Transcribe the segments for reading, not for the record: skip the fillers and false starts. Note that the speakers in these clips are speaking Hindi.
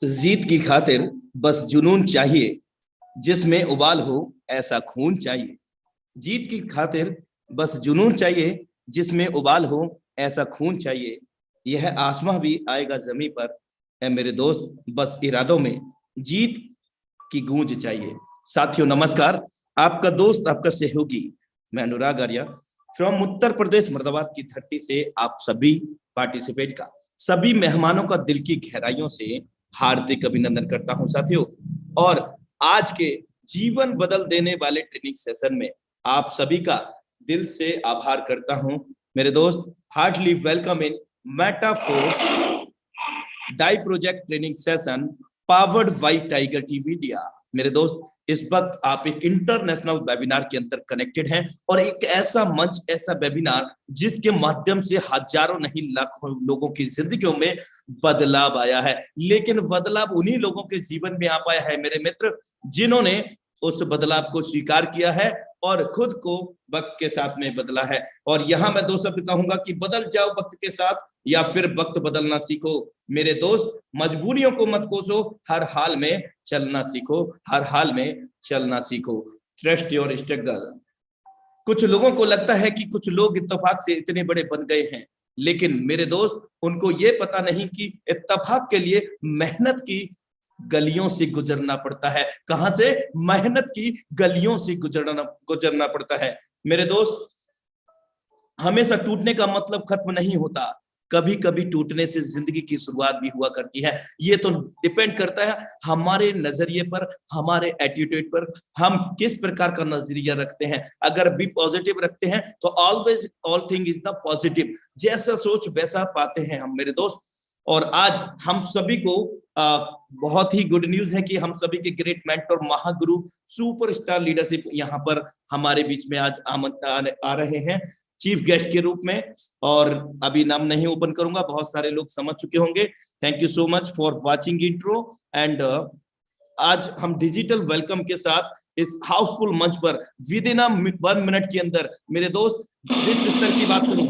जीत की खातिर बस जुनून चाहिए, जिसमें उबाल हो ऐसा खून चाहिए। जीत की खातिर बस जुनून चाहिए, जिसमें उबाल हो ऐसा खून चाहिए। यह आसमां भी आएगा जमी पर, ऐ मेरे दोस्त बस इरादों में जीत की गूंज चाहिए। साथियों नमस्कार, आपका दोस्त आपका सहयोगी मैं अनुराग आर्या फ्रॉम उत्तर प्रदेश मुरादाबाद की धरती से आप सभी पार्टिसिपेट का, सभी मेहमानों का दिल की गहराइयों से हार्दिक अभिनंदन करता हूं साथियों। और आज के जीवन बदल देने वाले ट्रेनिंग सेशन में आप सभी का दिल से आभार करता हूं। मेरे दोस्त heartly welcome in Metaforce DAI project training session powered by Tiger TV Media. मेरे दोस्त इस वक्त आप एक इंटरनेशनल वेबिनार के अंदर कनेक्टेड हैं और एक ऐसा मंच, ऐसा वेबिनार जिसके माध्यम से हजारों नहीं लाखों लोगों की जिंदगियों में बदलाव आया है। लेकिन बदलाव उन्हीं लोगों के जीवन में आ पाया है मेरे मित्र, जिन्होंने उस बदलाव को स्वीकार किया है और खुद को वक्त के साथ में बदला है। और यहां मैं दो शब्द कहूंगा कि बदल जाओ वक्त के साथ या फिर वक्त बदलना सीखो। मेरे दोस्त मजबूरियों को मत कोसो, हर हाल में चलना सीखो, हर हाल में चलना सीखो। Trust your struggle. कुछ लोगों को लगता है कि कुछ लोग इत्तेफाक से इतने बड़े बन गए हैं, लेकिन मेरे दोस्त उनको ये पता नहीं कि इत्तेफाक के लिए मेहनत की गलियों से गुजरना पड़ता है। कहां से? मेहनत की गलियों से गुजरना पड़ता है। मेरे दोस्त हमेशा टूटने का मतलब खत्म नहीं होता, कभी कभी टूटने से जिंदगी की शुरुआत भी हुआ करती है। ये तो डिपेंड करता है हमारे नजरिए पर, हमारे एटीट्यूड पर, हम किस प्रकार का नजरिया रखते हैं। अगर भी पॉजिटिव रखते हैं तो always all thing is the positive, जैसा सोच वैसा पाते हैं हम मेरे दोस्त। और आज हम सभी को बहुत ही गुड न्यूज है कि हम सभी के great mentor Mahaguru superstar leadership यहाँ पर हमारे बीच में आज आ रहे हैं चीफ गेस्ट के रूप में। और अभी नाम नहीं ओपन करूंगा, बहुत सारे लोग समझ चुके होंगे। Thank you so much for watching intro and आज हम डिजिटल वेलकम के साथ इस हाउसफुल मंच पर विद इन 1 मिनट के अंदर मेरे दोस्त विश्व स्तर की बात करूं,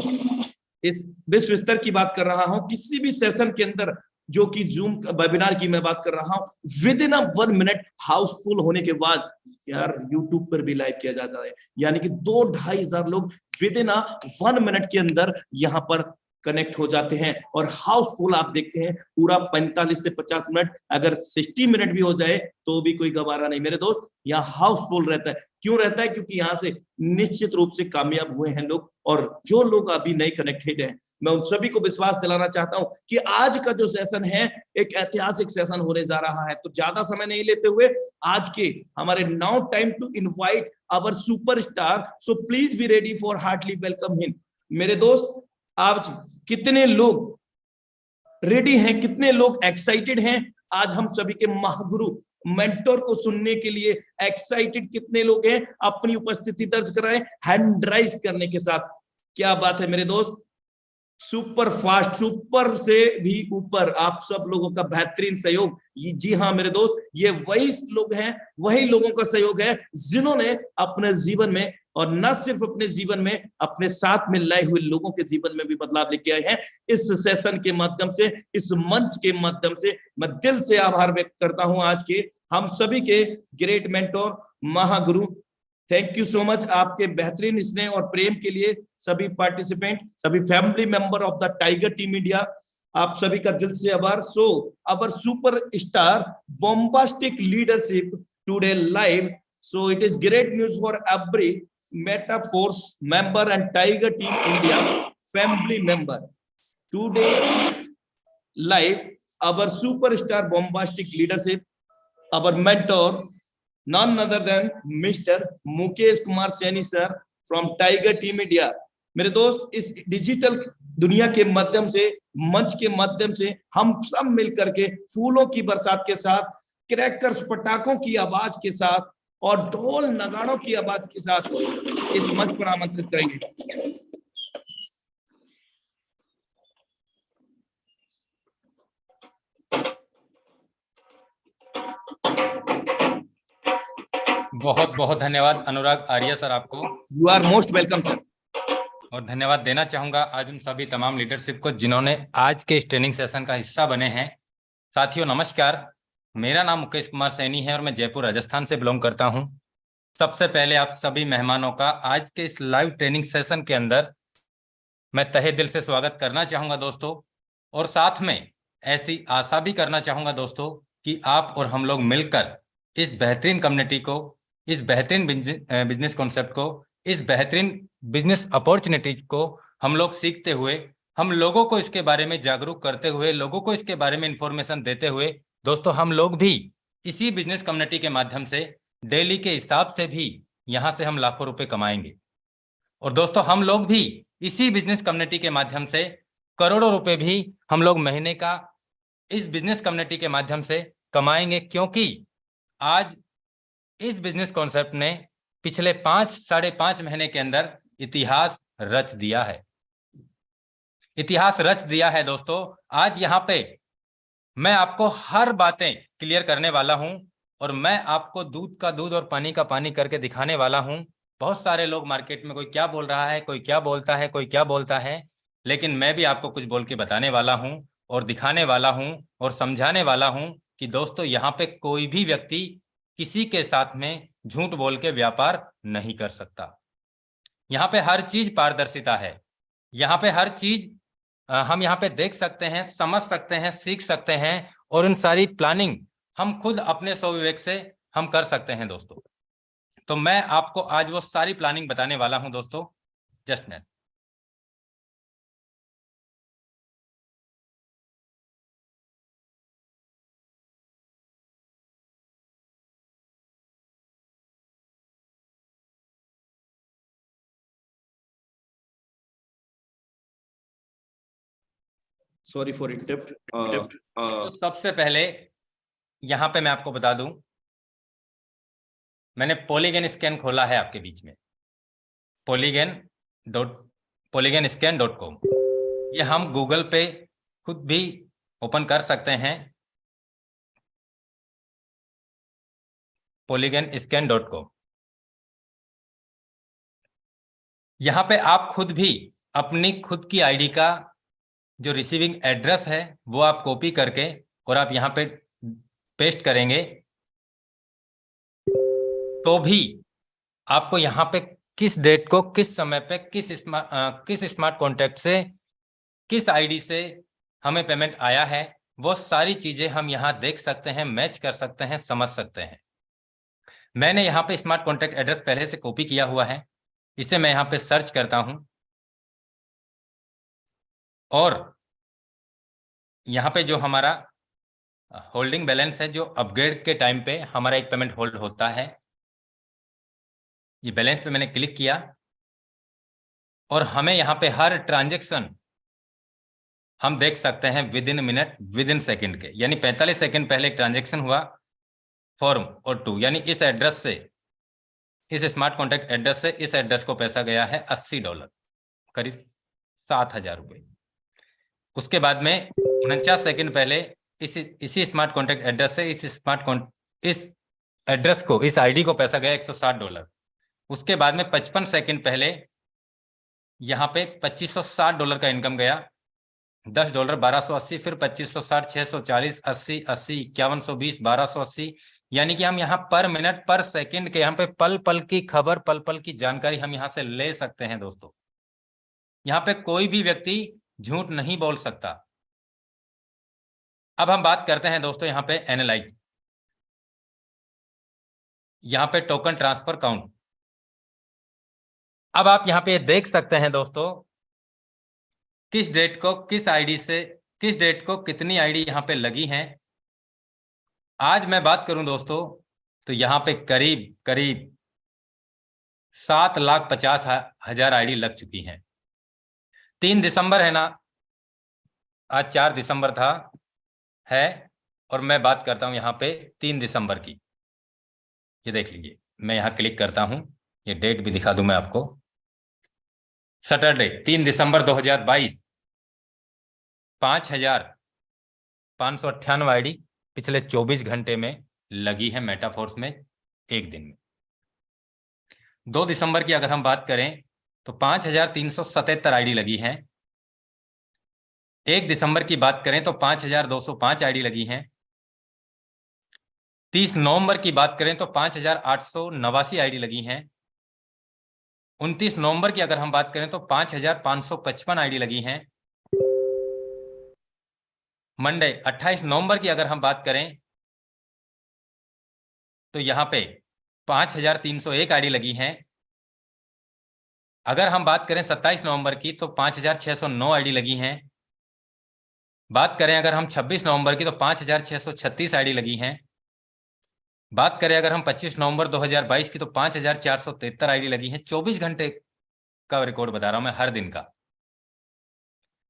इस विश्व स्तर की बात कर रहा हूं, किसी भी सेशन के अंदर जो कि जूम वेबिनार की मैं बात कर रहा हूं, विद इन 1 मिनट हाउसफुल होने के बाद यार यूट्यूब पर भी लाइव किया जाता है, यानी कि 2-2.5 लोग विद इन 1 मिनट के अंदर यहाँ पर कनेक्ट हो जाते हैं। और हाउसफुल आप देखते हैं पूरा 45 से 50 मिनट, अगर 60 मिनट भी हो जाए तो भी कोई गवारा नहीं मेरे दोस्त, यहाँ हाउसफुल रहता है। क्यों रहता है? क्योंकि यहाँ से निश्चित रूप से कामयाब हुए हैं लोग। और जो लोग अभी नए कनेक्टेड हैं, मैं उन सभी को विश्वास दिलाना चाहता हूं कि आज का जो सेशन है एक ऐतिहासिक सेशन होने जा रहा है। तो ज्यादा समय नहीं लेते हुए आज के हमारे now time to invite our superstar, so please be ready for heartly welcome him. मेरे दोस्त आज कितने लोग रेडी हैं, कितने लोग एक्साइटेड हैं आज हम सभी के महागुरु मेंटोर को सुनने के लिए? एक्साइटेड कितने लोग हैं? अपनी उपस्थिति दर्ज कराएं हैंड राइज करने के साथ। क्या बात है मेरे दोस्त, सुपर फास्ट, सुपर से भी ऊपर आप सब लोगों का बेहतरीन सहयोग। जी हाँ मेरे दोस्त, ये वही लोग हैं, वही लोगों का सहयोग है जिन्होंने अपने जीवन में, और न सिर्फ अपने जीवन में, अपने साथ में लाए हुए लोगों के जीवन में भी बदलाव लेके आए हैं। इस सेशन के माध्यम से, इस मंच के माध्यम से मैं दिल से आभार व्यक्त करता हूं आज के हम सभी के great mentor Mahaguru. Thank you so much आपके बेहतरीन स्नेह और प्रेम के लिए सभी पार्टिसिपेंट, सभी family member of the tiger team media, आप सभी का दिल से आभार। So our super star bombastic leadership today live, so it is great news for every metaforce member and Tiger Team India family member. Today live our superstar bombastic leadership, our mentor, none other than Mr. Mukesh Kumar Saini sir from Tiger Team India. मेरे दोस्त इस डिजिटल दुनिया के माध्यम से, मंच के माध्यम से हम सब मिलकर के फूलों की बरसात के साथ, क्रैकर्स पटाखों की आवाज के साथ और ढोल नगाड़ों की आवाज के साथ इस मंच पर आमंत्रित करेंगे। बहुत बहुत धन्यवाद अनुराग आर्या सर आपको। You are most welcome sir. और धन्यवाद देना चाहूंगा आज उन सभी तमाम लीडरशिप को जिन्होंने आज के इस ट्रेनिंग सेशन का हिस्सा बने हैं। साथियों नमस्कार, मेरा नाम मुकेश कुमार सैनी है और मैं जयपुर राजस्थान से बिलोंग करता हूं। सबसे पहले आप सभी मेहमानों का आज के इस लाइव ट्रेनिंग सेशन के अंदर मैं तहे दिल से स्वागत करना चाहूंगा दोस्तों, और साथ में ऐसी आशा भी करना चाहूंगा दोस्तों कि आप और हम लोग मिलकर इस बेहतरीन कम्युनिटी को, इस बेहतरीन बिजनेस कॉन्सेप्ट को, इस बेहतरीन बिजनेस अपॉर्चुनिटीज को हम लोग सीखते हुए, हम लोगों को इसके बारे में जागरूक करते हुए, लोगों को इसके बारे में इंफॉर्मेशन देते हुए दोस्तों हम लोग भी इसी बिजनेस कम्युनिटी के माध्यम से डेली के हिसाब से भी यहां से हम लाखों रुपए कमाएंगे। और दोस्तों हम लोग भी इसी बिजनेस कम्युनिटी के माध्यम से करोड़ों रुपए भी हम लोग महीने का इस बिजनेस कम्युनिटी के माध्यम से कमाएंगे, क्योंकि आज इस बिजनेस कॉन्सेप्ट ने पिछले 5-5.5 महीने के अंदर इतिहास रच दिया है। इतिहास रच दिया है दोस्तों। आज यहाँ पे मैं आपको हर बातें क्लियर करने वाला हूं और मैं आपको दूध का दूध और पानी का पानी करके दिखाने वाला हूं। बहुत सारे लोग मार्केट में कोई क्या बोल रहा है, कोई क्या बोलता है, कोई क्या बोलता है, लेकिन मैं भी आपको कुछ बोल के बताने वाला हूं और दिखाने वाला हूं और समझाने वाला हूं कि दोस्तों यहाँ पे कोई भी व्यक्ति किसी के साथ में झूठ बोल के व्यापार नहीं कर सकता। यहाँ पे हर चीज पारदर्शिता है। यहाँ पे हर चीज हम यहाँ पे देख सकते हैं, समझ सकते हैं, सीख सकते हैं और इन सारी प्लानिंग हम खुद अपने स्वविवेक से हम कर सकते हैं दोस्तों। तो मैं आपको आज वो सारी प्लानिंग बताने वाला हूं दोस्तों। Just net sorry for interrupt. तो सबसे पहले यहाँ पे मैं आपको बता दूं, मैंने पॉलीगन स्कैन खोला है आपके बीच में, polygon.polygon-scan.com। ये हम गूगल पे खुद भी ओपन कर सकते हैं, polygon-scan.com। यहाँ पे आप खुद भी अपनी खुद की आईडी का जो रिसीविंग एड्रेस है वो आप कॉपी करके और आप यहाँ पे पेस्ट करेंगे तो भी आपको यहाँ पे किस डेट को, किस समय पे, किस स्मार्ट कॉन्टैक्ट से, किस आईडी से हमें पेमेंट आया है, वो सारी चीजें हम यहाँ देख सकते हैं, मैच कर सकते हैं, समझ सकते हैं। मैंने यहाँ पे स्मार्ट कॉन्टैक्ट एड्रेस पहले से कॉपी किया हुआ है, इसे मैं यहाँ पे सर्च करता हूँ और यहाँ पे जो हमारा होल्डिंग बैलेंस है, जो अपग्रेड के टाइम पे हमारा एक पेमेंट होल्ड होता है, ये बैलेंस पे मैंने क्लिक किया और हमें यहाँ पे हर ट्रांजेक्शन हम देख सकते हैं with in minute, with in second के, यानी 45 सेकेंड पहले एक ट्रांजेक्शन हुआ फॉर्म और 2, यानी इस एड्रेस से, इस स्मार्ट कॉन्टैक्ट एड्रेस से इस एड्रेस को पैसा गया है $80, करीब 7,000 रुपये। उसके बाद में 49 सेकेंड पहले इसी स्मार्ट कॉन्टैक्ट एड्रेस से इस एड्रेस को, इस आईडी को पैसा गया $160। उसके बाद में 55 सेकेंड पहले यहाँ पे $2560 का इनकम गया, $10, 1280, फिर 2560, 640, 80, 80, 5120, 1280, यानी कि हम यहाँ पर मिनट, पर सेकंड के यहाँ पे पल पल की खबर, पल पल की जानकारी हम यहाँ से ले सकते हैं दोस्तों। यहाँ पे कोई भी व्यक्ति झूठ नहीं बोल सकता। अब हम बात करते हैं दोस्तों यहाँ पे एनालाइज, यहाँ पे टोकन ट्रांसफर काउंट। अब आप यहाँ पे देख सकते हैं दोस्तों किस डेट को, किस आईडी से, किस डेट को कितनी आईडी यहाँ पे लगी हैं। आज मैं बात करूं दोस्तों तो यहाँ पे करीब करीब 7,50,000 आईडी लग चुकी हैं। 3 दिसंबर है ना, आज 4 दिसंबर था है, और मैं बात करता हूं यहाँ पे 3 दिसंबर की। ये देख लीजिए, मैं यहाँ क्लिक करता हूं, ये डेट भी दिखा दूं मैं आपको। सैटरडे 3 दिसंबर 2022, 5,598 आईडी पिछले 24 घंटे में लगी है मेटाफोर्स में, एक दिन में। 2 दिसंबर की अगर हम बात करें तो 5,377 आईडी लगी हैं 1 दिसंबर की बात करें तो 5205 आईडी लगी हैं। 30 नवंबर की बात करें तो 5889 आईडी लगी हैं। 29 नवंबर की अगर हम बात करें तो 5555 आईडी लगी हैं। मंडे 28 नवंबर की अगर हम बात करें तो यहाँ पे 5301 आईडी लगी हैं। अगर हम बात करें 27 नवंबर की तो 5609 आईडी लगी हैं। बात करें अगर हम 26 नवंबर की तो 5636 आईडी लगी हैं। बात करें अगर हम 25 नवंबर 2022 की तो 5473 आईडी लगी हैं। 24 घंटे का रिकॉर्ड बता रहा हूं मैं, हर दिन का।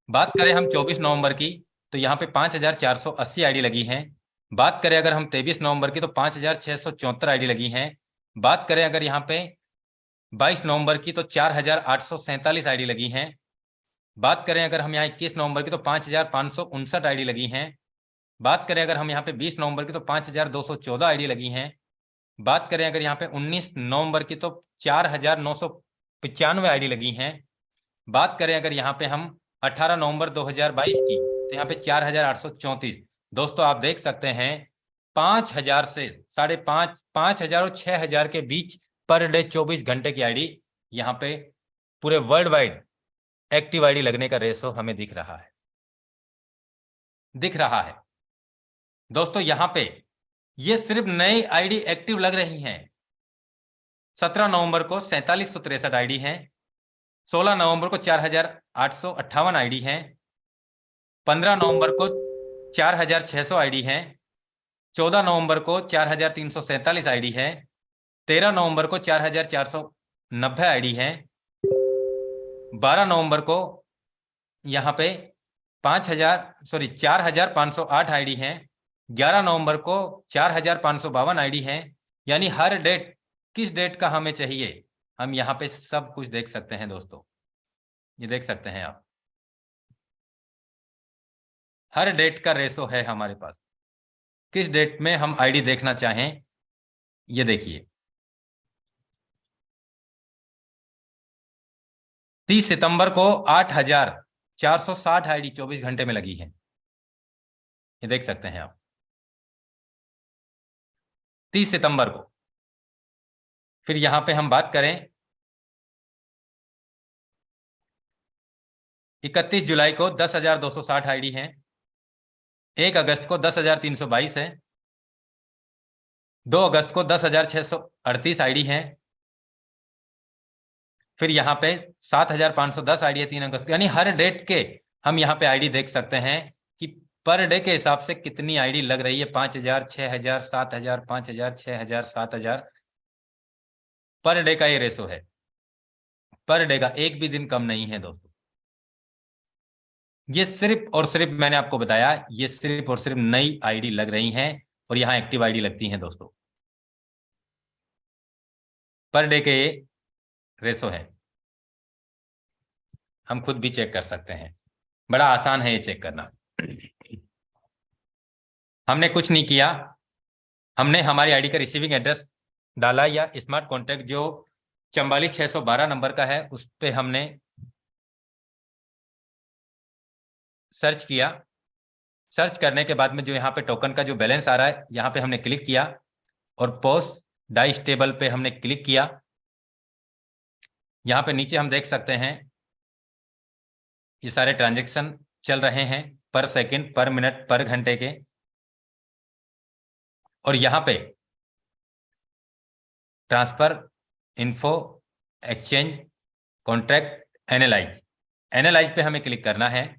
बात करें हम 24 नवंबर की तो यहाँ पे 5480 आईडी लगी हैं। बात करें अगर हम 23 नवंबर की तो 5674 आईडी लगी हैं। बात करें अगर यहाँ पे 22 नवंबर की तो 4847 आईडी लगी हैं। बात करें अगर हम यहाँ 21 नवंबर की तो 5559 आईडी लगी हैं। बात करें अगर हम यहाँ पे 20 नवंबर की तो 5214 आईडी लगी हैं। बात करें अगर यहाँ पे 19 नवंबर की तो 4995 आईडी लगी हैं। बात करें अगर यहाँ पे हम 18 नवंबर 2022 की तो यहाँ पे 4834। दोस्तों आप देख सकते हैं 5000 से 5,500 5000 और 6000 के बीच पर डे 24 घंटे की आईडी यहाँ पे पूरे वर्ल्ड वाइड एक्टिव आईडी लगने का रेशो हमें दिख रहा है। दोस्तों यहाँ पे ये सिर्फ नई आईडी एक्टिव लग रही हैं। 17 नवंबर को 4763 आईडी हैं। 16 नवंबर को 4858 आईडी हैं। 15 नवंबर को 4600 आईडी हैं। 14 नवंबर को 4347 आईडी है। 13 नवंबर को 4490 आईडी है। 12 नवंबर को यहाँ पे 4508 आईडी हैं। 11 नवंबर को 4552 आईडी हैं। यानी हर डेट, किस डेट का हमें चाहिए, हम यहाँ पे सब कुछ देख सकते हैं दोस्तों। ये देख सकते हैं आप, हर डेट का रेशो है हमारे पास। किस डेट में हम आईडी देखना चाहें, ये देखिए 30 सितंबर को 8460 आईडी 24 घंटे में लगी है। ये देख सकते हैं आप 30 सितंबर को। फिर यहां पे हम बात करें 31 जुलाई को 10,260 आईडी हैं। 1 अगस्त को 10,322 है। 2 अगस्त को 10,638 आईडी हैं। फिर यहाँ पे 7,510 आईडी है 3 अगस्त को। यानी हर डेट के हम यहाँ पे आईडी देख सकते हैं कि पर डे के हिसाब से कितनी आईडी लग रही है। 5,000, 6,000, 7,000, 5,000, 6,000, 7,000 पर डे का ये रेशो है। पर डे का एक भी दिन कम नहीं है दोस्तों। ये सिर्फ और सिर्फ मैंने आपको बताया, ये सिर्फ और सिर्फ नई आईडी लग रही हैं और यहाँ एक्टिव आईडी लगती हैं दोस्तों। पर डे के ये रेशो है, हम खुद भी चेक कर सकते हैं। बड़ा आसान है ये चेक करना। हमने कुछ नहीं किया, हमने हमारी आईडी का रिसीविंग एड्रेस डाला या स्मार्ट कॉन्टैक्ट जो 44612 नंबर का है उस पर हमने सर्च किया। सर्च करने के बाद में जो यहाँ पे टोकन का जो बैलेंस आ रहा है यहाँ पे हमने क्लिक किया और पोस्ट डाइस टेबल पे हमने क्लिक किया। यहाँ पे नीचे हम देख सकते हैं ये सारे ट्रांजैक्शन चल रहे हैं पर सेकंड, पर मिनट, पर घंटे के। और यहाँ पे transfer, info, exchange, contract, analyse पे हमें क्लिक करना है।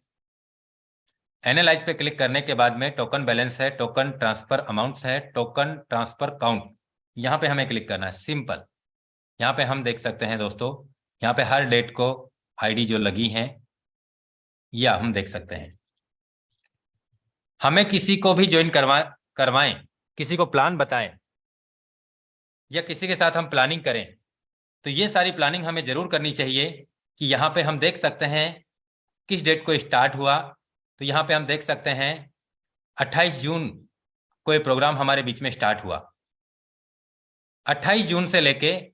एनालाइज पे क्लिक करने के बाद में टोकन बैलेंस है, टोकन ट्रांसफर अमाउंट्स है, टोकन ट्रांसफर काउंट, यहाँ पे हमें क्लिक करना है। सिंपल। यहाँ पे हम देख सकते हैं दोस्तों, यहाँ पे हर डेट को आईडी जो लगी हैं या हम देख सकते हैं। हमें किसी को भी ज्वाइन करवाएं, किसी को प्लान बताएं या किसी के साथ हम प्लानिंग करें तो ये सारी प्लानिंग हमें जरूर करनी चाहिए कि यहाँ पे हम देख सकते हैं किस डेट को स्टार्ट हुआ। तो यहाँ पे हम देख सकते हैं 28 जून को ये प्रोग्राम हमारे बीच में स्टार्ट हुआ। 28 जून से लेके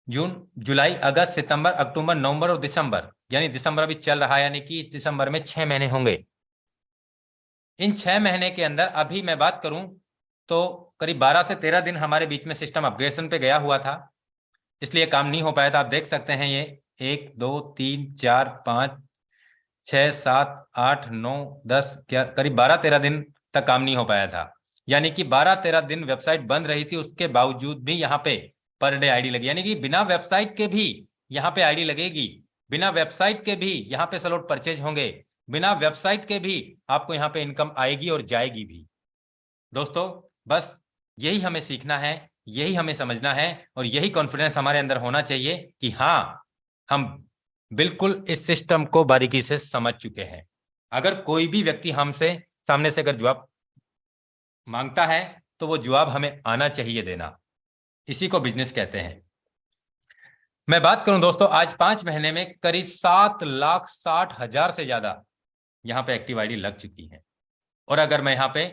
जून, जुलाई, अगस्त, सितंबर, अक्टूबर, नवंबर और दिसंबर, यानी दिसंबर अभी चल रहा है, यानी कि इस दिसंबर में 6 महीने होंगे। इन 6 महीने के अंदर अभी मैं बात करूं तो करीब 12 से 13 दिन हमारे बीच में सिस्टम अपग्रेडेशन पे गया हुआ था, इसलिए काम नहीं हो पाया था। आप देख सकते हैं ये 1 2 3 4 5 6 7 8 9 10 करीब 12-13 दिन तक काम नहीं हो पाया था, यानी कि 12-13 दिन वेबसाइट बंद रही थी। उसके बावजूद भी यहाँ पे पर डे आईडी लगी, यानी कि बिना वेबसाइट के भी यहाँ पे आईडी लगेगी, बिना वेबसाइट के भी यहाँ पे स्लॉट परचेज होंगे, बिना वेबसाइट के भी आपको यहाँ पे इनकम आएगी और जाएगी भी। दोस्तों बस यही हमें सीखना है, यही हमें समझना है और यही कॉन्फिडेंस हमारे अंदर होना चाहिए कि हाँ, हम बिल्कुल इस सिस्टम को बारीकी से समझ चुके हैं। अगर कोई भी व्यक्ति हमसे सामने से अगर जवाब मांगता है तो वो जवाब हमें आना चाहिए देना, इसी को बिजनेस कहते हैं। मैं बात करूं दोस्तों, आज 5 महीने में करीब 7,60,000 से ज्यादा यहाँ पे एक्टिव आईडी लग चुकी है। और अगर मैं यहाँ पे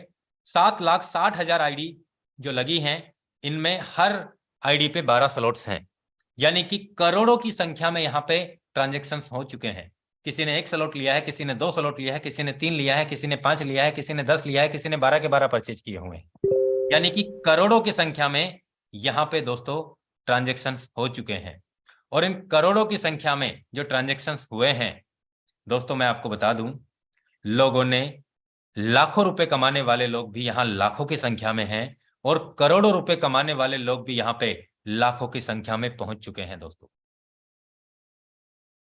7,60,000 आईडी जो लगी हैं, इनमें हर आईडी पे 12 स्लॉट्स हैं, यानी कि करोड़ों की संख्या में यहाँ पे ट्रांजेक्शन्स हो चुके हैं। किसी ने 1 स्लॉट लिया है, किसी ने 2 स्लॉट लिया है, किसी ने 3 लिया है, किसी ने 5 लिया है, किसी ने 10 लिया है, किसी ने 12 के 12 परचेज किए हुए हैं, यानी कि करोड़ों की संख्या में यहाँ पे दोस्तों ट्रांजेक्शन्स हो चुके हैं। और इन करोड़ों की संख्या में जो ट्रांजेक्शन्स हुए हैं दोस्तों, मैं आपको बता दूं, लोगों ने लाखों रुपए कमाने वाले लोग भी यहाँ लाखों की संख्या में हैं और करोड़ों रुपए कमाने वाले लोग भी यहाँ पे लाखों की संख्या में पहुंच चुके हैं। दोस्तों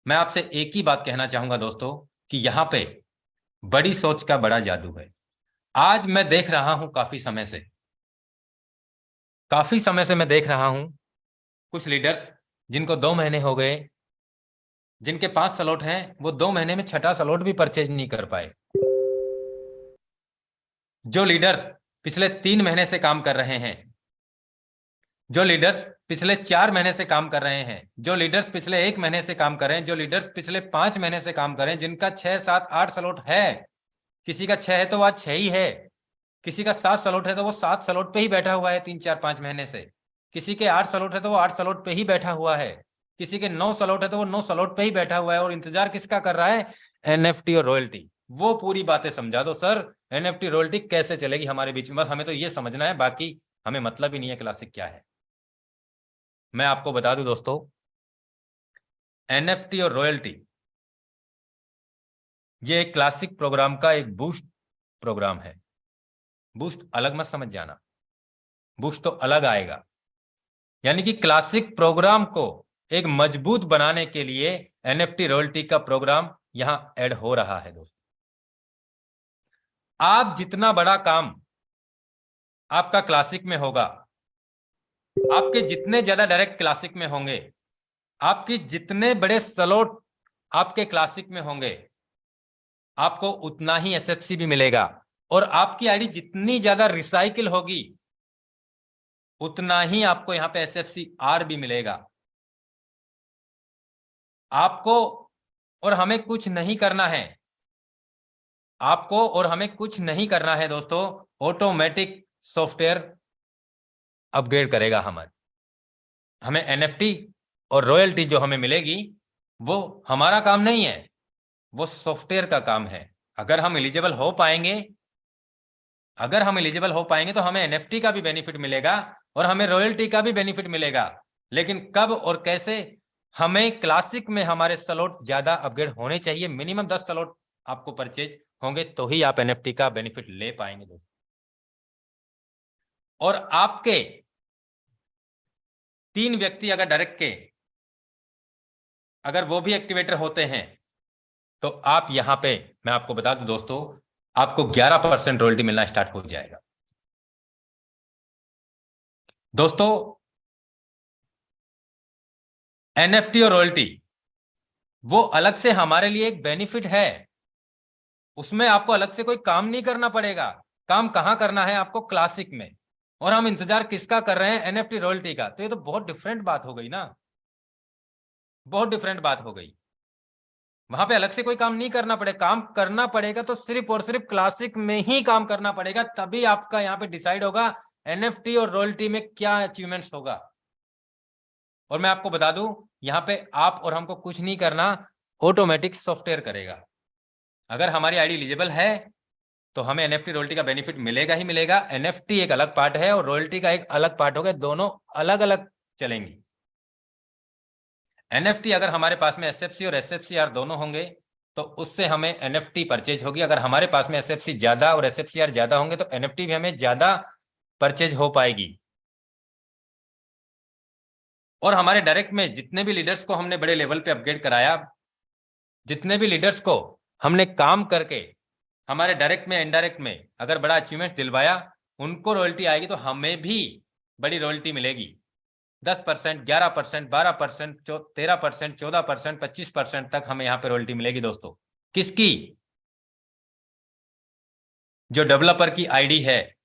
मैं आपसे एक ही बात कहना चाहूंगा दोस्तों कि यहाँ पे बड़ी सोच का बड़ा जादू है। आज मैं देख रहा हूं काफी समय से मैं देख रहा हूं कुछ लीडर्स जिनको 2 महीने हो गए, जिनके 5 स्लॉट हैं, वो 2 महीने में 6ठा स्लॉट भी परचेज नहीं कर पाए। जो लीडर्स पिछले 3 महीने से काम कर रहे हैं, जो लीडर्स पिछले 4 महीने से काम कर रहे हैं, जो लीडर्स पिछले 1 महीने से काम कर रहे हैं, जो लीडर्स पिछले 5 महीने से काम कर रहे हैं, जिनका 6 7 8 स्लॉट है, किसी का 6 है तो आज 6 ही है, किसी का 7 स्लॉट है तो वो 7 स्लॉट पे ही बैठा हुआ है 3 4 5 महीने से, किसी के 8 स्लॉट है तो वो 8 स्लॉट पे ही बैठा हुआ है, किसी के 9 स्लॉट है तो वो 9 स्लॉट पे ही बैठा हुआ है और इंतजार किसका कर रहा है? एनएफटी और रॉयल्टी। वो पूरी बातें समझा दो सर, एनएफटी रॉयल्टी कैसे चलेगी हमारे बीच में, बस हमें तो ये समझना है, बाकी हमें मतलब ही नहीं है क्लासिक क्या है। मैं आपको बता दूं दोस्तों, एनएफटी और रॉयल्टी ये एक क्लासिक प्रोग्राम का एक बूस्ट प्रोग्राम है। बूस्ट अलग मत समझ जाना, बूस्ट तो अलग आएगा, यानी कि क्लासिक प्रोग्राम को एक मजबूत बनाने के लिए एनएफटी रॉयल्टी का प्रोग्राम यहां ऐड हो रहा है। दोस्तों आप जितना बड़ा काम आपका क्लासिक में होगा, आपके जितने ज्यादा डायरेक्ट क्लासिक में होंगे, आपकी जितने बड़े स्लॉट आपके क्लासिक में होंगे, आपको उतना ही एसएफसी भी मिलेगा और आपकी आईडी जितनी ज्यादा रिसाइकिल होगी उतना ही आपको यहां पे एसएफसी आर भी मिलेगा। आपको और हमें कुछ नहीं करना है, आपको और हमें कुछ नहीं करना है दोस्तों, ऑटोमेटिक सॉफ्टवेयर अपग्रेड करेगा हमें एनएफटी और रॉयल्टी जो हमें मिलेगी वो हमारा काम नहीं है, वो सॉफ्टवेयर का काम है। अगर हम एलिजिबल हो पाएंगे तो हमें एनएफटी का भी बेनिफिट मिलेगा और हमें रॉयल्टी का भी बेनिफिट मिलेगा, लेकिन कब और कैसे? हमें क्लासिक में हमारे स्लॉट ज्यादा अपग्रेड होने चाहिए, मिनिमम 10 स्लॉट आपको परचेज होंगे तो ही आप एनएफटी का बेनिफिट ले पाएंगे दोस्तों। और आपके 3 व्यक्ति अगर डायरेक्ट के अगर वो भी एक्टिवेटर होते हैं तो आप यहां पे, मैं आपको बता दूं दोस्तों, आपको 11% रॉयल्टी मिलना स्टार्ट हो जाएगा। दोस्तों एनएफटी और रॉयल्टी वो अलग से हमारे लिए एक बेनिफिट है, उसमें आपको अलग से कोई काम नहीं करना पड़ेगा। काम कहां करना है? आपको क्लासिक में। और हम इंतजार किसका कर रहे हैं? एनएफटी रॉयल्टी का। तो ये तो बहुत डिफरेंट बात हो गई ना, बहुत डिफरेंट बात हो गई। वहां पे अलग से कोई काम नहीं करना पड़ेगा, काम करना पड़ेगा तो सिर्फ और सिर्फ क्लासिक में ही काम करना पड़ेगा, तभी आपका यहाँ पे डिसाइड होगा एनएफटी और रॉयल्टी में क्या अचीवमेंट्स होगा। और मैं आपको बता दूं, यहाँ पे आप और हमको कुछ नहीं करना, ऑटोमेटिक सॉफ्टवेयर करेगा। अगर हमारी आईडी एलिजिबल है तो हमें एनएफटी रॉयल्टी का बेनिफिट मिलेगा ही मिलेगा। एनएफटी एक अलग पार्ट है और रॉयल्टी का एक अलग पार्ट होगा, दोनों अलग अलग चलेंगी। एनएफटी अगर हमारे पास में एसएफसी और एसएफसीआर दोनों होंगे तो उससे हमें एनएफटी परचेज होगी। अगर हमारे पास में एसएफसी ज्यादा और एसएफसीआर ज्यादा होंगे तो एनएफटी भी हमें ज्यादा परचेज हो पाएगी। और हमारे डायरेक्ट में जितने भी लीडर्स को हमने बड़े लेवल पे अपग्रेड कराया, जितने भी लीडर्स को हमने काम करके हमारे डायरेक्ट में इनडायरेक्ट में अगर बड़ा अचीवमेंट दिलवाया, उनको रॉयल्टी आएगी तो हमें भी बड़ी रॉयल्टी मिलेगी। 10%, 11%, 12%, 13%, 14%, 25% तक हमें यहाँ पे रॉयल्टी मिलेगी दोस्तों। किसकी? जो डेवलपर की आईडी है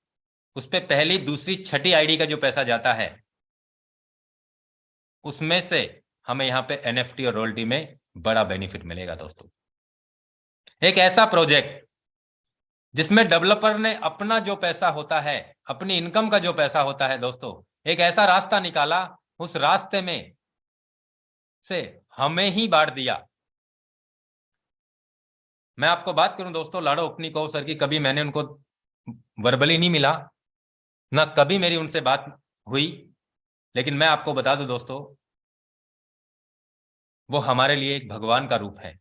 उस पे पहली, दूसरी, छठी आईडी का जो पैसा जाता है उसमें से हमें यहाँ पे एनएफटी और रॉयल्टी में बड़ा बेनिफिट मिलेगा दोस्तों। एक ऐसा प्रोजेक्ट जिसमें डेवलपर ने अपना जो पैसा होता है, अपनी इनकम का जो पैसा होता है दोस्तों, एक ऐसा रास्ता निकाला, उस रास्ते में से हमें ही बांट दिया। मैं आपको बात करूं दोस्तों, लाडो उपनिकोव सर की, कभी मैंने उनको वर्बली नहीं मिला, ना कभी मेरी उनसे बात हुई, लेकिन मैं आपको बता दूं दोस्तों, वो हमारे लिए एक भगवान का रूप है।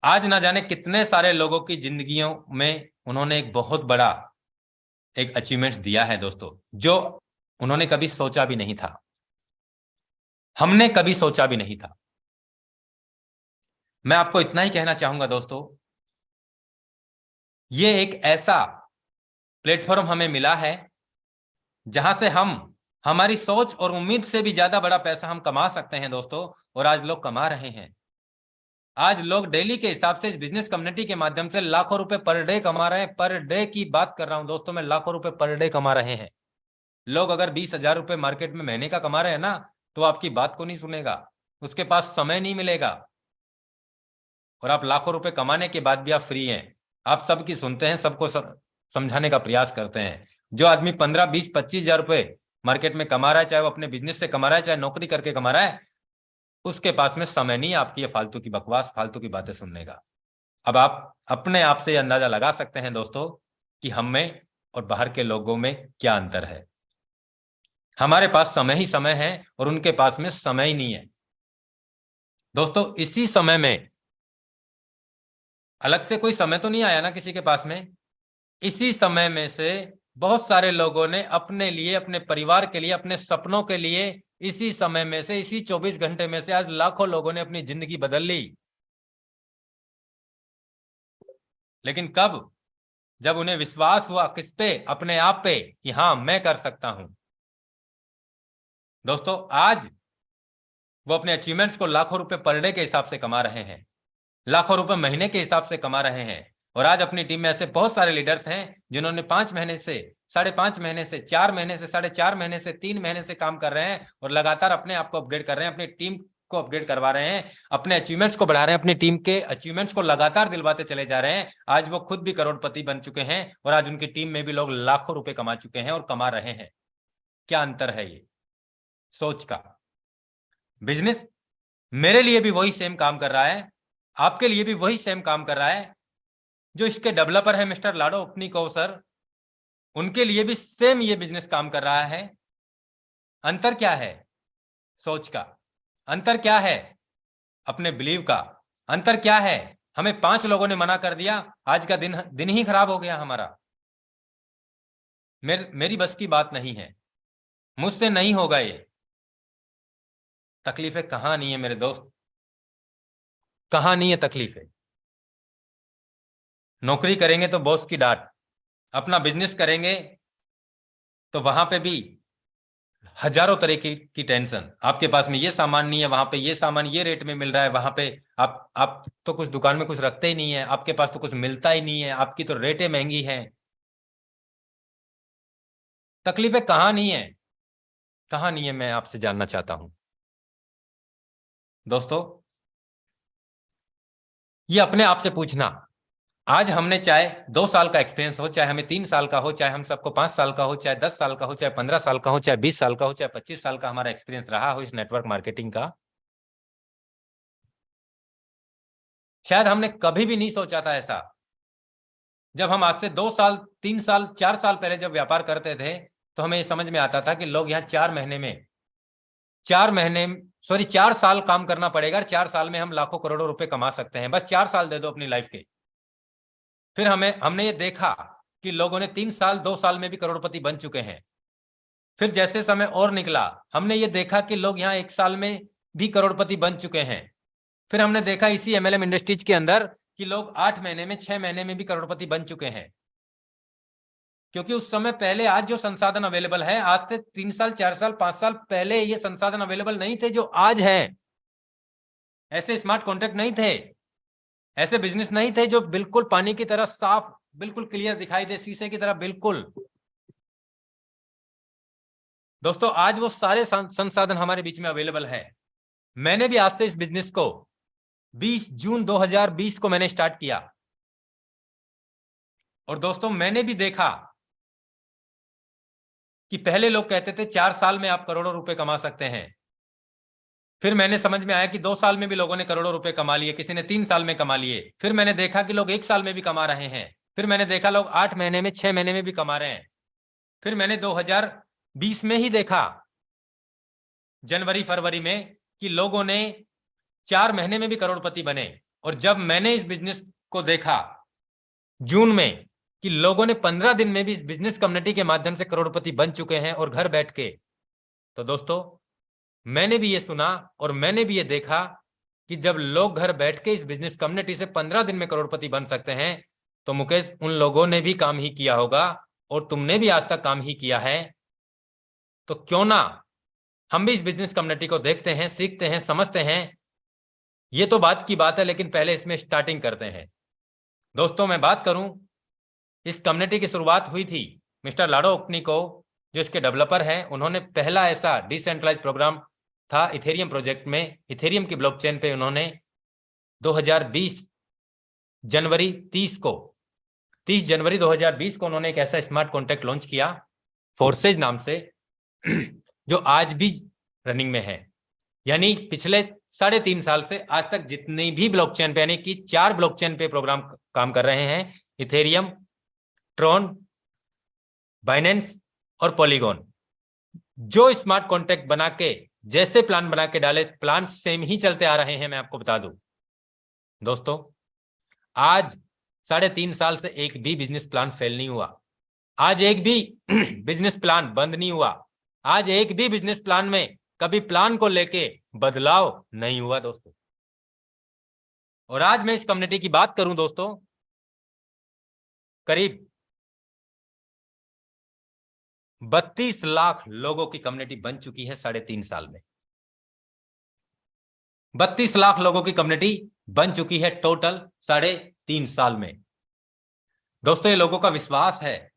आज ना जाने कितने सारे लोगों की जिंदगियों में उन्होंने एक बहुत बड़ा एक अचीवमेंट दिया है दोस्तों, जो उन्होंने कभी सोचा भी नहीं था, हमने कभी सोचा भी नहीं था। मैं आपको इतना ही कहना चाहूंगा दोस्तों, ये एक ऐसा प्लेटफॉर्म हमें मिला है जहां से हम हमारी सोच और उम्मीद से भी ज्यादा बड़ा पैसा हम कमा सकते हैं दोस्तों। और आज लोग कमा रहे हैं। आज लोग डेली के हिसाब से बिजनेस कम्युनिटी के माध्यम से लाखों रुपए पर डे कमा रहे हैं। पर डे की बात कर रहा हूं दोस्तों, मैं लाखों रुपए पर डे कमा रहे हैं। लोग अगर 20,000 रुपए मार्केट में महीने का कमा रहे हैं ना, तो आपकी बात को नहीं सुनेगा, उसके पास समय नहीं मिलेगा। और आप लाखों रुपए कमाने के बाद भी आप फ्री हैं, आप सबकी सुनते हैं, सबको समझाने का प्रयास करते हैं। जो आदमी 15, 20, 25,000 रुपए मार्केट में कमा रहा है, चाहे वो अपने बिजनेस से कमा रहा है, चाहे नौकरी करके कमा रहा है, उसके पास में समय नहीं है आपकी ये फालतू की बकवास, फालतू की बातें सुनने का। अब आप अपने आप से अंदाजा लगा सकते हैं दोस्तों कि हम में और बाहर के लोगों में क्या अंतर है। हमारे पास समय ही समय है और उनके पास में समय ही नहीं है दोस्तों। इसी समय में अलग से कोई समय तो नहीं आया ना किसी के पास में। इसी समय में से बहुत सारे लोगों ने अपने लिए, अपने परिवार के लिए, अपने सपनों के लिए, इसी समय में से, इसी 24 घंटे में से आज लाखों लोगों ने अपनी जिंदगी बदल ली। लेकिन कब? जब उन्हें विश्वास हुआ किस पे? अपने आप पे, कि हाँ मैं कर सकता हूं। दोस्तों आज वो अपने अचीवमेंट्स को लाखों रुपए पर डे के हिसाब से कमा रहे हैं, लाखों रुपए महीने के हिसाब से कमा रहे हैं। और आज अपनी टीम में ऐसे बहुत सारे लीडर्स हैं जिन्होंने 5 महीने से, 5.5 महीने से, 4 महीने से, 4.5 महीने से, 3 महीने से काम कर रहे हैं और लगातार अपने आप को अपग्रेड कर रहे हैं, अपनी टीम को अपग्रेड करवा रहे हैं, अपने अचीवमेंट्स को बढ़ा रहे हैं, अपनी टीम के अचीवमेंट्स को लगातार दिलवाते चले जा रहे हैं। आज वो खुद भी करोड़पति बन चुके हैं और आज उनकी टीम में भी लोग लाखों रुपए कमा चुके हैं और कमा रहे हैं। क्या अंतर है ये सोच का? बिजनेस मेरे लिए भी वही सेम काम कर रहा है, आपके लिए भी वही सेम काम कर रहा है। जो इसके डेवलपर है मिस्टर लाडो उपनिकोव सर, उनके लिए भी सेम ये बिजनेस काम कर रहा है। अंतर क्या है? सोच का। अंतर क्या है? अपने बिलीव का। अंतर क्या है? हमें 5 लोगों ने मना कर दिया, आज का दिन ही खराब हो गया हमारा। मेरी बस की बात नहीं है, मुझसे नहीं होगा ये। तकलीफें कहां नहीं है मेरे दोस्त, कहां नहीं है तकलीफें। नौकरी करेंगे तो बॉस की डांट, अपना बिजनेस करेंगे तो वहां पे भी हजारों तरह की टेंशन। आपके पास में ये सामान नहीं है, वहां पे ये सामान ये रेट में मिल रहा है, वहां पे आप तो कुछ दुकान में कुछ रखते ही नहीं है, आपके पास तो कुछ मिलता ही नहीं है, आपकी तो रेटें महंगी हैं। तकलीफें कहां नहीं है, कहां नहीं है, मैं आपसे जानना चाहता हूं दोस्तों। ये अपने आप से पूछना, आज हमने चाहे 2 साल का एक्सपीरियंस हो, चाहे हमें 3 साल का हो, चाहे हम सबको 5 साल का हो, चाहे 10 साल का हो, चाहे 15 साल का हो, चाहे 20 साल का हो, चाहे 25 साल का हमारा एक्सपीरियंस रहा हो इस नेटवर्क मार्केटिंग का, शायद हमने कभी भी नहीं सोचा था ऐसा। जब हम आज से 2 साल 3 साल 4 साल पहले जब व्यापार करते थे तो हमें ये समझ में आता था कि लोग यहाँ 4 साल काम करना पड़ेगा, 4 साल में हम लाखों करोड़ों रुपए कमा सकते हैं, बस 4 साल दे दो अपनी लाइफ के। फिर हमने ये देखा कि लोगों ने 3 साल 2 साल में भी करोड़पति बन चुके हैं। फिर जैसे समय और निकला हमने ये देखा कि लोग यहाँ 1 साल में भी करोड़पति बन चुके हैं। फिर हमने देखा इसी MLM इंडस्ट्रीज के अंदर कि लोग 8 महीने में 6 महीने में भी करोड़पति बन चुके हैं, क्योंकि उस समय पहले आज जो संसाधन अवेलेबल है, आज से 3 साल 4 साल 5 साल पहले ये संसाधन अवेलेबल नहीं थे जो आज है। ऐसे स्मार्ट कॉन्ट्रैक्ट नहीं थे, ऐसे बिजनेस नहीं थे जो बिल्कुल पानी की तरह साफ, बिल्कुल क्लियर दिखाई दे, शीशे की तरह बिल्कुल। दोस्तों आज वो सारे संसाधन हमारे बीच में अवेलेबल है। मैंने भी आज से इस बिजनेस को 20 जून 2020 को मैंने स्टार्ट किया, और दोस्तों मैंने भी देखा कि पहले लोग कहते थे 4 साल में आप करोड़ों रुपए कमा सकते हैं। फिर मैंने समझ में आया कि 2 साल में भी लोगों ने करोड़ों रुपए कमा लिए, किसी ने 3 साल में कमा लिए। फिर मैंने देखा कि लोग 1 साल में भी कमा रहे हैं। फिर मैंने देखा लोग 8 महीने में 6 महीने में भी कमा रहे हैं। फिर मैंने 2020 में ही देखा, जनवरी फरवरी में, कि लोगों ने 4 महीने में भी करोड़पति बने। और जब मैंने इस बिजनेस को देखा जून में कि लोगों ने 15 दिन में भी इस बिजनेस कम्युनिटी के माध्यम से करोड़पति बन चुके हैं और घर बैठ के, तो दोस्तों मैंने भी ये सुना और मैंने भी ये देखा कि जब लोग घर बैठ के इस बिजनेस कम्युनिटी से 15 दिन में करोड़पति बन सकते हैं, तो मुकेश उन लोगों ने भी काम ही किया होगा और तुमने भी आज तक काम ही किया है। तो क्यों ना हम भी इस बिजनेस कम्युनिटी को देखते हैं, सीखते हैं, समझते हैं। ये तो बात की बात है, लेकिन पहले इसमें स्टार्टिंग करते हैं। दोस्तों मैं बात करूं, इस कम्युनिटी की शुरुआत हुई थी मिस्टर लाडो ओकनी को, जो इसके डेवलपर हैं। उन्होंने पहला ऐसा डिसेंट्रलाइज प्रोग्राम था इथेरियम प्रोजेक्ट में, इथेरियम की ब्लॉकचेन पे उन्होंने 2020 जनवरी 30 जनवरी 2020 को उन्होंने एक ऐसा स्मार्ट कॉन्ट्रैक्ट लॉन्च किया फोर्सेज नाम से, जो आज भी रनिंग में है। यानी पिछले 3.5 साल से आज तक जितनी भी ब्लॉकचेन पे, यानी कि 4 ब्लॉकचेन पे प्रोग्राम काम कर रहे हैं, इथेरियम, ट्रॉन, बाइनेंस और पॉलीगॉन। जो स्मार्ट कॉन्ट्रैक्ट बना के, जैसे प्लान बना के डाले, प्लान सेम ही चलते आ रहे हैं। मैं आपको बता दूं दोस्तों, आज 3.5 साल से एक भी बिजनेस प्लान फेल नहीं हुआ। आज एक भी बिजनेस प्लान बंद नहीं हुआ। आज एक भी बिजनेस प्लान में कभी प्लान को लेके बदलाव नहीं हुआ दोस्तों। और आज मैं इस कम्युनिटी की बात करूं दोस्तों, करीब 32 लाख लोगों की कम्युनिटी बन चुकी है 3.5 साल में। 32 लाख लोगों की कम्युनिटी बन चुकी है टोटल 3.5 साल में। दोस्तों ये लोगों का विश्वास है।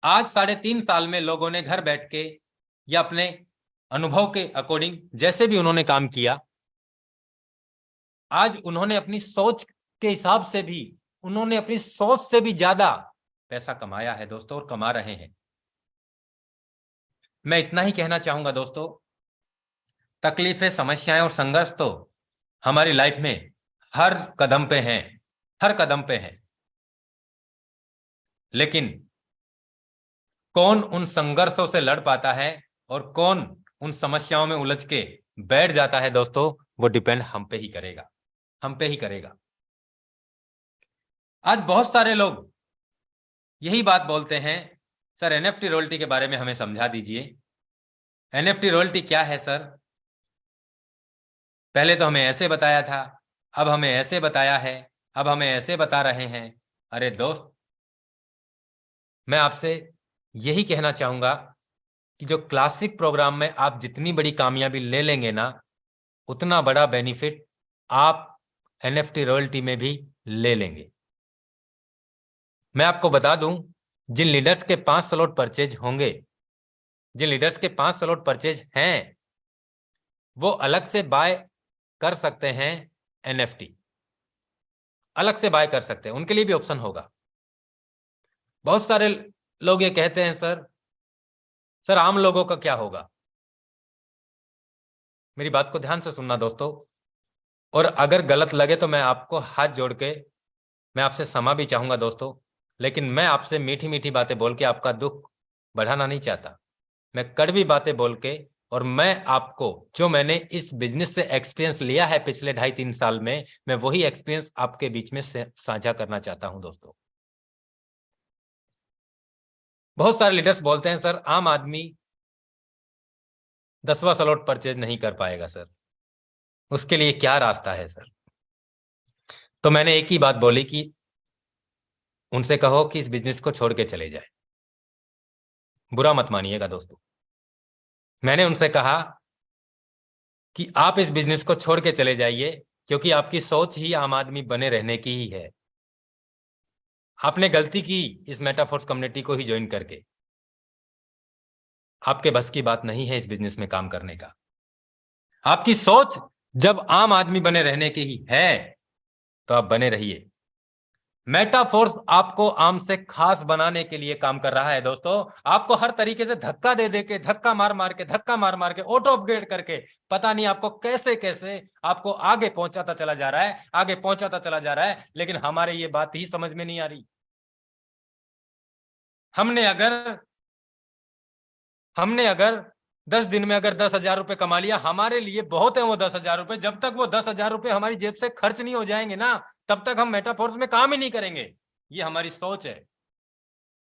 आज 3.5 साल में लोगों ने घर बैठ के या अपने अनुभव के अकॉर्डिंग जैसे भी उन्होंने काम किया, आज उन्होंने अपनी सोच के हिसाब से भी, उन्होंने अपनी सोच से भी ज्यादा पैसा कमाया है दोस्तों, और कमा रहे हैं। मैं इतना ही कहना चाहूंगा दोस्तों, तकलीफें, समस्याएं और संघर्ष तो हमारी लाइफ में हर कदम पे हैं, हर कदम पे हैं। लेकिन कौन उन संघर्षों से लड़ पाता है और कौन उन समस्याओं में उलझ के बैठ जाता है दोस्तों, वो डिपेंड हम पे ही करेगा, हम पे ही करेगा। आज बहुत सारे लोग यही बात बोलते हैं, सर एनएफटी रॉयल्टी के बारे में हमें समझा दीजिए। एनएफटी रॉयल्टी क्या है सर? पहले तो हमें ऐसे बताया था, अब हमें ऐसे बताया है, अब हमें ऐसे बता रहे हैं। अरे दोस्त, मैं आपसे यही कहना चाहूंगा कि जो क्लासिक प्रोग्राम में आप जितनी बड़ी कामयाबी ले लेंगे ना, उतना बड़ा बेनिफिट आप एनएफटी रॉयल्टी में भी ले लेंगे। मैं आपको बता दूं, जिन लीडर्स के 5 स्लॉट परचेज होंगे, जिन लीडर्स के 5 स्लॉट परचेज हैं, वो अलग से बाय कर सकते हैं एनएफटी। अलग से बाय कर सकते हैं, उनके लिए भी ऑप्शन होगा। बहुत सारे लोग ये कहते हैं सर आम लोगों का क्या होगा। मेरी बात को ध्यान से सुनना दोस्तों, और अगर गलत लगे तो मैं आपको हाथ जोड़ के मैं आपसे क्षमा भी चाहूंगा दोस्तों, लेकिन मैं आपसे मीठी मीठी बातें बोल के आपका दुख बढ़ाना नहीं चाहता। मैं कड़वी बातें बोल के, और मैं आपको जो मैंने इस बिजनेस से एक्सपीरियंस लिया है पिछले 2.5-3 साल में, मैं वही एक्सपीरियंस आपके बीच में साझा करना चाहता हूं दोस्तों। बहुत सारे लीडर्स बोलते हैं सर आम आदमी 10वां स्लॉट परचेज नहीं कर पाएगा सर, उसके लिए क्या रास्ता है सर। तो मैंने एक ही बात बोली कि उनसे कहो कि इस बिजनेस को छोड़ के चले जाए। बुरा मत मानिएगा दोस्तों, मैंने उनसे कहा कि आप इस बिजनेस को छोड़ के चले जाइए, क्योंकि आपकी सोच ही आम आदमी बने रहने की ही है। आपने गलती की इस मेटाफोर्स कम्युनिटी को ही ज्वाइन करके। आपके बस की बात नहीं है इस बिजनेस में काम करने का। आपकी सोच जब आम आदमी बने रहने की ही है तो आप बने रहिए। मेटाफोर्स आपको आम से खास बनाने के लिए काम कर रहा है दोस्तों। आपको हर तरीके से धक्का दे दे के, धक्का मार मार के, ऑटो अपग्रेड करके, पता नहीं आपको कैसे कैसे आपको आगे पहुंचाता चला जा रहा है, आगे पहुंचाता चला जा रहा है। लेकिन हमारे ये बात ही समझ में नहीं आ रही। हमने अगर 10 दिन में अगर 10,000 रुपए कमा लिया, हमारे लिए बहुत है वो 10,000 रुपए। जब तक वो 10,000 रुपए हमारी जेब से खर्च नहीं हो जाएंगे ना, तब तक हम मेटाफोर्स में काम ही नहीं करेंगे। ये हमारी सोच है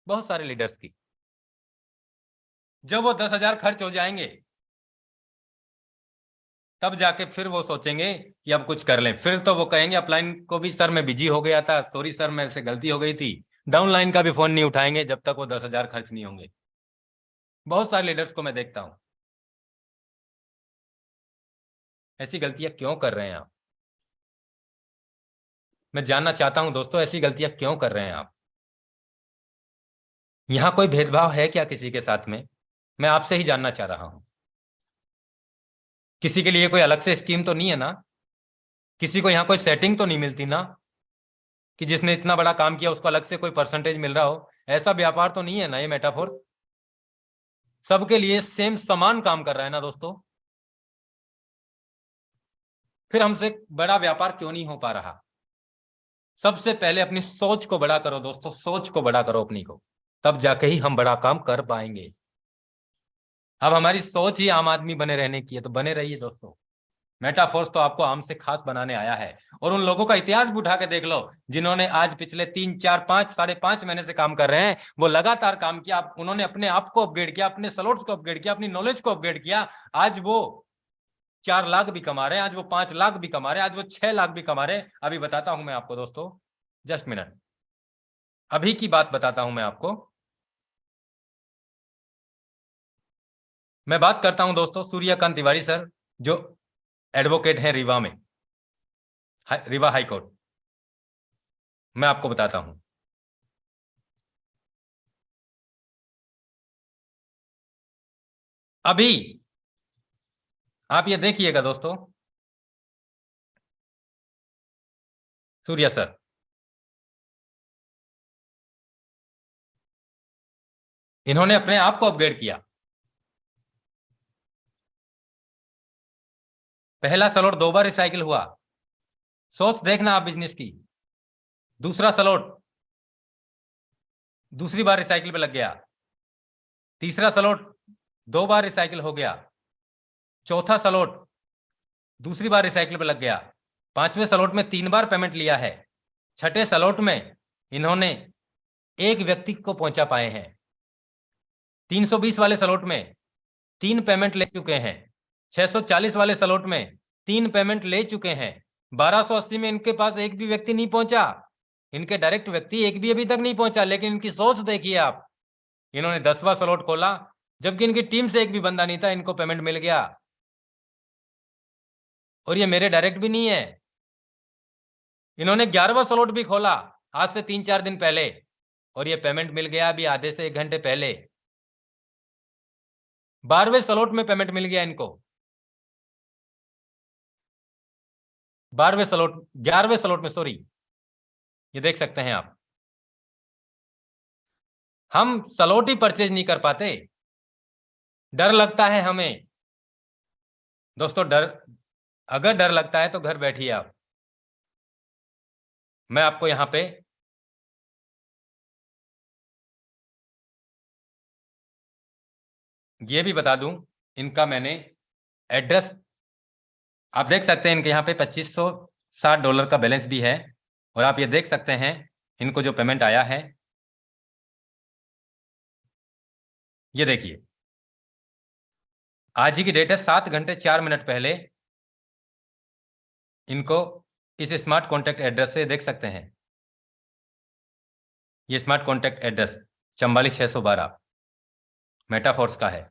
बहुत सारे लीडर्स की। जब वो 10,000 खर्च हो जाएंगे तब जाके फिर वो सोचेंगे कि अब कुछ कर लें। फिर तो वो कहेंगे अपलाइन को भी सर मैं बिजी हो गया था, सॉरी सर मेरे से गलती हो गई थी। डाउनलाइन का भी फोन नहीं उठाएंगे जब तक वो 10,000 खर्च नहीं होंगे। बहुत सारे लीडर्स को मैं देखता हूं। ऐसी गलतियां क्यों कर रहे हैं आप? मैं जानना चाहता हूं दोस्तों, ऐसी गलतियां क्यों कर रहे हैं आप? यहां कोई भेदभाव है क्या किसी के साथ में? मैं आपसे ही जानना चाह रहा हूं। किसी के लिए कोई अलग से स्कीम तो नहीं है ना? किसी को यहां कोई सेटिंग तो नहीं मिलती ना, कि जिसने इतना बड़ा काम किया उसको अलग से कोई परसेंटेज मिल रहा हो? ऐसा व्यापार तो नहीं है ना ये मेटाफोर? सबके लिए सेम समान काम कर रहा है ना दोस्तों? फिर हमसे बड़ा व्यापार क्यों नहीं हो पा रहा? सबसे पहले अपनी सोच को बड़ा करो दोस्तों, सोच को बड़ा करो अपनी को, तब जाके ही हम बड़ा काम कर पाएंगे। अब हमारी सोच ही आम आदमी बने रहने की है, तो बने रहिए दोस्तों। मेटाफोर्स तो आपको आम से खास बनाने आया है। और उन लोगों का इतिहास भी उठा के देख लो जिन्होंने आज पिछले 3, 4, 5, साढ़े 5 महीने से काम कर रहे हैं। वो लगातार काम किया, उन्होंने अपने आप को अपग्रेड किया, अपने स्लॉट्स को अपग्रेड किया, अपनी नॉलेज को अपग्रेड किया। आज वो 4 लाख भी कमा रहे हैं, आज वो 5 लाख भी कमा रहे हैं, आज वो 6 लाख भी कमा रहे हैं। अभी बताता हूं मैं आपको दोस्तों, जस्ट मिनट, अभी की बात बताता हूं मैं आपको। मैं बात करता हूं दोस्तों सूर्यकांत तिवारी सर, जो एडवोकेट हैं रीवा में, रीवा हाई कोर्ट। मैं आपको बताता हूं, अभी आप ये देखिएगा दोस्तों, सूर्या सर, इन्होंने अपने आप को अपग्रेड किया। पहला स्लॉट 2 बार रिसाइकिल हुआ, सोच देखना आप बिजनेस की। दूसरा स्लॉट दूसरी बार रिसाइकिल पे लग गया। तीसरा स्लॉट 2 बार रिसाइकिल हो गया। चौथा स्लॉट दूसरी बार रिसाइकिल पे लग गया। 5वें स्लॉट में 3 बार पेमेंट लिया है। छठे स्लॉट में इन्होंने एक व्यक्ति को पहुंचा पाए हैं। 320 वाले स्लॉट में 3 पेमेंट ले चुके हैं। 640 वाले स्लॉट में 3 पेमेंट ले चुके हैं। 1280 में इनके पास एक भी व्यक्ति नहीं पहुंचा, इनके डायरेक्ट व्यक्ति एक भी अभी तक नहीं पहुंचा। लेकिन इनकी सोच देखिए आप, इन्होंने 10वां स्लॉट खोला जबकि इनकी टीम से एक भी बंदा नहीं था, इनको पेमेंट मिल गया। और ये मेरे डायरेक्ट भी नहीं है। इन्होंने 11वां स्लॉट भी खोला आज से 3-4 दिन पहले, और ये पेमेंट मिल गया अभी आधे से 1 घंटे पहले। 12वें स्लॉट में पेमेंट मिल गया इनको। 11वें स्लॉट में, सॉरी, ये देख सकते हैं आप। हम स्लॉट ही परचेज नहीं कर पाते, डर लगता है हमें दोस्तों। अगर डर लगता है तो घर बैठिए आप। मैं आपको यहां पे ये भी बता दूं, इनका मैंने एड्रेस आप देख सकते हैं। इनके यहाँ पे $2560 का बैलेंस भी है, और आप ये देख सकते हैं इनको जो पेमेंट आया है, ये देखिए आज ही की डेट है, 7 घंटे 4 मिनट पहले इनको इस स्मार्ट कॉन्टैक्ट एड्रेस से देख सकते हैं। ये स्मार्ट कॉन्टैक्ट एड्रेस 44612 मेटाफोर्स का है।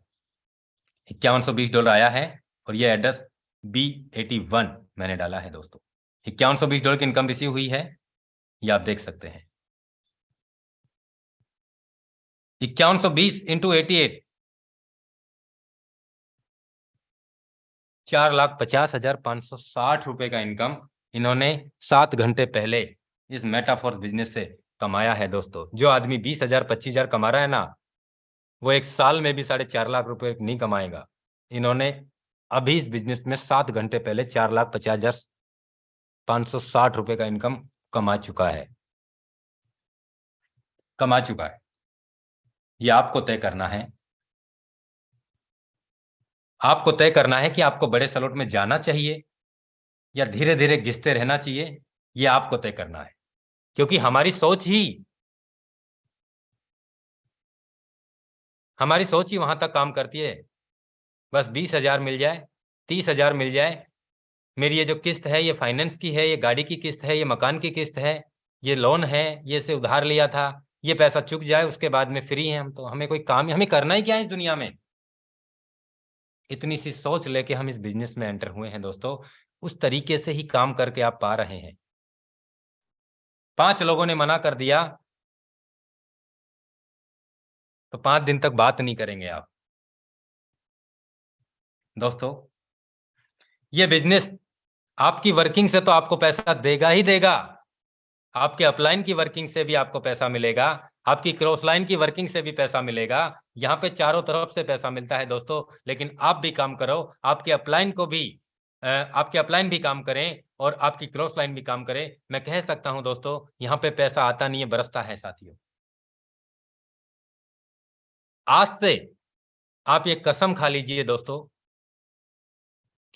$5120 आया है, और ये एड्रेस B81 मैंने डाला है दोस्तों। $5120 की इनकम रिसीव हुई है, ये आप देख सकते हैं। 5120 इंटू 88 ₹4,50,560 का इनकम इन्होंने 7 घंटे पहले इस मेटाफोर्स बिजनेस से कमाया है दोस्तों। जो आदमी 20,000 25,000 कमा रहा है ना, वो एक साल में भी 4.5 लाख रुपए नहीं कमाएगा। इन्होंने अभी इस बिजनेस में 7 घंटे पहले 4,50,560 रुपए का इनकम कमा चुका है। ये आपको तय करना है। आपको तय करना है कि आपको बड़े स्लॉट में जाना चाहिए या धीरे धीरे घिसते रहना चाहिए। ये आपको तय करना है, क्योंकि हमारी सोच ही वहां तक काम करती है। बस 20,000 मिल जाए, 30,000 मिल जाए, मेरी ये जो किस्त है ये फाइनेंस की है, ये गाड़ी की किस्त है, ये मकान की किस्त है, ये लोन है, ये से उधार लिया था, ये पैसा चुक जाए, उसके बाद में फ्री हैं हम। तो हमें कोई काम, हमें करना ही क्या है इस दुनिया में। इतनी सी सोच लेके हम इस बिजनेस में एंटर हुए हैं दोस्तों। उस तरीके से ही काम करके आप पा रहे हैं। 5 लोगों ने मना कर दिया तो 5 दिन तक बात नहीं करेंगे आप दोस्तों। ये बिजनेस आपकी वर्किंग से तो आपको पैसा देगा ही देगा, आपके अपलाइन की वर्किंग से भी आपको पैसा मिलेगा, आपकी क्रॉस लाइन की वर्किंग से भी पैसा मिलेगा। यहाँ पे चारों तरफ से पैसा मिलता है दोस्तों। लेकिन आप भी काम करो, आपके अपलाइन भी काम करें और आपकी क्रॉस लाइन भी काम करें। मैं कह सकता हूं दोस्तों, यहाँ पे पैसा आता नहीं है, बरसता है साथियों। आज से आप ये कसम खा लीजिए दोस्तों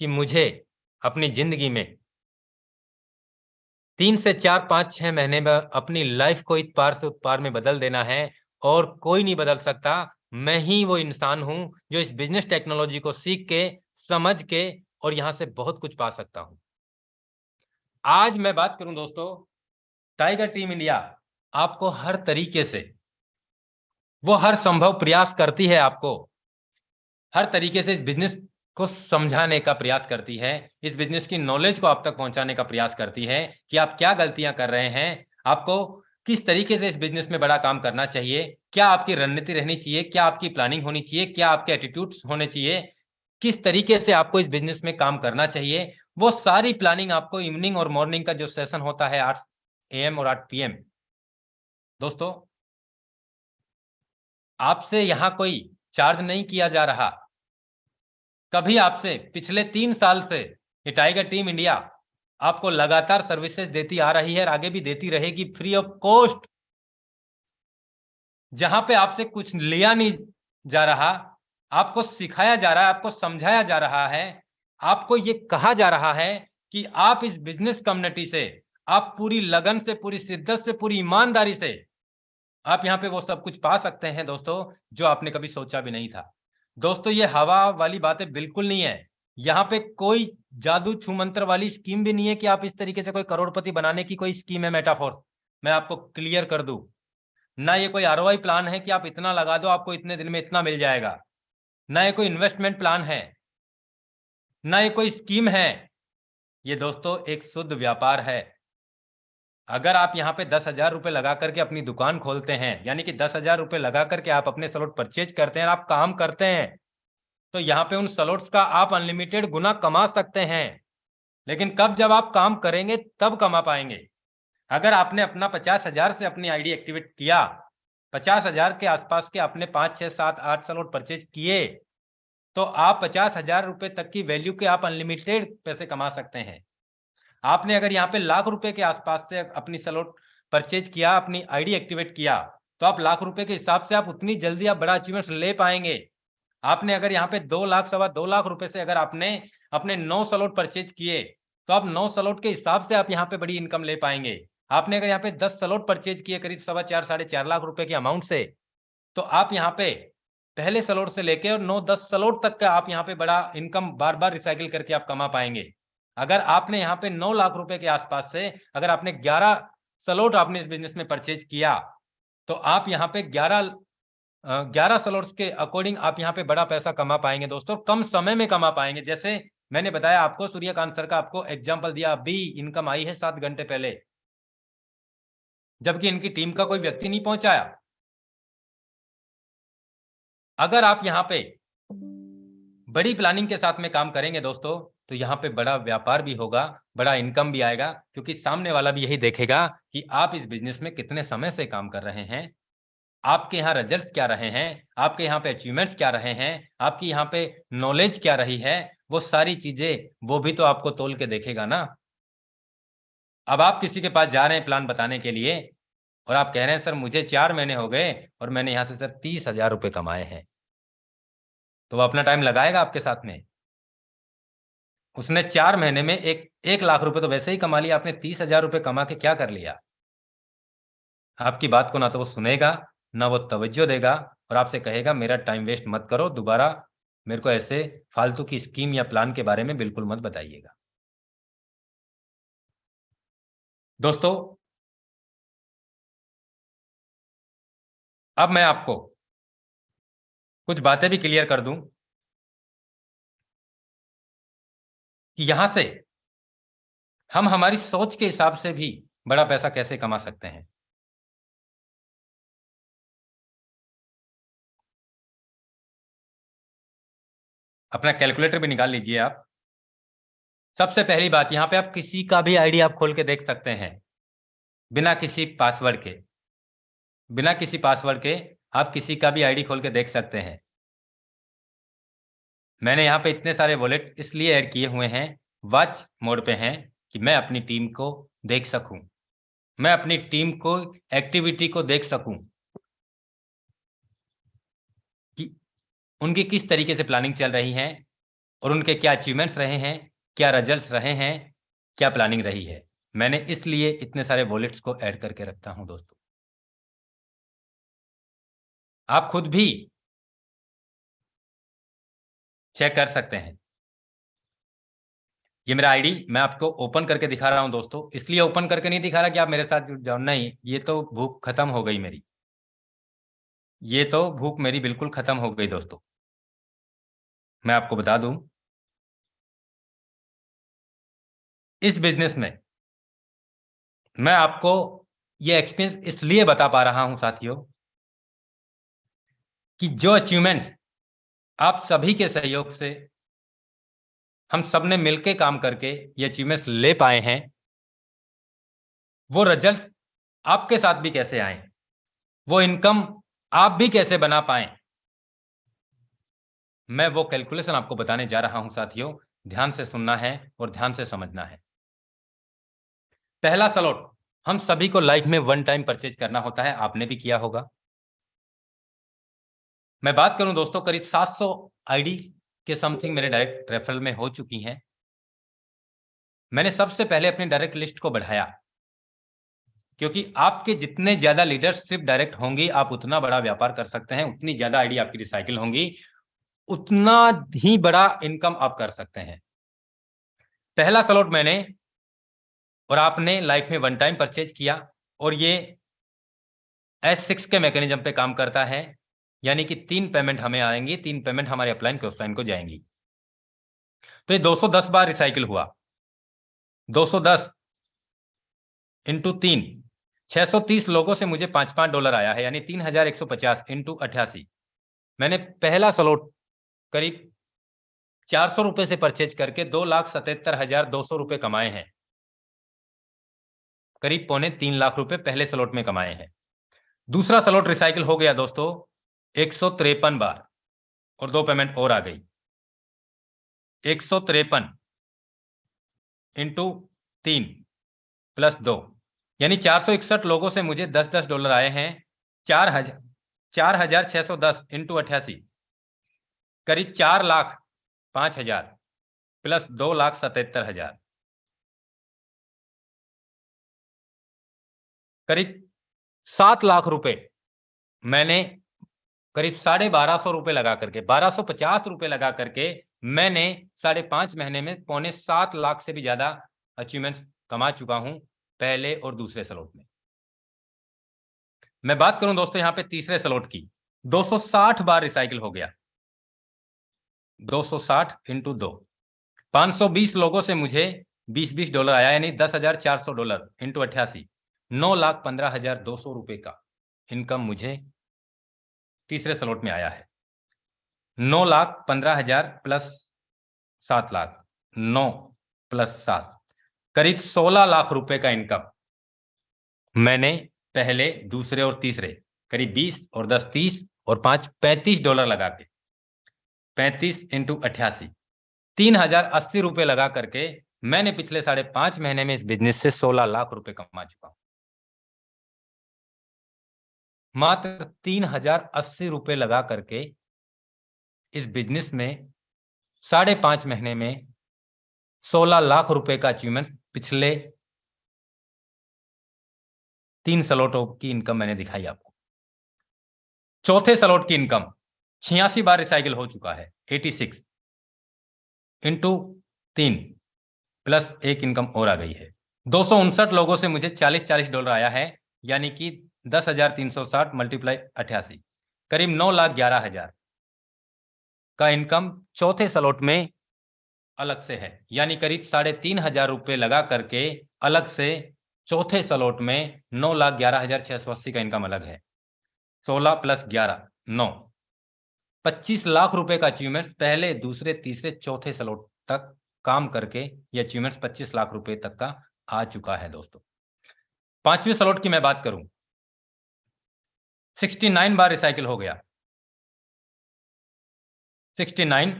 कि मुझे अपनी जिंदगी में 3 से 4 5 6 महीने में अपनी लाइफ को इस पार से उस पार में बदल देना है, और कोई नहीं बदल सकता। मैं ही वो इंसान हूं जो इस बिजनेस टेक्नोलॉजी को सीख के, समझ के और यहां से बहुत कुछ पा सकता हूं। आज मैं बात करूं दोस्तों, टाइगर टीम इंडिया आपको हर तरीके से, वो हर संभव प्रयास करती है, आपको हर तरीके से इस बिजनेस को समझाने का प्रयास करती है, इस बिजनेस की नॉलेज को आप तक पहुंचाने का प्रयास करती है कि आप क्या गलतियां कर रहे हैं, आपको किस तरीके से इस बिजनेस में बड़ा काम करना चाहिए, क्या आपकी रणनीति रहनी चाहिए, क्या आपकी प्लानिंग होनी चाहिए, क्या आपके एटीट्यूड्स होने चाहिए, किस तरीके से आपको इस बिजनेस में काम करना चाहिए। वो सारी प्लानिंग आपको इवनिंग और मॉर्निंग का जो सेशन होता है 8 AM और 8 PM दोस्तों, आपसे यहां कोई चार्ज नहीं किया जा रहा। कभी आपसे पिछले 3 साल से ये टाइगर टीम इंडिया आपको लगातार सर्विसेज देती आ रही है और आगे भी देती रहेगी, फ्री ऑफ कॉस्ट। जहां पे आपसे कुछ लिया नहीं जा रहा, आपको सिखाया जा रहा है, आपको समझाया जा रहा है, आपको ये कहा जा रहा है कि आप इस बिजनेस कम्युनिटी से, आप पूरी लगन से, पूरी शिद्दत से, पूरी ईमानदारी से आप यहां पे वो सब कुछ पा सकते हैं दोस्तों, जो आपने कभी सोचा भी नहीं था। दोस्तों ये हवा वाली बातें बिल्कुल नहीं है। यहाँ पे कोई जादू छू मंत्र वाली स्कीम भी नहीं है कि आप इस तरीके से कोई करोड़पति बनाने की कोई स्कीम है मेटाफोर। मैं आपको क्लियर कर दूं, ना ये कोई ROI प्लान है कि आप इतना लगा दो आपको इतने दिन में इतना मिल जाएगा, ना ये कोई इन्वेस्टमेंट प्लान है, ना ये कोई स्कीम है। ये दोस्तों एक शुद्ध व्यापार है। अगर आप यहाँ पे 10,000 रुपए लगा करके अपनी दुकान खोलते हैं, यानी कि 10,000 रुपए लगा करके आप अपने स्लॉट परचेज करते हैं और आप काम करते हैं, तो यहाँ पे उन स्लॉट्स का आप अनलिमिटेड गुना कमा सकते हैं। लेकिन कब, जब आप काम करेंगे तब कमा पाएंगे। अगर आपने अपना 50,000 से अपनी आईडी एक्टिवेट किया, 50,000 के आसपास के आपने 5, 6, 7, 8 स्लॉट परचेज किए, तो आप 50,000 रुपए तक की वैल्यू के आप अनलिमिटेड पैसे कमा सकते हैं। आपने अगर यहाँ पे लाख रुपए के आसपास से अपनी स्लॉट परचेज किया, अपनी आईडी एक्टिवेट किया, तो आप लाख रुपए के हिसाब से आप उतनी जल्दी आप बड़ा अचीवमेंट ले पाएंगे। आपने अगर यहाँ पे 2 लाख, सवा 2 लाख रुपए से अगर आपने अपने 9 स्लॉट परचेज किए, तो आप 9 स्लॉट के हिसाब से आप यहाँ पे बड़ी इनकम ले पाएंगे। आपने अगर यहाँ पे 10 स्लॉट परचेज किए करीब 4.25, 4.5 लाख रुपए के अमाउंट से, तो आप यहाँ पे पहले स्लॉट से लेके और 9-10 स्लॉट तक का आप यहाँ पे बड़ा इनकम बार बार रिसाइकिल करके आप कमा पाएंगे। अगर आपने यहाँ पे 9 लाख रुपए के आसपास से अगर आपने 11 स्लॉट आपने इस बिजनेस में परचेज किया, तो आप यहाँ पे 11 स्लॉट्स के अकॉर्डिंग आप यहाँ पे बड़ा पैसा कमा पाएंगे दोस्तों, कम समय में कमा पाएंगे। जैसे मैंने बताया आपको, सूर्यकांत सर का आपको एग्जांपल दिया, अभी इनकम आई है 7 घंटे पहले, जबकि इनकी टीम का कोई व्यक्ति नहीं पहुंचाया। अगर आप यहाँ पे बड़ी प्लानिंग के साथ में काम करेंगे दोस्तों, तो यहाँ पे बड़ा व्यापार भी होगा, बड़ा इनकम भी आएगा, क्योंकि सामने वाला भी यही देखेगा कि आप इस बिजनेस में कितने समय से काम कर रहे हैं, आपके यहाँ रिजल्ट्स क्या रहे हैं, आपके यहाँ पे अचीवमेंट्स क्या रहे हैं, आपकी यहाँ पे नॉलेज क्या रही है, वो सारी चीजें वो भी तो आपको तोल के देखेगा ना। अब आप किसी के पास जा रहे हैं प्लान बताने के लिए और आप कह रहे हैं सर मुझे 4 महीने हो गए और मैंने यहाँ से सर 30,000 रुपए कमाए हैं, तो वो अपना टाइम लगाएगा आपके साथ में। उसने 4 महीने में 1 लाख रुपए तो वैसे ही कमा लिया, आपने 30,000 रुपए कमा के क्या कर लिया? आपकी बात को ना तो वो सुनेगा, ना वो तवज्जो देगा और आपसे कहेगा मेरा टाइम वेस्ट मत करो, दोबारा मेरे को ऐसे फालतू की स्कीम या प्लान के बारे में बिल्कुल मत बताइएगा। दोस्तों, अब मैं आपको कुछ बातें भी क्लियर कर दूं कि यहां से हम हमारी सोच के हिसाब से भी बड़ा पैसा कैसे कमा सकते हैं। अपना कैलकुलेटर भी निकाल लीजिए आप। सबसे पहली बात, यहां पे आप किसी का भी आईडी आप खोल के देख सकते हैं, बिना किसी पासवर्ड के, बिना किसी पासवर्ड के आप किसी का भी आईडी खोल के देख सकते हैं। मैंने यहाँ पे इतने सारे वॉलेट इसलिए ऐड किए हुए हैं, वॉच मोड पे हैं, कि मैं अपनी टीम को देख सकूं, मैं अपनी टीम को एक्टिविटी को देख सकूं कि उनकी किस तरीके से प्लानिंग चल रही है और उनके क्या अचीवमेंट्स रहे हैं, क्या रिजल्ट्स रहे हैं, क्या प्लानिंग रही है। मैंने इसलिए इतने सारे वॉलेट्स को ऐड करके रखता हूं दोस्तों। आप खुद भी चेक कर सकते हैं। ये मेरा आईडी मैं आपको ओपन करके दिखा रहा हूं दोस्तों, इसलिए ओपन करके नहीं दिखा रहा कि आप मेरे साथ जुड़ जाओ, नहीं, ये तो भूख खत्म हो गई मेरी, ये तो भूख मेरी बिल्कुल खत्म हो गई दोस्तों। मैं आपको बता दूं, इस बिजनेस में मैं आपको ये एक्सपीरियंस इसलिए बता पा रहा हूं साथियों, कि जो अचीवमेंट्स आप सभी के सहयोग से हम सब ने मिलकर काम करके ये अचीवमेंट्स ले पाए हैं, वो रिजल्ट आपके साथ भी कैसे आए, वो इनकम आप भी कैसे बना पाए, मैं वो कैलकुलेशन आपको बताने जा रहा हूं साथियों। ध्यान से सुनना है और ध्यान से समझना है। पहला स्लॉट हम सभी को लाइफ में 1 टाइम परचेज करना होता है, आपने भी किया होगा। मैं बात करूं दोस्तों, करीब 700 आईडी के समथिंग मेरे डायरेक्ट रेफरल में हो चुकी हैं। मैंने सबसे पहले अपनी डायरेक्ट लिस्ट को बढ़ाया, क्योंकि आपके जितने ज्यादा लीडरशिप डायरेक्ट होंगी, आप उतना बड़ा व्यापार कर सकते हैं, उतनी ज्यादा आईडी आपकी रिसाइकिल होंगी, उतना ही बड़ा इनकम आप कर सकते हैं। पहला स्लॉट मैंने और आपने लाइफ में 1 टाइम परचेज किया, और ये S6 के मैकेनिज्म पे काम करता है, यानी कि 3 पेमेंट हमें आएंगी, 3 पेमेंट हमारे अपलाइन क्रॉसलाइन को जाएंगी। तो ये 210 बार रिसाइकिल हुआ, 210 इंटू 3, 630 लोगों से मुझे $5-5 आया है, यानी 3,150 इंटू 88। मैंने पहला स्लॉट करीब 400 रुपए से परचेज करके 2,77,200 रुपए कमाए हैं। करीब 3.25 लाख रुपए पहले स्लॉट में कमाए हैं। दूसरा स्लॉट रिसाइकिल हो गया दोस्तों 153 बार और 2 पेमेंट और आ गई। 153 इंटू 3 प्लस 2 यानी 461 लोगों से मुझे $10 आए हैं। 4,610 इंटू 88 करीब 4,05,000 प्लस 2,77,000 करीब 7 लाख रुपए मैंने करीब 1,250 रुपए लगा करके 1,250 रुपए लगा करके मैंने 5.5 महीने में 6.25 लाख से भी ज्यादा अचीवमेंट्स कमा चुका हूं पहले और दूसरे स्लॉट में। मैं बात करूं दोस्तों यहां पे तीसरे स्लॉट की, 260 बार रिसाइकिल हो गया। 260 इंटू 2 520 लोगों से मुझे $20 आया यानी $10,400 इंटू 88 9,15,200 रुपए का इनकम मुझे तीसरे स्लॉट में आया है। 9,15,000 प्लस 7 लाख 9 प्लस 7 करीब 16 लाख रुपए का इनकम मैंने पहले दूसरे और तीसरे करीब 20 और 10 30 और 5 $35 लगा के 35 इंटू 88 3,080 रुपए लगा करके मैंने पिछले 5.5 महीने में इस बिजनेस से 16 लाख रुपए कमा चुका हूं। मात्र 3,080 रुपए लगा करके इस बिजनेस में 5.5 महीने में 16 लाख रुपए का अचीवमेंट पिछले 3 स्लॉटों की इनकम मैंने दिखाई आपको। चौथे स्लॉट की इनकम 86 बार रिसाइकिल हो चुका है 86 इंटू 3 प्लस 1 इनकम और आ गई है। 259 लोगों से मुझे $40 आया है यानी कि 10,360 मल्टीप्लाई 88 करीब 9,11,000 का इनकम चौथे स्लॉट में अलग से है, यानी करीब 3,500 रुपए लगा करके अलग से चौथे स्लॉट में 9,11,680 का इनकम अलग है। 16 प्लस 11 9 25 लाख रुपए का अचीवमेंट पहले दूसरे तीसरे चौथे स्लॉट तक काम करके ये अचीवमेंट 25 लाख रुपए तक का आ चुका है दोस्तों। पांचवें स्लॉट की मैं बात करूं 69 बार रिसाइकिल हो गया 69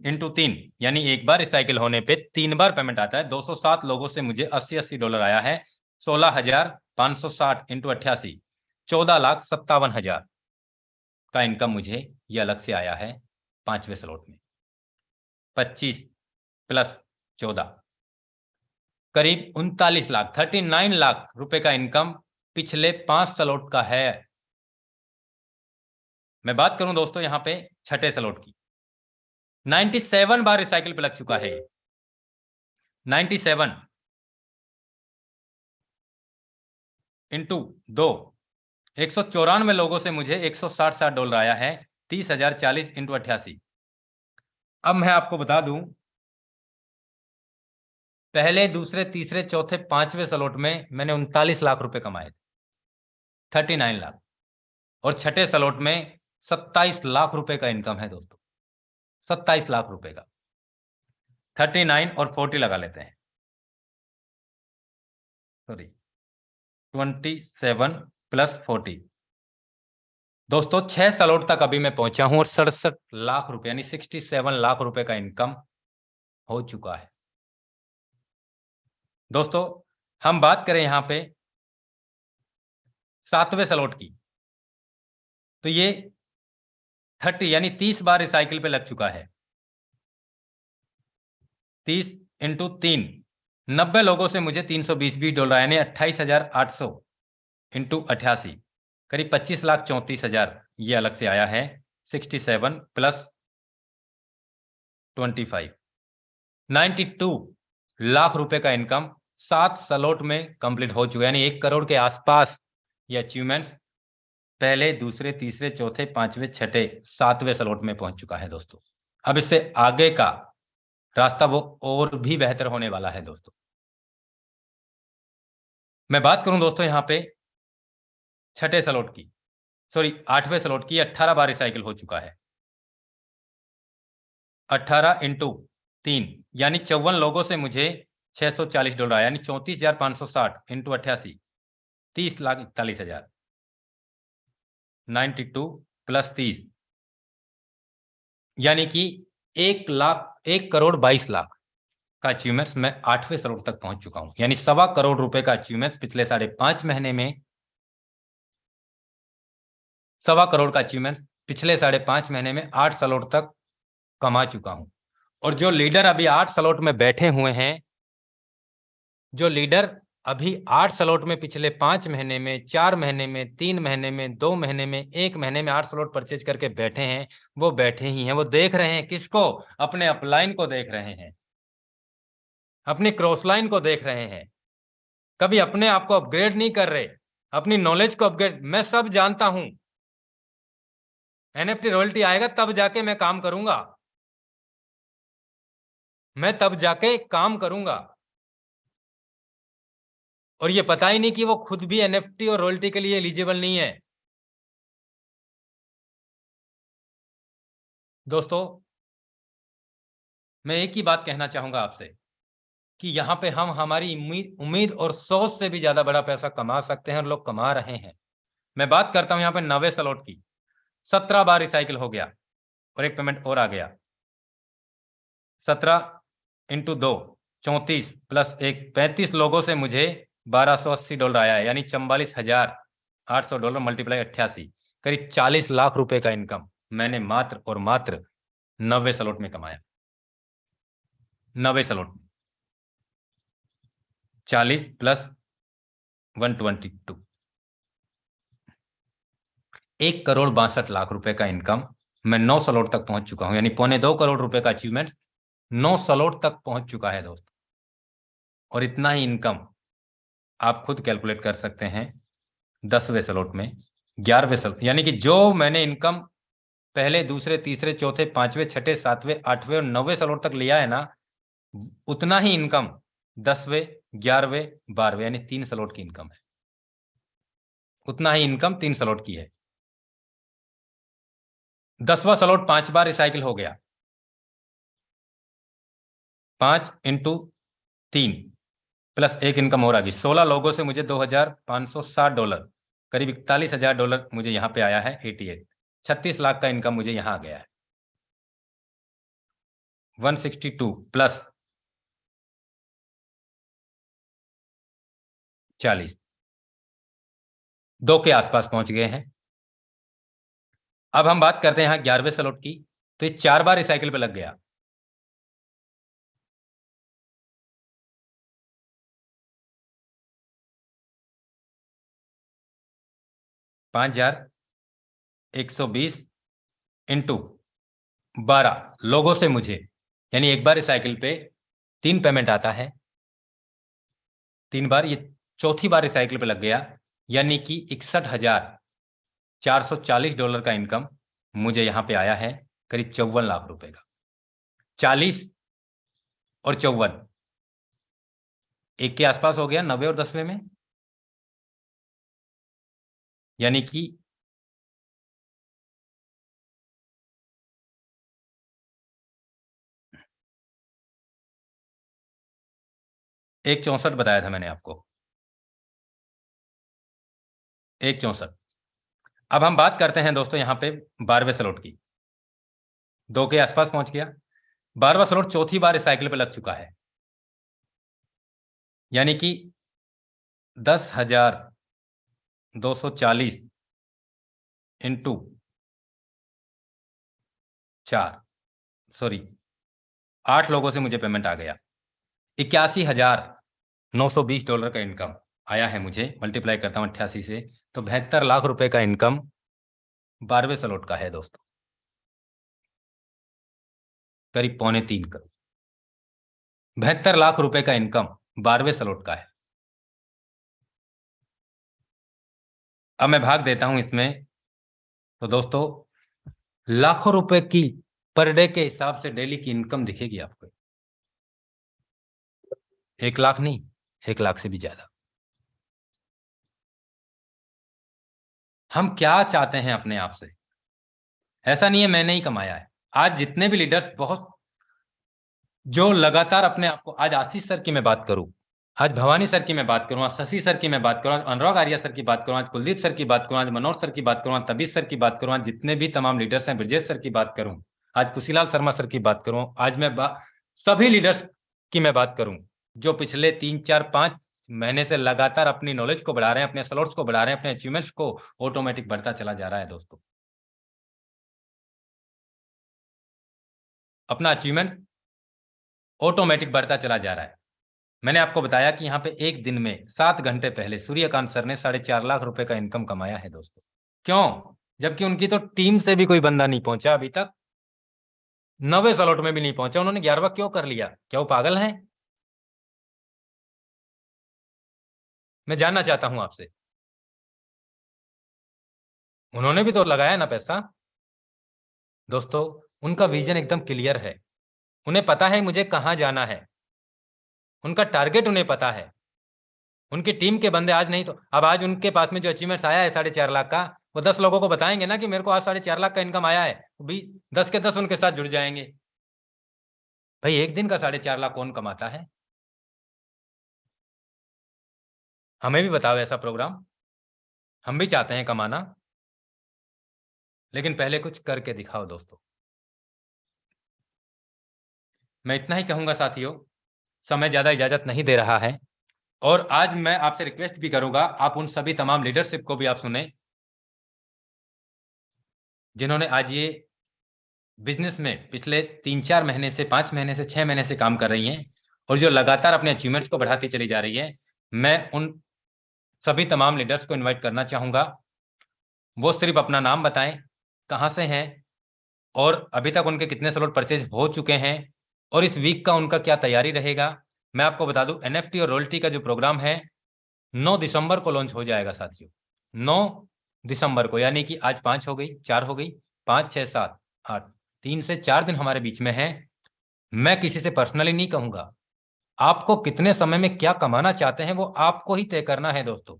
इंटू 3 यानी एक बार रिसाइकिल होने पे 3 बार पेमेंट आता है। 207 लोगों से मुझे $80 आया है 16,560 इंटू 88 14,57,000 का इनकम मुझे ये अलग से आया है पांचवें स्लॉट में। 25 प्लस 14 करीब 39 लाख 39 लाख रुपए का इनकम पिछले 5 स्लॉट का है। मैं बात करूं दोस्तों यहां पे छठे स्लॉट की 97 बार रिसाइकिल पे लग चुका है। 97 इंटू 2 194 लोगों से मुझे $160 आया है 30,040 इंटू 88। अब मैं आपको बता दूं पहले दूसरे तीसरे चौथे पांचवें स्लॉट में मैंने 39 लाख रुपए कमाए 39 लाख और छठे स्लॉट में 27 लाख रुपए का इनकम है दोस्तों। 27 लाख रुपए का 39 और 40 लगा लेते हैं, सॉरी 27 प्लस 40 दोस्तों 6 स्लॉट तक अभी मैं पहुंचा हूं और 67 लाख रुपए यानी 67 लाख रुपए का इनकम हो चुका है। दोस्तों हम बात करें यहां पे 7वें स्लॉट की तो ये 30 यानी 30 बार रिसाइकिल पे लग चुका है। 30 इंटू 3 90 लोगों से मुझे $320 यानी 28,800 इंटू 88 करीब 25,34,000 ये अलग से आया है। 67 प्लस 25 92 लाख रुपए का इनकम 7 स्लॉट में कंप्लीट हो चुका है यानी 1 करोड़ के आसपास ये अचीवमेंट्स पहले दूसरे तीसरे चौथे पांचवें छठे 7वें स्लॉट में पहुंच चुका है दोस्तों। अब इससे आगे का रास्ता वो और भी बेहतर होने वाला है दोस्तों। मैं बात करूं दोस्तों यहां पे छठे स्लॉट की, सॉरी 8वें स्लॉट की 18 बार रिसाइकिल हो चुका है। 18 इंटू 3 यानी 54 लोगों से मुझे $640 आया, यानी 34,560 इंटू 88, 30,41,000, 92 प्लस 30, यानी कि 1,22,00,000 का अचीवमेंट्स मैं 8वें सलोट तक पहुंच चुका हूं। यानी 1.25 करोड़ रुपए का अचीवमेंट्स पिछले 5.5 महीने में, 1.25 करोड़ का अचीवमेंट पिछले 5.5 महीने में 8 सलोट तक कमा चुका हूं। और जो लीडर अभी 8 सलोट में बैठे हुए हैं, जो लीडर अभी 8 सलोट में पिछले 5 महीने में, 4 महीने में, 3 महीने में, 2 महीने में, 1 महीने में 8 सलोट परचेज करके बैठे हैं, वो बैठे ही हैं। वो देख रहे हैं किसको? अपने अपलाइन को देख रहे हैं, अपनी क्रॉस लाइन को देख रहे हैं। कभी अपने आप को अपग्रेड नहीं कर रहे, अपनी नॉलेज को अपग्रेड। मैं सब जानता हूं, एनएफटी रॉयल्टी आएगा तब जाके मैं काम करूंगा, मैं तब जाके काम करूंगा। और ये पता ही नहीं कि वो खुद भी एनएफटी और रॉयल्टी के लिए एलिजिबल नहीं है। दोस्तों, मैं एक ही बात कहना चाहूंगा आपसे कि यहां पे हम हमारी उम्मीद और सोच से भी ज्यादा बड़ा पैसा कमा सकते हैं, और लोग कमा रहे हैं। मैं बात करता हूं यहाँ पे 90 स्लॉट की। 17 बार रिसाइकिल हो गया और एक पेमेंट और आ गया। 17 इंटू 2 34 प्लस 1 35 लोगों से मुझे $1,280 आया है, यानी $44,800 मल्टीप्लाई 88, करीब 40 लाख रुपए का इनकम मैंने मात्र और मात्र 90 स्लॉट में कमाया। 90 स्लॉट में 40 प्लस 122, 1,62,00,000 रुपए का इनकम मैं 9 स्लॉट तक पहुंच चुका हूं, यानी 1.25 करोड़ रुपए का अचीवमेंट 9 स्लॉट तक पहुंच चुका है दोस्तों। और इतना ही इनकम आप खुद कैलकुलेट कर सकते हैं 10वें स्लॉट में, 11वें स्लॉट, यानी कि जो मैंने इनकम पहले, दूसरे, तीसरे, चौथे, 5वें, 6ठे, 7वें, 8वें और 9वें स्लॉट तक लिया है ना, उतना ही इनकम 10वें, 11वें, 12वें यानी 3 स्लॉट की इनकम है। उतना ही इनकम 3 स्लॉट की है। 10वां स्लॉट 5 बार रिसाइकिल हो गया। 5 इंटू 3 प्लस 1 इनकम और आ गई। 16 लोगों से मुझे $2,560, करीब $41,000 मुझे यहां पे आया है। 88 36 लाख का इनकम मुझे यहां आ गया है। 162 प्लस 40, 2 के आसपास पहुंच गए हैं। अब हम बात करते हैं यहां 11वें स्लॉट की, तो ये 4 बार रिसाइकिल पे लग गया। $5,120 इंटू 12 लोगों से मुझे, यानी एक बार रिसाइकिल पे 3 पेमेंट आता है, 3 बार, ये चौथी बार रिसाइकिल पे लग गया, यानी कि $61,440 का इनकम मुझे यहां पे आया है, करीब 54 लाख रुपए का। 40 और 54 एक के आसपास हो गया 90 और 10वें में, यानी कि एक 64 बताया था मैंने आपको, 164। अब हम बात करते हैं दोस्तों यहां पे 12वें स्लॉट की। 2 के आसपास पहुंच गया। 12वां स्लॉट चौथी बार रिसाइकिल पे लग चुका है, यानी कि 10,240 इंटू 4, सॉरी 8 लोगों से मुझे पेमेंट आ गया। $81,920 का इनकम आया है मुझे। मल्टीप्लाई करता हूं 88 से, तो 72 लाख रुपए का इनकम 12वें स्लॉट का है दोस्तों, करीब 2.25 करोड़। 72 लाख रुपए का इनकम 12वें स्लॉट का है। अब मैं भाग देता हूं इसमें, तो दोस्तों लाखों रुपए की पर डे के हिसाब से डेली की इनकम दिखेगी आपको। 1 लाख नहीं, 1 लाख से भी ज्यादा। हम क्या चाहते हैं अपने आप से? ऐसा नहीं है मैंने ही कमाया है। आज जितने भी लीडर्स बहुत जो लगातार अपने आप को, आज आशीष सर की मैं बात करूं, आज भवानी सर की मैं बात करूं, आज शशि सर की मैं बात करूं, आज अनुराग आर्या सर की बात करूं, आज कुलदीप सर की बात करूं, आज मनोज सर की बात करूं, आज तबीश सर की बात करूं, आज जितने भी तमाम लीडर्स हैं, ब्रजेश सर की बात करूं, आज कुशीलाल शर्मा सर की बात करूं, आज मैं सभी लीडर्स की मैं बात करूं जो पिछले 3-4-5 महीने से लगातार अपनी नॉलेज को बढ़ा रहे हैं, अपने स्लॉट्स को बढ़ा रहे हैं, अपने अचीवमेंट्स को ऑटोमेटिक बढ़ता चला जा रहा है दोस्तों। अपना अचीवमेंट ऑटोमेटिक बढ़ता चला जा रहा है। मैंने आपको बताया कि यहाँ पे एक दिन में 7 घंटे पहले सूर्यकांत सर ने 4.5 लाख रुपए का इनकम कमाया है दोस्तों। क्यों? जबकि उनकी तो टीम से भी कोई बंदा नहीं पहुंचा अभी तक, 9वें स्लॉट में भी नहीं पहुंचा, उन्होंने 11वां क्यों कर लिया? क्या वो पागल हैं? मैं जानना चाहता हूं आपसे। उन्होंने भी तो लगाया ना पैसा दोस्तों। उनका विजन एकदम क्लियर है, उन्हें पता है मुझे कहां जाना है, उनका टारगेट उन्हें पता है। उनकी टीम के बंदे आज नहीं तो अब आज उनके पास में जो अचीवमेंट्स आया है 4.5 लाख का, वो 10 लोगों को बताएंगे ना कि मेरे को आज 4.5 लाख का इनकम आया है, तो भी 10 के 10 उनके साथ जुड़ जाएंगे। भाई एक दिन का 4.5 लाख कौन कमाता है? हमें भी बताओ ऐसा प्रोग्राम, हम भी चाहते हैं कमाना, लेकिन पहले कुछ करके दिखाओ दोस्तों। मैं इतना ही कहूंगा साथियों, समय ज्यादा इजाजत नहीं दे रहा है, और आज मैं आपसे रिक्वेस्ट भी करूंगा, आप उन सभी तमाम लीडरशिप को भी आप सुने जिन्होंने आज ये बिजनेस में पिछले 3-4 महीने से, 5 महीने से, 6 महीने से काम कर रही हैं, और जो लगातार अपने अचीवमेंट्स को बढ़ाती चली जा रही है। मैं उन सभी तमाम लीडर्स को इनवाइट करना चाहूंगा, वो सिर्फ अपना नाम बताएं, कहां से हैं, और अभी तक उनके कितने स्लॉट परचेज हो चुके हैं, और इस वीक का उनका क्या तैयारी रहेगा। मैं आपको बता दूं, एनएफटी और रॉयल्टी का जो प्रोग्राम है 9 दिसंबर को लॉन्च हो जाएगा साथियों। 9 दिसंबर को, यानी कि आज 5 हो गई, 4 हो गई, 5, 6, 7, 8, 3 से 4 दिन हमारे बीच में है। मैं किसी से पर्सनली नहीं कहूंगा, आपको कितने समय में क्या कमाना चाहते हैं वो आपको ही तय करना है दोस्तों।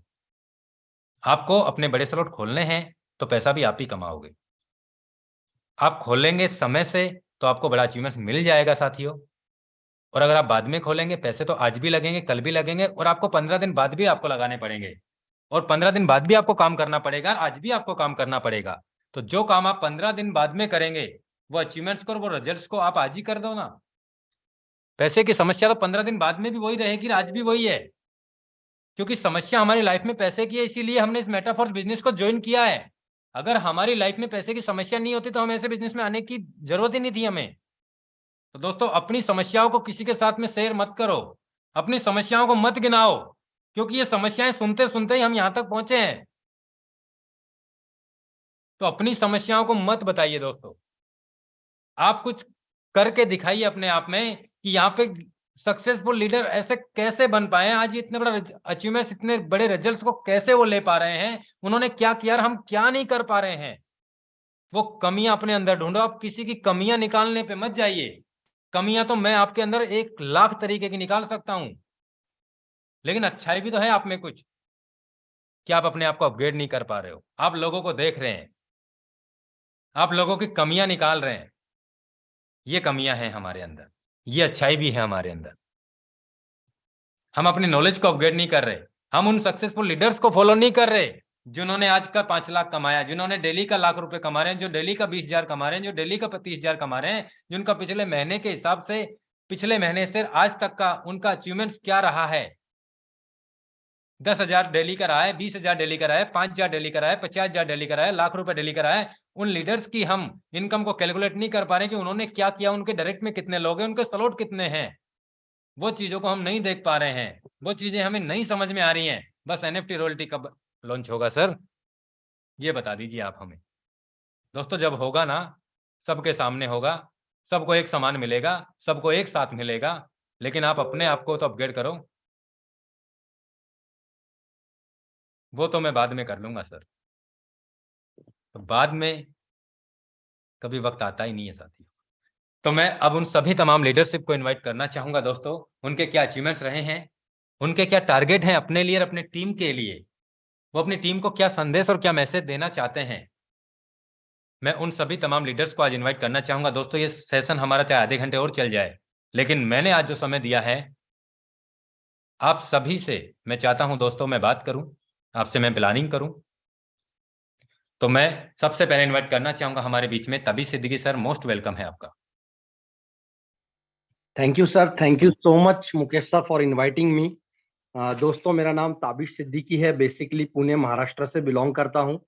आपको अपने बड़े स्लॉट खोलने हैं तो पैसा भी आप ही कमाओगे, आप खोलेंगे समय से तो आपको बड़ा अचीवमेंट मिल जाएगा साथियों। और अगर आप बाद में खोलेंगे, पैसे तो आज भी लगेंगे, कल भी लगेंगे, और आपको 15 दिन बाद भी आपको लगाने पड़ेंगे, और 15 दिन बाद भी आपको काम करना पड़ेगा, आज भी आपको काम करना पड़ेगा। तो जो काम आप 15 दिन बाद में करेंगे, वो अचीवमेंट्स को और वो रिजल्ट्स को आप आज ही कर दो ना। पैसे की समस्या तो 15 दिन बाद में भी वही रहेगी, आज भी वही है, क्योंकि समस्या हमारी लाइफ में पैसे की है, इसीलिए हमने इस मेटाफोर्स बिजनेस को ज्वाइन किया है। अगर हमारी लाइफ में पैसे की समस्या नहीं होती तो हम ऐसे बिजनेस में आने की जरूरत ही नहीं थी हमें। तो दोस्तों, अपनी समस्याओं को किसी के साथ में शेयर मत करो, अपनी समस्याओं को मत गिनाओ, क्योंकि ये समस्याएं सुनते सुनते ही हम यहां तक पहुंचे हैं। तो अपनी समस्याओं को मत बताइए दोस्तों, आप कुछ करके दिखाइए अपने आप में कि यहाँ पे सक्सेसफुल लीडर ऐसे कैसे बन पाए हैं, आज ये इतने बड़ा अचीवमेंट्स, इतने बड़े रिजल्ट्स को कैसे वो ले पा रहे हैं, उन्होंने क्या किया, हम क्या नहीं कर पा रहे हैं। वो कमियां अपने अंदर ढूंढो, आप किसी की कमियां निकालने पे मत जाइए। कमियां तो मैं आपके अंदर 1 लाख तरीके की निकाल सकता हूं, लेकिन अच्छाई भी तो है आप में कुछ, कि आप अपने आप को अपग्रेड नहीं कर पा रहे हो। आप लोगों को देख रहे हैं, आप लोगों की कमियां निकाल रहे हैं, ये कमियां हैं हमारे अंदर, ये अच्छाई भी है हमारे अंदर। हम अपनी नॉलेज को अपग्रेड नहीं कर रहे, हम उन सक्सेसफुल लीडर्स को फॉलो नहीं कर रहे जिन्होंने आज का 5 लाख कमाया, जिन्होंने डेली का लाख रुपए कमा रहे हैं, जो डेली का 20,000 कमा रहे हैं, जो डेली का 35,000 कमा रहे हैं, जिनका पिछले महीने के हिसाब से, पिछले महीने से आज तक का उनका अचीवमेंट क्या रहा है। 10,000 डेली का रहा है, 20,000 डेली का रहा है, 5,000 डेली का रहा है, 50,000 डेली का रहा है, लाख रुपए डेली का रहा है। उन लीडर्स की हम इनकम को कैलकुलेट नहीं कर पा रहे कि उन्होंने क्या किया, उनके डायरेक्ट में कितने लोग हैं, उनके स्लॉट कितने हैं। वो चीजों को हम नहीं देख पा रहे हैं, वो चीजें हमें नहीं समझ में आ रही हैं। बस एनएफटी रॉयल्टी कब लॉन्च होगा सर, ये बता दीजिए आप हमें। दोस्तों, जब होगा ना, सबके सामने होगा, सबको एक समान मिलेगा, सबको एक साथ मिलेगा, लेकिन आप अपने आप को तो अपग्रेड करो। वो तो मैं बाद में कर लूंगा सर, तो बाद में कभी वक्त आता ही नहीं है साथी। तो मैं अब उन सभी तमाम लीडरशिप को इनवाइट करना चाहूंगा दोस्तों, उनके क्या अचीवमेंट्स रहे हैं, उनके क्या टारगेट हैं अपने लिए और अपने टीम के लिए, वो अपनी टीम को क्या संदेश और क्या मैसेज देना चाहते हैं। मैं उन सभी तमाम लीडर्स को आज इनवाइट करना चाहूंगा दोस्तों। ये सेशन हमारा चाहे आधे घंटे और चल जाए, लेकिन मैंने आज जो समय दिया है आप सभी से, मैं चाहता हूं दोस्तों मैं बात करूं, आपसे मैं प्लानिंग करूं। तो मैं सबसे पहले इनवाइट करना चाहूंगा हमारे बीच में Tabish Siddiqui sir. Most welcome है आपका। Thank you sir, thank you so much Mukesh sir for inviting मी। दोस्तों, मेरा नाम ताबिश सिद्दीकी है। बेसिकली पुणे महाराष्ट्र से बिलोंग करता हूं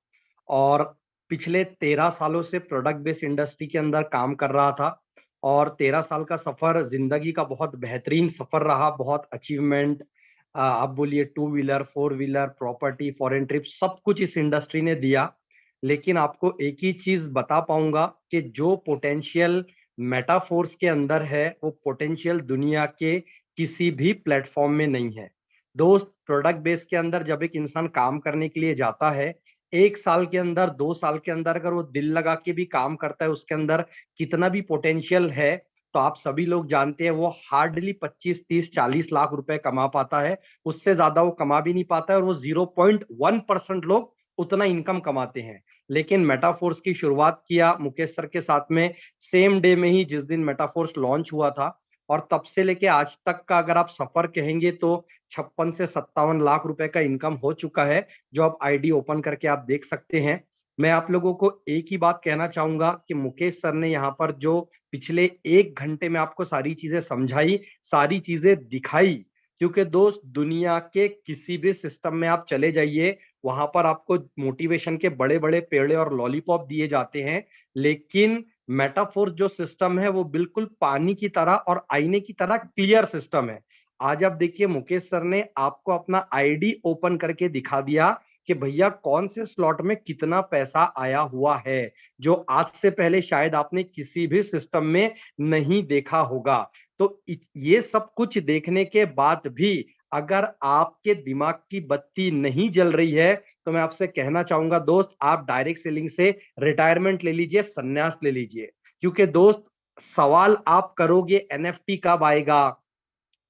और पिछले 13 सालों से प्रोडक्ट बेस्ड इंडस्ट्री के अंदर काम कर रहा था। और 13 साल का सफर जिंदगी का बहुत बेहतरीन सफर रहा। बहुत अचीवमेंट, आप बोलिए 2 wheeler 4 wheeler property foreign trip सब कुछ इस इंडस्ट्री ने दिया। लेकिन आपको एक ही चीज बता पाऊंगा कि जो पोटेंशियल मेटाफोर्स के अंदर है वो पोटेंशियल दुनिया के किसी भी प्लेटफॉर्म में नहीं है। दोस्त, प्रोडक्ट बेस के अंदर जब एक इंसान काम करने के लिए जाता है, 1 साल के अंदर 2 साल के अंदर अगर वो दिल लगा के भी काम करता है, उसके अंदर कितना भी पोटेंशियल है, तो आप सभी लोग जानते हैं वो हार्डली 25 30 40 लाख रुपए कमा पाता है। उससे ज्यादा वो कमा भी नहीं पाता है और वो 0.1% लोग उतना इनकम कमाते हैं। लेकिन मेटाफोर्स की शुरुआत किया मुकेश सर के साथ में सेम डे में ही जिस दिन मेटाफोर्स लॉन्च हुआ था। और तब से लेके आज तक का अगर आप सफर कहेंगे तो 56 से 57 लाख रुपए का इनकम हो चुका है, जो आप आईडी ओपन करके आप देख सकते हैं। मैं आप लोगों को एक ही बात कहना चाहूंगा कि मुकेश सर ने यहाँ पर जो पिछले 1 घंटे में आपको सारी चीजें समझाई, सारी चीजें दिखाई। क्योंकि दोस्त, दुनिया के किसी भी सिस्टम में आप चले जाइए, वहां पर आपको मोटिवेशन के बड़े बड़े पेड़े और लॉलीपॉप दिए जाते हैं। लेकिन मेटाफोर्स जो सिस्टम है वो बिल्कुल पानी की तरह और आईने की तरह क्लियर सिस्टम है। आज आप देखिए, मुकेश सर ने आपको अपना आईडी ओपन करके दिखा दिया कि भैया कौन से स्लॉट में कितना पैसा आया हुआ है, जो आज से पहले शायद आपने किसी भी सिस्टम में नहीं देखा होगा। तो ये सब कुछ देखने के बाद भी अगर आपके दिमाग की बत्ती नहीं जल रही है, तो मैं आपसे कहना चाहूंगा दोस्त, आप डायरेक्ट सेलिंग से रिटायरमेंट ले लीजिए, संन्यास ले लीजिए। क्योंकि दोस्त, सवाल आप करोगे एनएफटी कब आएगा,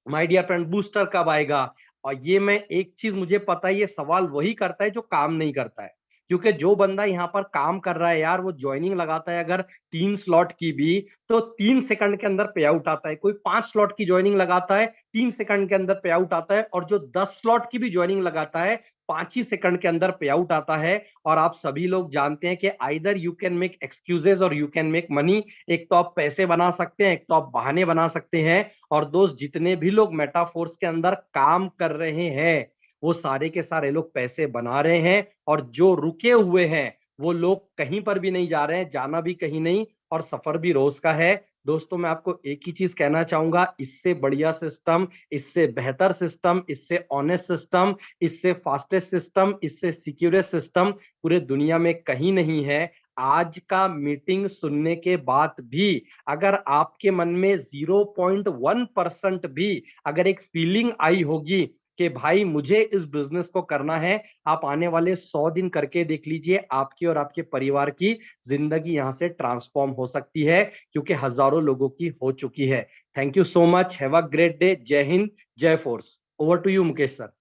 माय डियर फ्रेंड बूस्टर कब आएगा, और ये मैं एक चीज मुझे पता है, ये सवाल वही करता है जो काम नहीं करता है। क्योंकि जो बंदा यहाँ पर काम कर रहा है यार, वो ज्वाइनिंग लगाता है अगर 3 स्लॉट की भी, तो 3 सेकंड के अंदर पे आउट आता है। कोई 5 स्लॉट की ज्वाइनिंग लगाता है, 3 सेकंड के अंदर पे आउट आता है। और जो 10 स्लॉट की भी ज्वाइनिंग लगाता है, 5 ही सेकंड के अंदर पे आउट आता है। और आप सभी लोग जानते हैं कि either you can make excuses और यू कैन मेक मनी। एक तो आप पैसे बना सकते हैं, एक तो आप बहाने बना सकते हैं। और दोस्त, जितने भी लोग मेटाफोर्स के अंदर काम कर रहे हैं, वो सारे के सारे लोग पैसे बना रहे हैं। और जो रुके हुए हैं वो लोग कहीं पर भी नहीं जा रहे हैं, जाना भी कहीं नहीं, और सफर भी रोज का है। दोस्तों, मैं आपको एक ही चीज कहना चाहूंगा, इससे बढ़िया सिस्टम, इससे बेहतर सिस्टम, इससे ऑनेस्ट सिस्टम, इससे फास्टेस्ट सिस्टम, इससे सिक्योरेस्ट सिस्टम पूरे दुनिया में कहीं नहीं है। आज का मीटिंग सुनने के बाद भी अगर आपके मन में 0.1% भी अगर एक फीलिंग आई होगी कि भाई मुझे इस बिजनेस को करना है, आप आने वाले 100 दिन करके देख लीजिए, आपकी और आपके परिवार की जिंदगी यहां से ट्रांसफॉर्म हो सकती है, क्योंकि हजारों लोगों की हो चुकी है। Thank you so much, have a great day. Jai Hind, Jai force. Over to you Mukesh sir.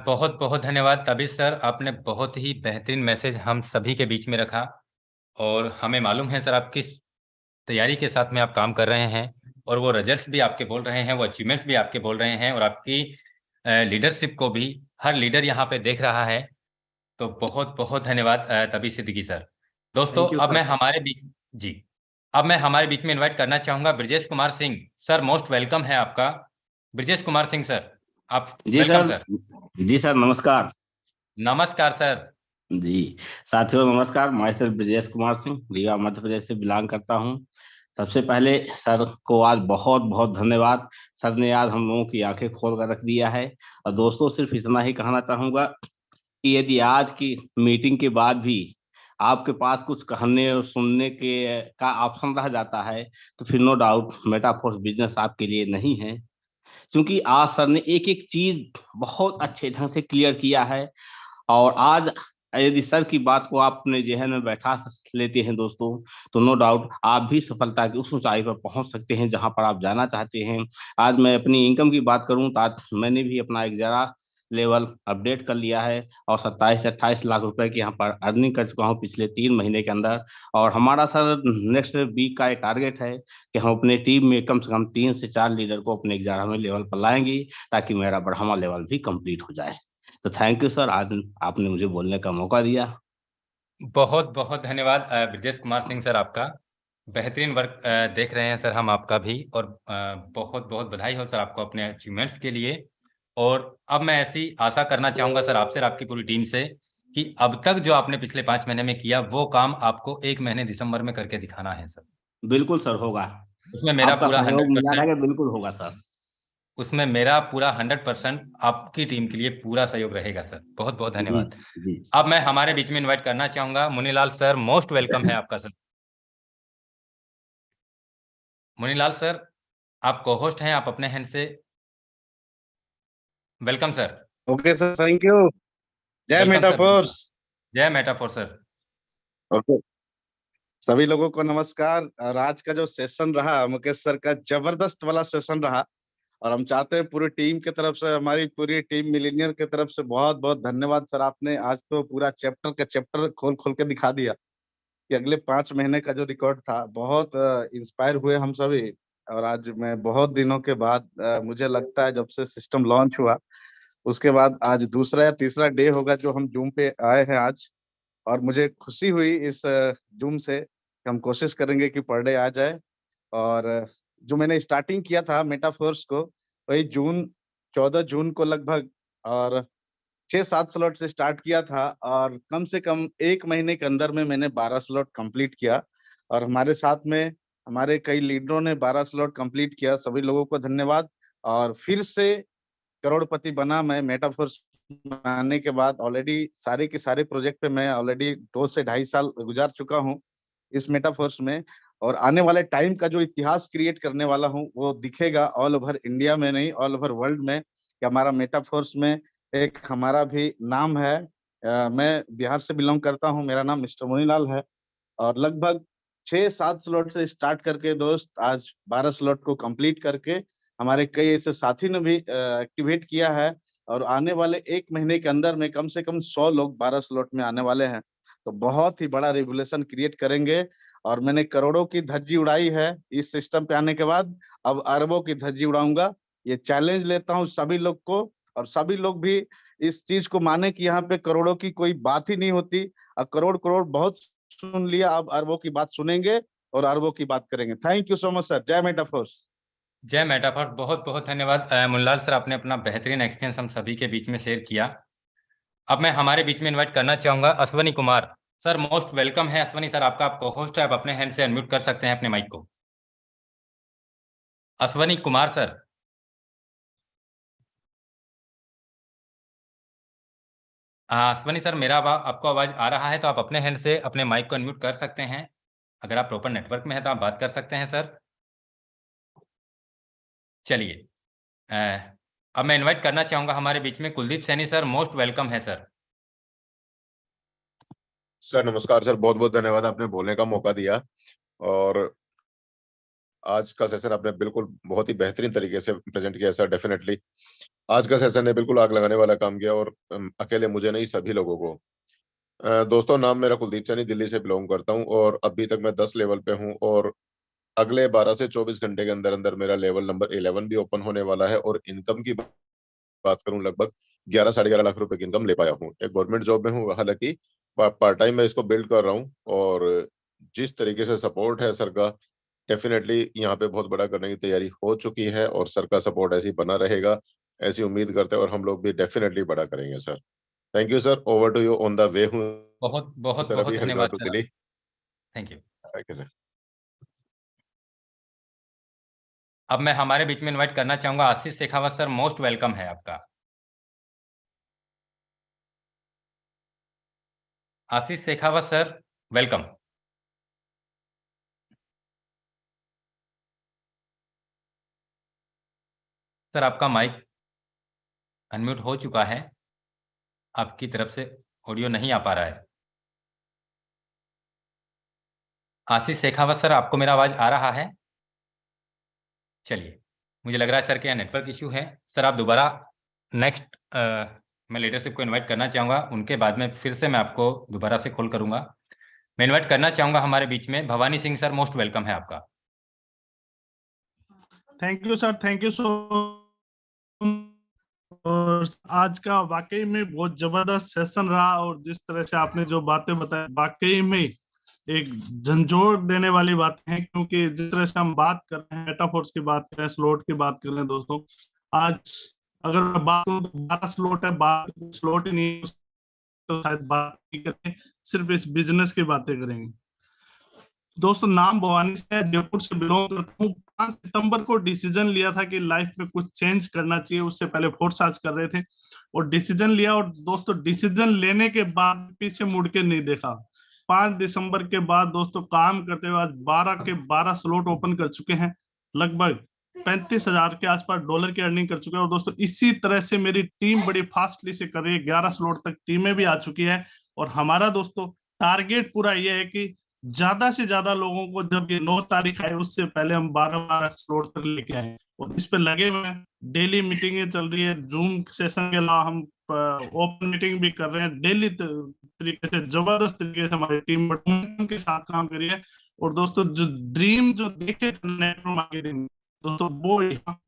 बहुत बहुत धन्यवाद तबीश सर, आपने बहुत ही बेहतरीन मैसेज हम सभी के बीच में रखा। और हमें मालूम है सर आप किस तैयारी के साथ में आप काम कर रहे हैं, और वो रिजल्ट्स भी आपके बोल रहे हैं, वो अचीवमेंट्स भी आपके बोल रहे हैं, और आपकी लीडरशिप को भी हर लीडर यहाँ पे देख रहा है। तो बहुत बहुत धन्यवाद तबीश सिद्दीकी सर। दोस्तों, Thank you, अब sir. मैं हमारे बीच जी अब मैं हमारे बीच में इनवाइट करना चाहूंगा Brajesh Kumar Singh sir. Most welcome है आपका। ब्रजेश कुमार सिंह सर, आप जी वेलकम सर। सर। जी सर, नमस्कार। नमस्कार सर। जी साथियों, नमस्कार। मैं सर ब्रजेश कुमार सिंह रीवा मध्य प्रदेश से बिलोंग करता हूँ। सबसे पहले सर को आज बहुत बहुत धन्यवाद। सर ने आज हम लोगों की आंखें खोल कर रख दिया है। और दोस्तों, सिर्फ इतना ही कहना चाहूंगा कि यदि आज की मीटिंग के बाद भी आपके पास कुछ कहने और सुनने के का ऑप्शन रह जाता है, तो फिर नो डाउट मेटाफोर्स बिजनेस आपके लिए नहीं है। क्योंकि आज सर ने एक एक चीज बहुत अच्छे ढंग से क्लियर किया है। और आज यदि सर की बात को आप अपने जहन में बैठा लेते हैं दोस्तों, तो नो डाउट आप भी सफलता की उस ऊंचाई पर पहुंच सकते हैं जहां पर आप जाना चाहते हैं। आज मैं अपनी इनकम की बात करूं तो आज मैंने भी अपना एक जरा लेवल अपडेट कर लिया है और 27 से 28 लाख रुपए की यहाँ पर अर्निंग कर चुका हूँ पिछले 3 महीने के अंदर। और हमारा सर नेक्स्ट वीक का एक टारगेट है कि हम अपने टीम में कम से कम 3 से 4 लीडर को अपने 11वें लेवल पर लाएंगे, ताकि मेरा 12वां लेवल भी कंप्लीट हो जाए। तो थैंक यू सर, आज आपने मुझे बोलने का मौका दिया। बहुत बहुत धन्यवाद ब्रजेश कुमार सिंह सर, आपका बेहतरीन वर्क देख रहे हैं सर हम आपका भी, और बहुत बहुत बधाई हो सर आपको अपने अचीवमेंट्स के लिए। और अब मैं ऐसी आशा करना चाहूंगा सर आपसे और आपकी पूरी टीम से कि अब तक जो आपने पिछले 5 महीने में किया वो काम आपको 1 महीने दिसंबर में करके दिखाना है सर। बिल्कुल सर, होगा। उसमें मेरा आपका पूरा सहयोग मिला 100%, रहेगा, बिल्कुल होगा सर। उसमें मेरा पूरा 100% आपकी टीम के लिए पूरा सहयोग रहेगा सर। बहुत बहुत धन्यवाद। जी। अब मैं हमारे बीच में इनवाइट करना चाहूंगा मुनीलाल सर, मोस्ट वेलकम है आपका सर। मुनीलाल सर, आप को होस्ट हैं, आप अपने हैंड से welcome sir. Okay sir, thank you. जय वेलकम सर, मेटाफोर्स। जय मेटाफोर सर। ओके, सभी लोगों को नमस्कार। और आज का जो सेशन रहा मुकेश सर का, जबरदस्त वाला सेशन रहा। और हम चाहते हैं पूरी टीम की तरफ से, हमारी पूरी टीम मिलीनियर की तरफ से बहुत बहुत धन्यवाद सर। आपने आज तो पूरा चैप्टर का चैप्टर खोल खोल के दिखा दिया कि अगले 5 महीने का जो रिकॉर्ड था, बहुत इंस्पायर हुए हम सभी। और आज मैं बहुत दिनों के बाद, मुझे लगता है जब से सिस्टम लॉन्च हुआ उसके बाद आज दूसरा या तीसरा डे होगा जो हम जूम पे आए हैं आज। और मुझे खुशी हुई इस जूम से कि हम कोशिश करेंगे कि पर डे आ जाए। और जो मैंने स्टार्टिंग किया था मेटाफोर्स को, वही 14 जून को लगभग, और 6-7 स्लॉट से स्टार्ट किया था। और कम से कम 1 महीने के अंदर में मैंने 12 स्लॉट कंप्लीट किया। और हमारे साथ में हमारे कई लीडरों ने 12 स्लॉट कंप्लीट किया, सभी लोगों को धन्यवाद। और फिर से करोड़पति बना मैं मेटाफोर्स में आने के बाद। ऑलरेडी सारे के सारे प्रोजेक्ट पे मैं ऑलरेडी 2 से 2.5 साल गुजार चुका हूँ इस मेटाफोर्स में। और आने वाले टाइम का जो इतिहास क्रिएट करने वाला हूँ वो दिखेगा ऑल ओवर इंडिया में नहीं, ऑल ओवर वर्ल्ड में, कि हमारा मेटाफोर्स में एक हमारा भी नाम है। मैं बिहार से बिलोंग करता हूँ, मेरा नाम मिस्टर मुनीलाल है। और लगभग 6-7 स्लॉट से स्टार्ट करके दोस्त आज 12 स्लॉट को कंप्लीट करके हमारे कई ऐसे साथी ने भी एक्टिवेट किया है। और आने वाले 1 महीने के अंदर में कम से कम 100 लोग 12 स्लॉट में आने वाले हैं। तो बहुत ही बड़ा रेवोल्यूशन क्रिएट करेंगे। और मैंने करोड़ों की धज्जी उड़ाई है इस सिस्टम पे आने के बाद, अब अरबों की धज्जी उड़ाऊंगा। ये चैलेंज लेता हूँ सभी लोग को, और सभी लोग भी इस चीज को माने कि यहाँ पे करोड़ों की कोई बात ही नहीं होती। और करोड़ करोड़ बहुत सुन लिया, अब अरबों की बात सुनेंगे और अरबों की बात करेंगे। Thank you so much sir. जय मेटाफोर्स। जय मेटाफोर्स। बहुत बहुत धन्यवाद मुनीलाल सर, आपने अपना बेहतरीन एक्सपीरियंस हम सभी के बीच में शेयर किया। अब मैं हमारे बीच में इनवाइट करना चाहूंगा Ashwani Kumar sir, most welcome है अश्वनी सर, आपका आप को-होस्ट है, आप अपने हैंड से अनम्यूट कर सकते हैं अपने माइक को। अश्वनी कुमार सर। अश्वनी सर, मेरा आपको आवाज आ रहा है तो आप अपने हैंड से अपने माइक को अनम्यूट कर सकते हैं। अगर आप प्रॉपर नेटवर्क में है तो आप बात कर सकते हैं सर। चलिए, अब मैं इनवाइट करना चाहूंगा हमारे बीच में Kuldeep Saini sir, most welcome है सर। सर नमस्कार सर, बहुत बहुत धन्यवाद, आपने बोलने का मौका दिया। और आज का सेशन आपने बिल्कुल बहुत ही बेहतरीन तरीके से प्रेजेंट किया सर। डेफिनेटली आज का सेशन ने बिल्कुल आग लगाने वाला काम किया, और अकेले मुझे नहीं, सभी लोगों को। दोस्तों, नाम मेरा कुलदीप सैनी, दिल्ली से बिलोंग करता हूं, और अभी तक मैं 10 लेवल पे हूं। और अगले 12 से 24 घंटे के अंदर अंदर मेरा लेवल नंबर 11 भी ओपन होने वाला है। और इनकम की बात करूं, लगभग 11 साढ़े 11 लाख रुपए की इनकम ले पाया हूं। एक गवर्नमेंट जॉब में हूं, हालांकि पार्ट टाइम मैं इसको बिल्ड कर रहा हूं। और जिस तरीके से सपोर्ट है सर का, डेफिनेटली यहाँ पे बहुत बड़ा करने की तैयारी हो चुकी है, और सर का सपोर्ट ऐसे ही बना रहेगा, ऐसी उम्मीद करते हैं। और हम लोग भी डेफिनेटली बड़ा करेंगे sir. Thank you sir, over to you, on the way हूँ बहुत बहुत सर बहुत अभी हरिद्वार धन्यवाद to sir. Delhi. Thank you. Thank you sir. अब मैं हमारे बीच में इनवाइट करना चाहूंगा Ashish Shekhawat sir, most welcome है आपका। Ashish Shekhawat sir, welcome. Sir आपका माइक अनम्यूट हो चुका है, आपकी तरफ से ऑडियो नहीं आ पा रहा है। आशीष शेखावत सर, आपको मेरा आवाज आ रहा है? चलिए, मुझे लग रहा है सर के यहाँ नेटवर्क इश्यू है। सर आप दोबारा नेक्स्ट मैं लीडरशिप को इनवाइट करना चाहूँगा, उनके बाद में फिर से मैं आपको दोबारा से कॉल करूँगा। मैं इनवाइट करना चाहूँगा हमारे बीच में Bhavani Singh sir, most welcome है आपका। Thank you sir, thank you सो। और आज का वाकई में बहुत जबरदस्त सेशन रहा, और जिस तरह से आपने जो बातें बताई वाकई में एक झंझोड़ देने वाली बातें हैं, क्योंकि जिस तरह से हम बात कर रहे हैं, मेटाफोर्स की बात कर रहे हैं, स्लॉट की बात कर रहे हैं दोस्तों। आज अगर मैं बात करूं तो 12 स्लॉट है, बात स्लॉट ही नहीं, तो शायद बात नहीं करें, सिर्फ इस बिजनेस की बातें करेंगे। दोस्तों, नाम भवानी से है, जयपुर से बिलोंग करता हूँ। 5 सितंबर को डिसीजन लिया था कि लाइफ में कुछ चेंज करना चाहिए। उससे पहले फोर्स आज कर रहे थे और डिसीजन लिया, और दोस्तों डिसीजन लेने के बाद पीछे मुड़ के नहीं देखा। 5 दिसंबर के बाद दोस्तों काम करते हुए आज 12 के 12 स्लॉट ओपन कर चुके हैं, लगभग 35,000 के आसपास डॉलर की अर्निंग कर चुके हैं। और दोस्तों इसी तरह से मेरी टीम बड़ी फास्टली से कर रही है, 11 स्लॉट तक टीमें भी आ चुकी है। और हमारा दोस्तों टारगेट पूरा ये है कि ज्यादा से ज्यादा लोगों को जब ये 9 तारीख आए उससे पहले हम 12 स्लॉट तक लेके आए, और इस पे लगे हुए हैं। डेली मीटिंगें चल रही है, जूम सेशन के अलावा हम ओपन मीटिंग भी कर रहे हैं। डेली तरीके से जबरदस्त तरीके से हमारी टीम के साथ काम करी है। और दोस्तों जो ड्रीम जो देखे थे नेटवर्क मार्केटिंग, दोस्तों वो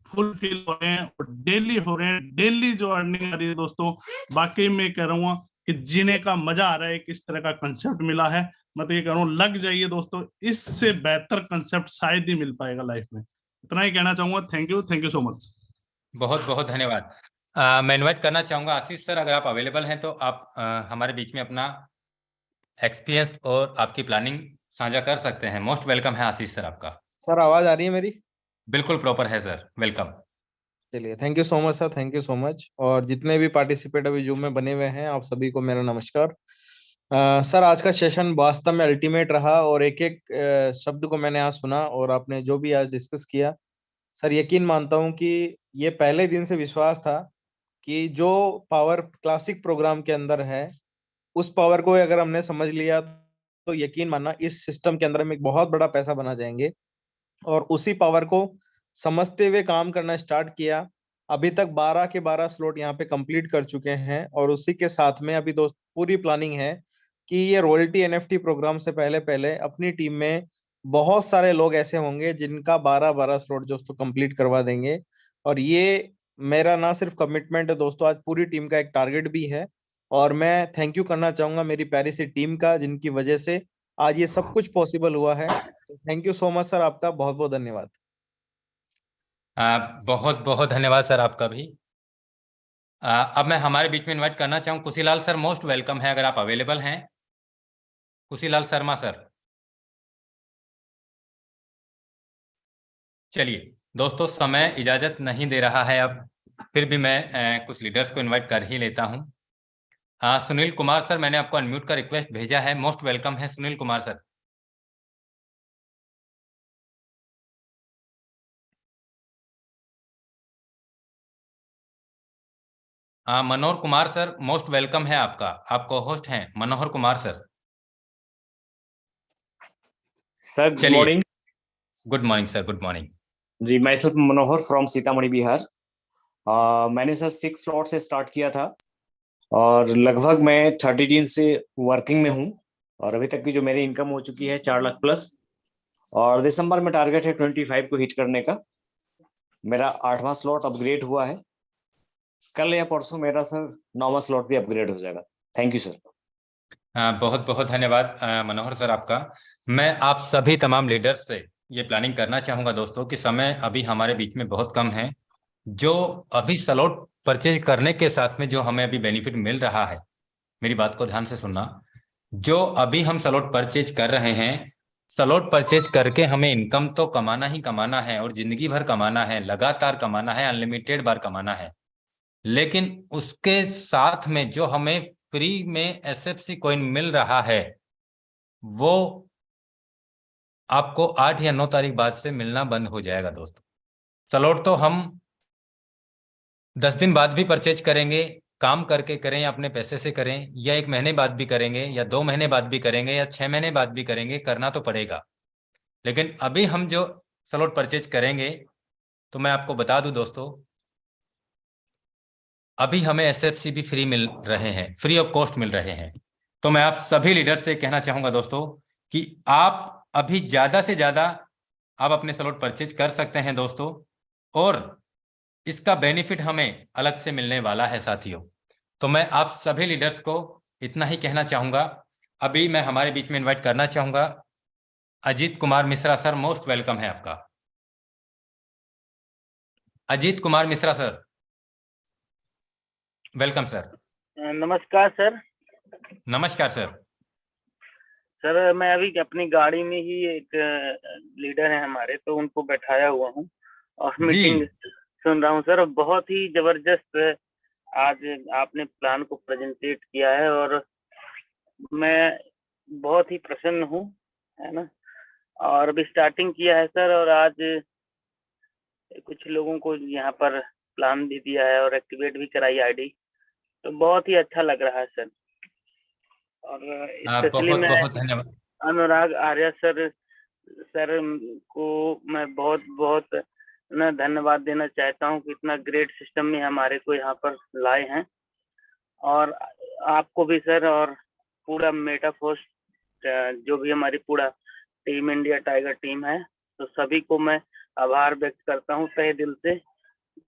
फुलफिल हो रहे हैं और डेली हो रहे हैं। डेली जो अर्निंग आ रही है दोस्तों, वाकई में कह रहा हूँ कि जीने का मजा आ रहा है। किस तरह का कंसेप्ट मिला है, मैं तो ये कह रहा हूँ लग जाइए दोस्तों, इससे बेहतर कंसेप्ट शायद ही मिल पाएगा लाइफ में। इतना ही कहना चाहूंगा। Thank you so much. बहुत बहुत धन्यवाद। मैं इनवाइट करना चाहूँगा आशीष सर, अगर आप अवेलेबल हैं तो आप हमारे बीच में अपना एक्सपीरियंस और आपकी प्लानिंग साझा कर सकते हैं। मोस्ट वेलकम है आशीष सर आपका। सर आवाज आ रही है मेरी? बिल्कुल प्रॉपर है सर, वेलकम। चलिए, thank you so much sir, thank you so much. और जितने भी पार्टिसिपेट अभी जूम में बने हुए हैं, आप सभी को मेरा नमस्कार। सर आज का सेशन वास्तव में अल्टीमेट रहा, और एक एक शब्द को मैंने आज सुना, और आपने जो भी आज डिस्कस किया सर, यकीन मानता हूं कि ये पहले दिन से विश्वास था कि जो पावर क्लासिक प्रोग्राम के अंदर है, उस पावर को अगर हमने समझ लिया तो यकीन मानना इस सिस्टम के अंदर हम एक बहुत बड़ा पैसा बना जाएंगे। और उसी पावर को समझते हुए काम करना स्टार्ट किया। अभी तक 12 के 12 स्लॉट यहाँ पे कंप्लीट कर चुके हैं, और उसी के साथ में अभी दोस्त पूरी प्लानिंग है कि ये रॉयल्टी एनएफटी प्रोग्राम से पहले पहले अपनी टीम में बहुत सारे लोग ऐसे होंगे जिनका 12-12 स्लॉट दोस्तों कंप्लीट करवा देंगे। और ये मेरा ना सिर्फ कमिटमेंट है दोस्तों, आज पूरी टीम का एक टारगेट भी है। और मैं थैंक यू करना चाहूंगा मेरी प्यारी सी टीम का, जिनकी वजह से आज ये सब कुछ पॉसिबल हुआ है। Thank you so much sir, आपका बहुत बहुत धन्यवाद। बहुत बहुत धन्यवाद सर आपका भी। अब मैं हमारे बीच में इनवाइट करना चाहूँ कुशीलाल सर, मोस्ट वेलकम है, अगर आप अवेलेबल हैं। कुशीलाल शर्मा सर। चलिए दोस्तों, समय इजाजत नहीं दे रहा है, अब फिर भी मैं कुछ लीडर्स को इनवाइट कर ही लेता हूं। सुनील कुमार सर, मैंने आपको अनम्यूट का रिक्वेस्ट भेजा है, मोस्ट वेलकम है Sunil Kumar sir. Manohar Kumar sir, most welcome है आपका, आप को होस्ट हैं Manohar Kumar sir. Sir good morning. Good morning sir, good morning ji. Myself Manohar from Sitamarhi Bihar. मैंने सर 6 स्लॉट से स्टार्ट किया था, और लगभग मैं 30 दिन से वर्किंग में हूँ, और अभी तक की जो मेरी इनकम हो चुकी है 4 लाख प्लस। और दिसंबर में टारगेट है 25 को हिट करने का। मेरा 8वां स्लॉट अपग्रेड हुआ है, कल या परसों मेरा सर 9वां स्लॉट भी अपग्रेड हो जाएगा। Thank you sir. बहुत बहुत धन्यवाद मनोहर सर आपका। मैं आप सभी तमाम लीडर्स से ये प्लानिंग करना चाहूँगा दोस्तों कि समय अभी हमारे बीच में बहुत कम है। जो अभी स्लॉट परचेज करने के साथ में जो हमें अभी बेनिफिट मिल रहा है, मेरी बात को ध्यान से सुनना, जो अभी हम स्लॉट परचेज कर रहे हैं, स्लॉट परचेज करके हमें इनकम तो कमाना ही कमाना है, और जिंदगी भर कमाना है, लगातार कमाना है, अनलिमिटेड बार कमाना है। लेकिन उसके साथ में जो हमें फ्री में एसएफसी कॉइन मिल रहा है, वो आपको 8 या 9 तारीख बाद से मिलना बंद हो जाएगा दोस्तों। स्लॉट तो हम 10 दिन बाद भी परचेज करेंगे, काम करके करें या अपने पैसे से करें, या 1 महीने बाद भी करेंगे, या 2 महीने बाद भी करेंगे, या 6 महीने बाद भी करेंगे, करना तो पड़ेगा। लेकिन अभी हम जो स्लॉट परचेज करेंगे, तो मैं आपको बता दूं दोस्तों, अभी हमें एसएफसी भी फ्री मिल रहे हैं, फ्री ऑफ कॉस्ट मिल रहे हैं। तो मैं आप सभी लीडर से कहना चाहूंगा दोस्तों कि आप अभी ज्यादा से ज्यादा आप अपने स्लॉट परचेज कर सकते हैं दोस्तों, और इसका बेनिफिट हमें अलग से मिलने वाला है साथियों। तो मैं आप सभी लीडर्स को इतना ही कहना चाहूंगा। अभी मैं हमारे बीच में इनवाइट करना चाहूंगा Ajit Kumar Mishra sir, most welcome है आपका। Ajit Kumar Mishra sir, welcome sir. नमस्कार सर। नमस्कार सर। सर मैं अभी अपनी गाड़ी में ही, एक लीडर है हमारे, तो उनको बैठाया हुआ हूँ और मीटिंग सुन रहा हूँ सर। बहुत ही जबरदस्त आज आपने प्लान को प्रेजेंटेट किया है और मैं बहुत ही प्रसन्न हूँ, है ना। और अभी स्टार्टिंग किया है सर, और आज कुछ लोगों को यहाँ पर प्लान भी दिया है और एक्टिवेट भी कराई आईडी, तो बहुत ही अच्छा लग रहा है सर। और स्पेशली बहुत मैं बहुत धन्यवाद अनुराग आर्या सर को मैं बहुत बहुत ना धन्यवाद देना चाहता हूँ कि इतना ग्रेट सिस्टम में हमारे को यहाँ पर लाए हैं। और आपको भी सर, और पूरा मेटाफोर्स जो भी हमारी पूरा टीम इंडिया टाइगर टीम है, तो सभी को मैं आभार व्यक्त करता हूँ तहे दिल से।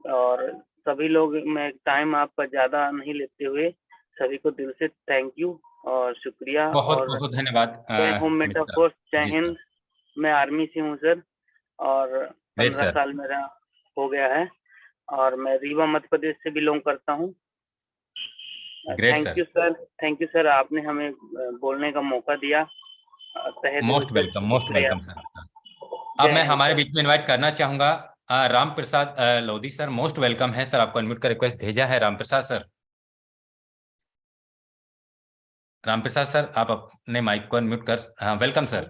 और सभी लोग, मैं टाइम आपका ज्यादा नहीं लेते हुए सभी को दिल से थैंक यू और शुक्रिया। बहुत और बहुत धन्यवाद। जय होम मेटाफोर्स, जय हिंद। मैं आर्मी से हूँ सर, और 15 साल मेरा हो गया है, और मैं रीवा मध्य प्रदेश से बिलोंग करता हूँ। Thank you sir, thank you sir, आपने हमें बोलने का मौका दिया। Most welcome sir. अब मैं हमारे बीच में इनवाइट करना चाहूंगा Ram Prasad Lodhi sir, most welcome है सर। आपको अनम्यूट का रिक्वेस्ट भेजा है राम प्रसाद सर। राम प्रसाद सर, आप अपने माइक को अनम्यूट कर, welcome sir.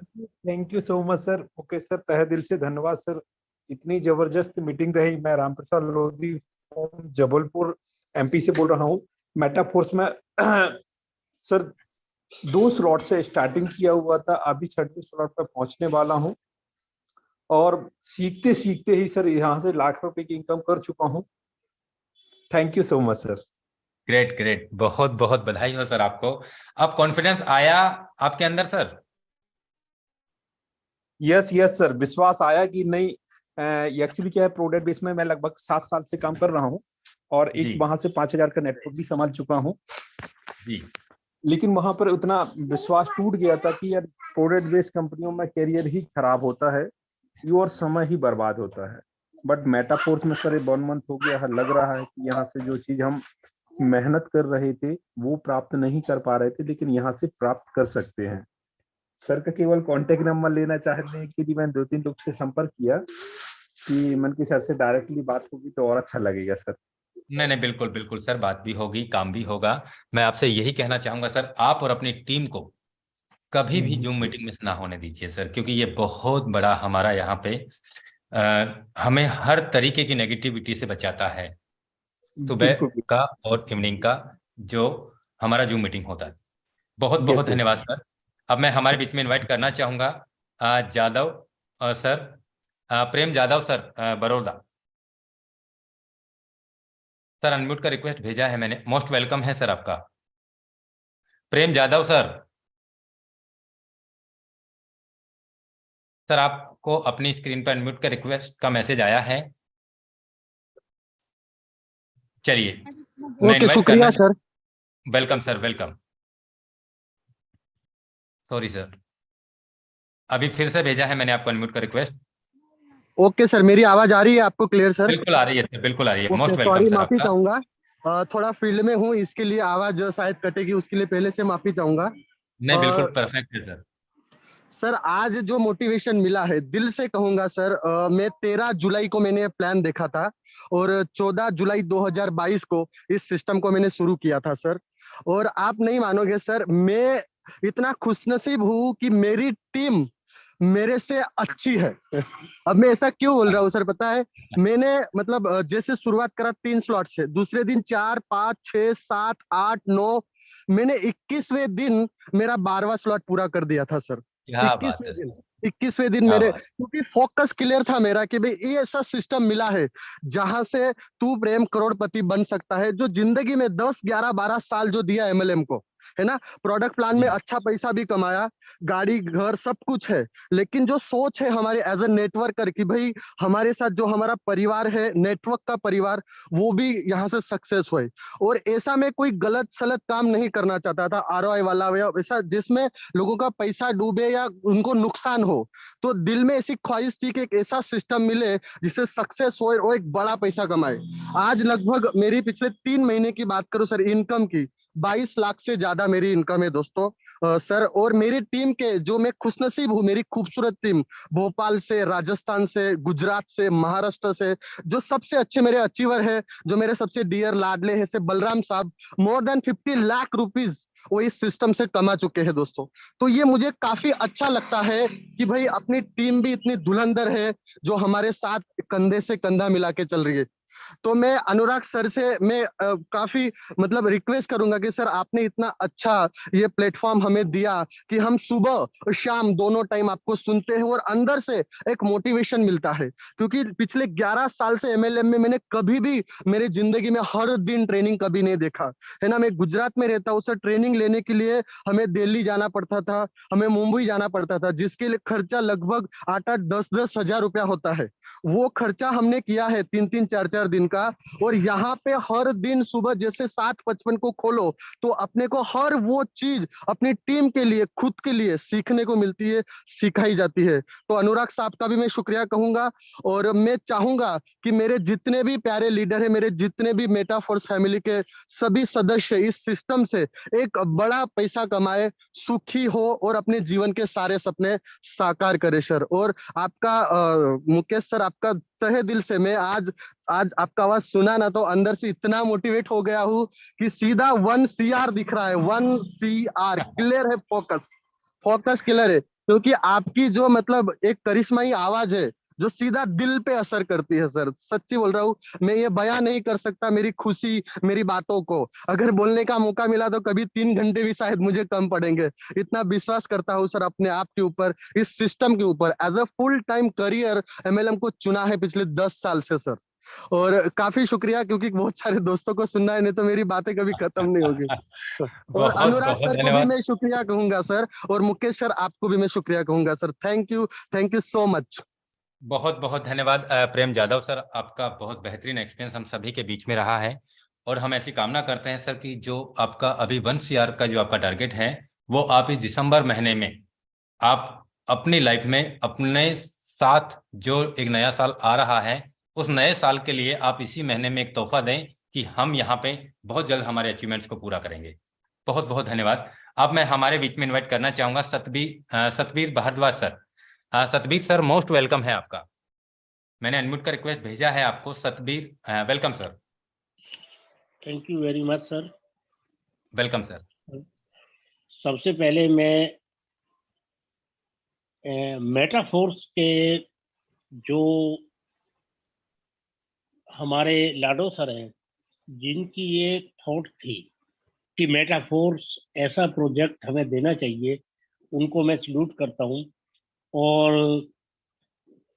Thank you so much sir. Okay sir, तहे दिल से धन्यवाद सर, इतनी जबरदस्त मीटिंग रही। मैं राम प्रसाद लोधी जबलपुर एमपी से बोल रहा हूँ। मेटाफोर्स में सर 2 स्लॉट से स्टार्टिंग किया हुआ था, अभी 6वें स्लॉट पर पहुंचने वाला हूं, और सीखते सीखते ही सर यहाँ से लाख रुपए की इनकम कर चुका हूं। Thank you so much sir. Great great, बहुत बहुत बधाई हो सर आपको। अब कॉन्फिडेंस आया आपके अंदर सर? यस यस सर, विश्वास आया कि नहीं। एक्चुअली क्या है, प्रोडक्ट बेस में मैं लगभग 7 साल से काम कर रहा हूँ, और एक वहां से 5000 का नेटवर्क भी संभाल चुका हूँ जी। लेकिन वहां पर उतना विश्वास टूट गया था कि यार प्रोडक्ट बेस्ड कंपनियों में करियर ही खराब होता है, और समय ही बर्बाद होता है। बट मेटाफोर्स में सर 1 मंथ हो गया है, लग रहा है कि यहाँ से जो चीज हम मेहनत कर रहे थे वो प्राप्त नहीं कर पा रहे थे, लेकिन यहाँ से प्राप्त कर सकते हैं। सर का केवल कांटेक्ट नंबर लेना चाहते के लिए मैंने 2-3 लोग से संपर्क किया कि मन की सर से डायरेक्टली बात होगी तो और अच्छा लगेगा सर। नहीं बिल्कुल बिल्कुल सर, बात भी होगी, काम भी होगा। मैं आपसे यही कहना चाहूंगा सर, आप और अपनी टीम को कभी भी जूम मीटिंग मिस ना होने दीजिए सर, क्योंकि ये बहुत बड़ा हमारा यहाँ पे हमें हर तरीके की नेगेटिविटी से बचाता है। सुबह का और इवनिंग का जो हमारा जूम मीटिंग होता है। बहुत बहुत धन्यवाद सर। अब मैं हमारे बीच में इनवाइट करना चाहूंगा Jadav sir, Prem Jadav sir, Baroda sir. Unmute का रिक्वेस्ट भेजा है मैंने, मोस्ट वेलकम है सर आपका। प्रेम जादव सर, सर आपको अपनी स्क्रीन पर अनम्यूट का रिक्वेस्ट का मैसेज आया है। चलिए, ओके, शुक्रिया sir. Welcome sir, welcome. Sorry sir, अभी फिर से भेजा है मैंने आपको अनम्यूट का रिक्वेस्ट। ओके सर, मेरी आवाज आ रही है आपको क्लियर सर? बिल्कुल आ रही है सर, बिल्कुल आ रही है। Most welcome sorry, sir. माफी चाहूंगा, थोड़ा फील्ड में हूँ, इसके लिए आवाज शायद कटेगी, उसके लिए पहले से माफी चाहूंगा। नहीं बिल्कुल परफेक्ट है सर। सर आज जो मोटिवेशन मिला है, दिल से कहूंगा सर, मैं 13 जुलाई को मैंने प्लान देखा था और 14 जुलाई 2022 को इस सिस्टम को मैंने शुरू किया था सर। और आप नहीं मानोगे सर, मैं इतना खुशनसीब हूँ कि मेरी टीम मेरे से अच्छी है। अब मैं ऐसा क्यों बोल रहा हूँ सर, पता है, मैंने मतलब जैसे शुरुआत करा 3 स्लॉट से, दूसरे दिन 4, 5, 6, 7, 8, 9, मैंने 21वें दिन मेरा 12वां स्लॉट पूरा कर दिया था सर। 21वें दिन 21वें दिन क्या मेरे, बात। क्योंकि फोकस क्लियर था मेरा कि भाई ये ऐसा सिस्टम मिला है जहां से तू प्रेम करोड़पति बन सकता है, जो जिंदगी में 10 11 12 साल जो दिया एमएलएम को, है ना। प्रोडक्ट प्लान में जी अच्छा पैसा भी कमाया, गाड़ी घर सब कुछ है, लेकिन जो सोच है हमारे एज ए नेटवर्कर की भाई हमारे साथ जो हमारा परिवार है, नेटवर्क का परिवार, वो भी यहाँ से सक्सेस हुए। और ऐसा मैं कोई गलत सलत काम नहीं करना चाहता था आरओआई वाला या ऐसा जिसमें लोगों का पैसा डूबे या उनको नुकसान हो। तो दिल में ऐसी ख्वाहिश थी कि एक ऐसा सिस्टम मिले जिससे सक्सेस हो और एक बड़ा पैसा कमाए। आज लगभग मेरी पिछले 3 महीने की बात करूं सर, इनकम की 22 लाख से ज्यादा मेरी इनकम है दोस्तों। सर, और मेरी टीम के जो मैं खुशनसीब हूँ, मेरी खूबसूरत टीम भोपाल से, राजस्थान से, गुजरात से, महाराष्ट्र से, जो सबसे अच्छे मेरे अचीवर है, जो मेरे सबसे डियर लाडले हैं से बलराम साहब, मोर देन 50 लाख रुपीज वो इस सिस्टम से कमा चुके हैं दोस्तों। तो ये मुझे काफी अच्छा लगता है कि भाई अपनी टीम भी इतनी धुरंधर है जो हमारे साथ कंधे से कंधा मिला के चल रही है। तो मैं अनुराग सर से मैं काफी मतलब रिक्वेस्ट करूंगा कि सर आपने इतना अच्छा ये प्लेटफॉर्म हमें दिया कि हम सुबह और शाम दोनों टाइम आपको सुनते हैं और अंदर से एक मोटिवेशन मिलता है। क्योंकि पिछले 11 साल से एमएलएम में मैंने कभी भी मेरी जिंदगी में हर दिन ट्रेनिंग कभी नहीं देखा, है ना। मैं गुजरात में रहता हूँ सर, ट्रेनिंग लेने के लिए हमें दिल्ली जाना पड़ता था, हमें मुंबई जाना पड़ता था, जिसके लिए खर्चा लगभग 8-8 10-10 हजार रुपया होता है। वो खर्चा हमने किया है 3-3 4-4 दिन का। और यहाँ पे हर दिन सुबह जैसे 7:55 को खोलो तो अपने को हर वो चीज अपनी टीम के लिए, खुद के लिए सीखने को मिलती है, सिखाई जाती है। तो अनुराग साहब का भी मैं शुक्रिया कहूंगा। और मैं चाहूंगा कि मेरे जितने भी प्यारे लीडर है, मेरे जितने भी मेटाफोर्स फैमिली के सभी सदस्य इस सिस्टम से एक बड़ा पैसा कमाए, सुखी हो और अपने जीवन के सारे सपने साकार करे सर। और आपका मुकेश सर, आपका तहे दिल से मैं आज आज आपका आवाज सुना ना तो अंदर से इतना मोटिवेट हो गया हूँ कि सीधा 1 CR दिख रहा है, 1 CR क्लियर है, फोकस फोकस क्लियर है। क्योंकि आपकी जो मतलब एक करिश्माई आवाज है जो सीधा दिल पे असर करती है सर, सच्ची बोल रहा हूँ। मैं ये बयां नहीं कर सकता मेरी खुशी, मेरी बातों को। अगर बोलने का मौका मिला तो कभी 3 घंटे भी शायद मुझे कम पड़ेंगे। इतना विश्वास करता हूँ सर अपने आप के ऊपर, इस सिस्टम के ऊपर। As a full time career MLM को चुना है पिछले 10 साल से सर। और काफी शुक्रिया, क्योंकि बहुत सारे दोस्तों को सुनना है, नहीं तो मेरी बातें कभी खत्म नहीं होगी। और बहुत अनुराग बहुत सर को भी धन्यवाद। मैं शुक्रिया कहूंगा सर, और मुकेश सर आपको भी मैं शुक्रिया कहूंगा sir. Thank you so much. बहुत बहुत धन्यवाद प्रेम जाधव सर, आपका बहुत बेहतरीन एक्सपीरियंस हम सभी के बीच में रहा है। और हम ऐसी कामना करते हैं सर कि जो आपका अभी 1 CR का जो आपका टारगेट है वो आप इस दिसंबर महीने में आप अपनी लाइफ में अपने साथ जो एक नया साल आ रहा है उस नए साल के लिए आप इसी महीने में एक तोहफा दें कि हम यहाँ पे बहुत जल्द हमारे अचीवमेंट्स को पूरा करेंगे। बहुत बहुत धन्यवाद। अब मैं हमारे बीच में इनवाइट करना चाहूंगा सतबीर भारद्वाज सर। हाँ सतबीर सर, मोस्ट वेलकम है आपका। मैंने अनम्यूट का रिक्वेस्ट भेजा है आपको। Satbir welcome sir. Thank you very much sir. Welcome sir. सबसे पहले मैं मेटाफोर्स के जो हमारे लाडो सर हैं, जिनकी ये थॉट थी कि मेटाफोर्स ऐसा प्रोजेक्ट हमें देना चाहिए, उनको मैं सल्यूट करता हूँ। और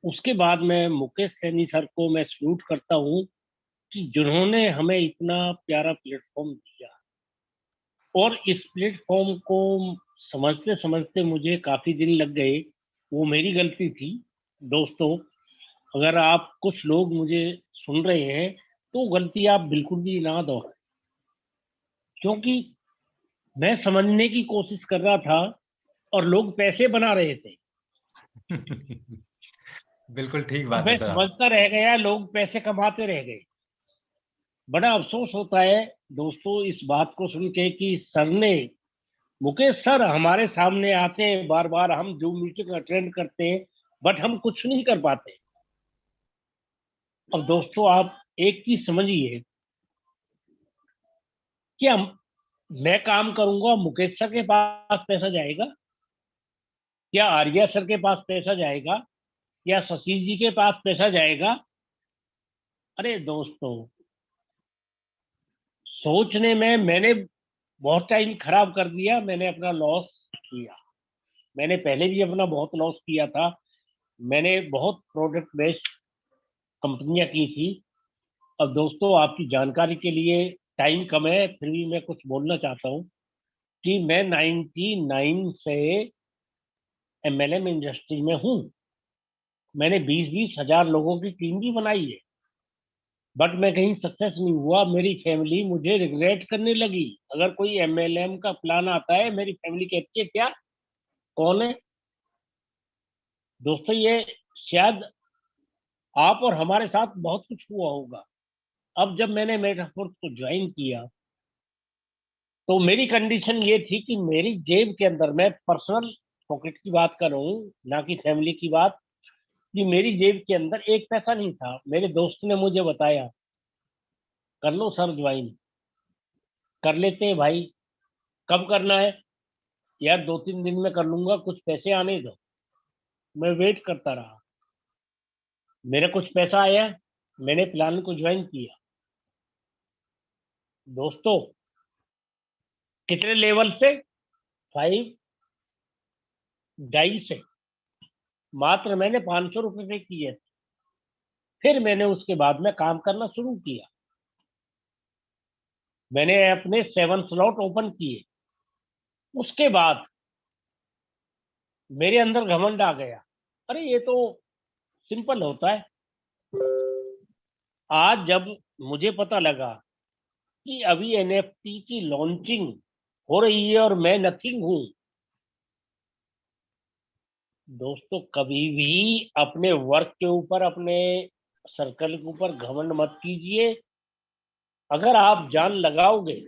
उसके बाद मैं मुकेश सैनी सर को मैं सल्यूट करता हूँ कि जिन्होंने हमें इतना प्यारा प्लेटफॉर्म दिया। और इस प्लेटफॉर्म को समझते समझते मुझे काफी दिन लग गए, वो मेरी गलती थी। दोस्तों, अगर आप कुछ लोग मुझे सुन रहे हैं तो गलती आप बिल्कुल भी ना दोहराएं, क्योंकि मैं समझने की कोशिश कर रहा था और लोग पैसे बना रहे थे। बिल्कुल ठीक बात है मैं सर। समझता रह गया, लोग पैसे कमाते रह गए। बड़ा अफसोस होता है दोस्तों इस बात को सुन के कि सर ने, मुकेश सर हमारे सामने आते हैं बार बार, हम जूम मीटिंग अटेंड करते हैं, बट हम कुछ नहीं कर पाते। अब दोस्तों आप एक चीज समझिए कि मैं काम करूंगा, मुकेश सर के पास पैसा जाएगा, या आर्या सर के पास पैसा जाएगा, या शशि जी के पास पैसा जाएगा? अरे दोस्तों, सोचने में मैंने बहुत टाइम खराब कर दिया, मैंने अपना लॉस किया। मैंने पहले भी अपना बहुत लॉस किया था। मैंने बहुत प्रोडक्ट बेस्ड कंपनियां की थी। अब दोस्तों आपकी जानकारी के लिए, टाइम कम है फिर भी मैं कुछ बोलना चाहता हूँ कि मैं 99 से MLM इंडस्ट्री में हूँ। मैंने 20-20 हजार लोगों की टीम भी बनाई है, बट मैं कहीं सक्सेस नहीं हुआ। मेरी फैमिली मुझे रिग्रेट करने लगी। अगर कोई MLM का प्लान आता है, मेरी फैमिली कहती है क्या, कौन है? दोस्तों ये शायद आप और हमारे साथ बहुत कुछ हुआ होगा। अब जब मैंने मेटाफोर्स को ज्वाइन किया तो मेरी कंडीशन ये थी कि मेरी जेब के अंदर, मैं पर्सनल पॉकेट की बात कर रहा हूँ, ना कि फैमिली की बात, कि मेरी जेब के अंदर एक पैसा नहीं था। मेरे दोस्त ने मुझे बताया कर लो सर ज्वाइन। कर लेते हैं भाई। कब करना है? यार 2-3 दिन में कर लूंगा, कुछ पैसे आने दो। मैं वेट करता रहा, मेरा कुछ पैसा आया, मैंने प्लान को ज्वाइन किया। दोस्तों कितने लेवल से? 5 डाई से मात्र मैंने 500 रुपए पे किए। फिर मैंने उसके बाद में काम करना शुरू किया। मैंने अपने 7 स्लॉट ओपन किए। उसके बाद मेरे अंदर घमंड आ गया, अरे ये तो सिंपल होता है। आज जब मुझे पता लगा कि अभी NFT की लॉन्चिंग हो रही है और मैं नथिंग हूं, दोस्तों कभी भी अपने वर्क के ऊपर, अपने सर्कल के ऊपर घमंड मत कीजिए। अगर आप जान लगाओगे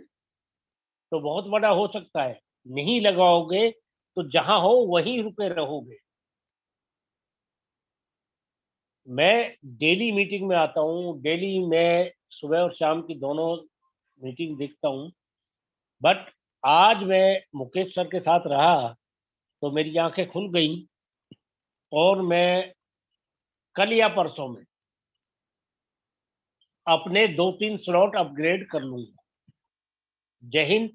तो बहुत बड़ा हो सकता है, नहीं लगाओगे तो जहां हो वहीं रुके रहोगे। मैं डेली मीटिंग में आता हूँ, डेली मैं सुबह और शाम की दोनों मीटिंग देखता हूँ, बट आज मैं मुकेश सर के साथ रहा तो मेरी आंखें खुल गई और मैं कल या परसों में अपने 2-3 स्लॉट अपग्रेड कर लूंगा। जय हिंद,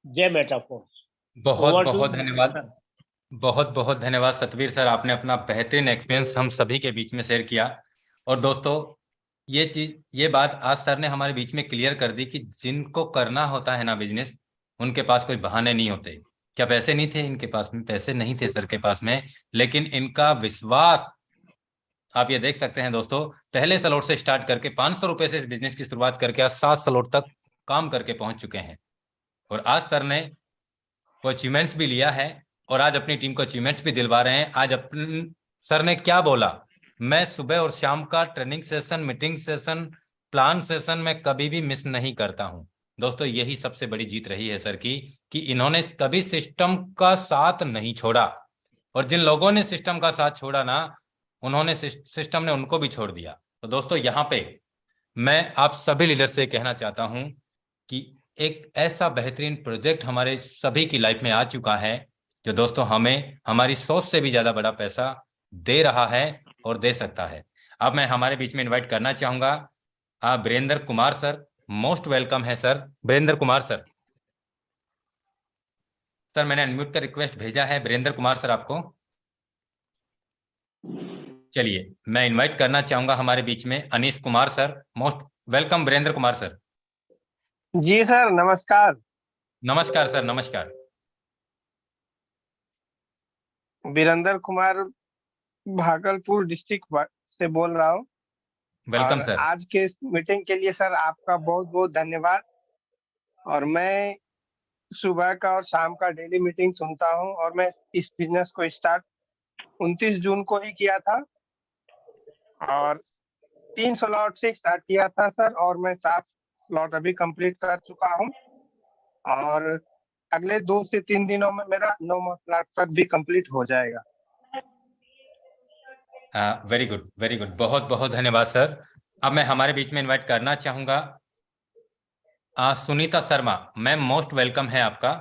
जय मेटाफोर्स। बहुत बहुत धन्यवाद, बहुत बहुत धन्यवाद सतवीर सर, आपने अपना बेहतरीन एक्सपीरियंस हम सभी के बीच में शेयर किया। और दोस्तों ये बात आज सर ने हमारे बीच में क्लियर कर दी कि जिनको करना होता है ना बिजनेस, उनके पास कोई बहाने नहीं होते। क्या पैसे नहीं थे इनके पास में? पैसे नहीं थे सर के पास में, लेकिन इनका विश्वास आप ये देख सकते हैं दोस्तों। पहले स्लॉट से स्टार्ट करके 500 रुपए से इस बिजनेस की शुरुआत करके आज 7 स्लॉट तक काम करके पहुंच चुके हैं। और आज सर ने वो अचीवमेंट्स भी लिया है और आज अपनी टीम को अचीवमेंट्स भी दिलवा रहे हैं। आज अपने सर ने क्या बोला, मैं सुबह और शाम का training session, meeting session, plan session में कभी भी मिस नहीं करता हूं। दोस्तों यही सबसे बड़ी जीत रही है सर की, कि इन्होंने कभी सिस्टम का साथ नहीं छोड़ा। और जिन लोगों ने सिस्टम का साथ छोड़ा ना, उन्होंने सिस्टम ने उनको भी छोड़ दिया। तो दोस्तों यहाँ पे मैं आप सभी लीडर से कहना चाहता हूं कि एक ऐसा बेहतरीन प्रोजेक्ट हमारे सभी की लाइफ में आ चुका है, जो दोस्तों हमें हमारी सोच से भी ज्यादा बड़ा पैसा दे रहा है और दे सकता है। अब मैं हमारे बीच में इनवाइट करना चाहूंगा Virendra Kumar sir. Most welcome है sir Virendra Kumar sir. Sir मैंने अनम्यूट का रिक्वेस्ट भेजा है वीरेंद्र कुमार सर आपको। चलिए मैं इनवाइट करना चाहूंगा हमारे बीच में Anish Kumar sir. Most welcome Virendra Kumar sir. जी सर नमस्कार। नमस्कार सर, नमस्कार। वीरेंद्र कुमार भागलपुर डिस्ट्रिक्ट से बोल रहा हूँ। Welcome sir. आज के इस मीटिंग के लिए सर आपका बहुत बहुत धन्यवाद। और मैं सुबह का और शाम का डेली मीटिंग सुनता हूँ और मैं इस बिजनेस को स्टार्ट 29 जून को ही किया था और 3 स्लॉट से स्टार्ट किया था सर, और मैं 7 स्लॉट अभी कंप्लीट कर चुका हूँ और अगले 2 से 3 दिनों में मेरा 9वां स्लॉट तक भी कंप्लीट हो जाएगा। वेरी गुड, वेरी गुड, बहुत बहुत धन्यवाद सर। अब मैं हमारे बीच में इनवाइट करना चाहूंगा Sunita Sharma. Ma'am most welcome है आपका।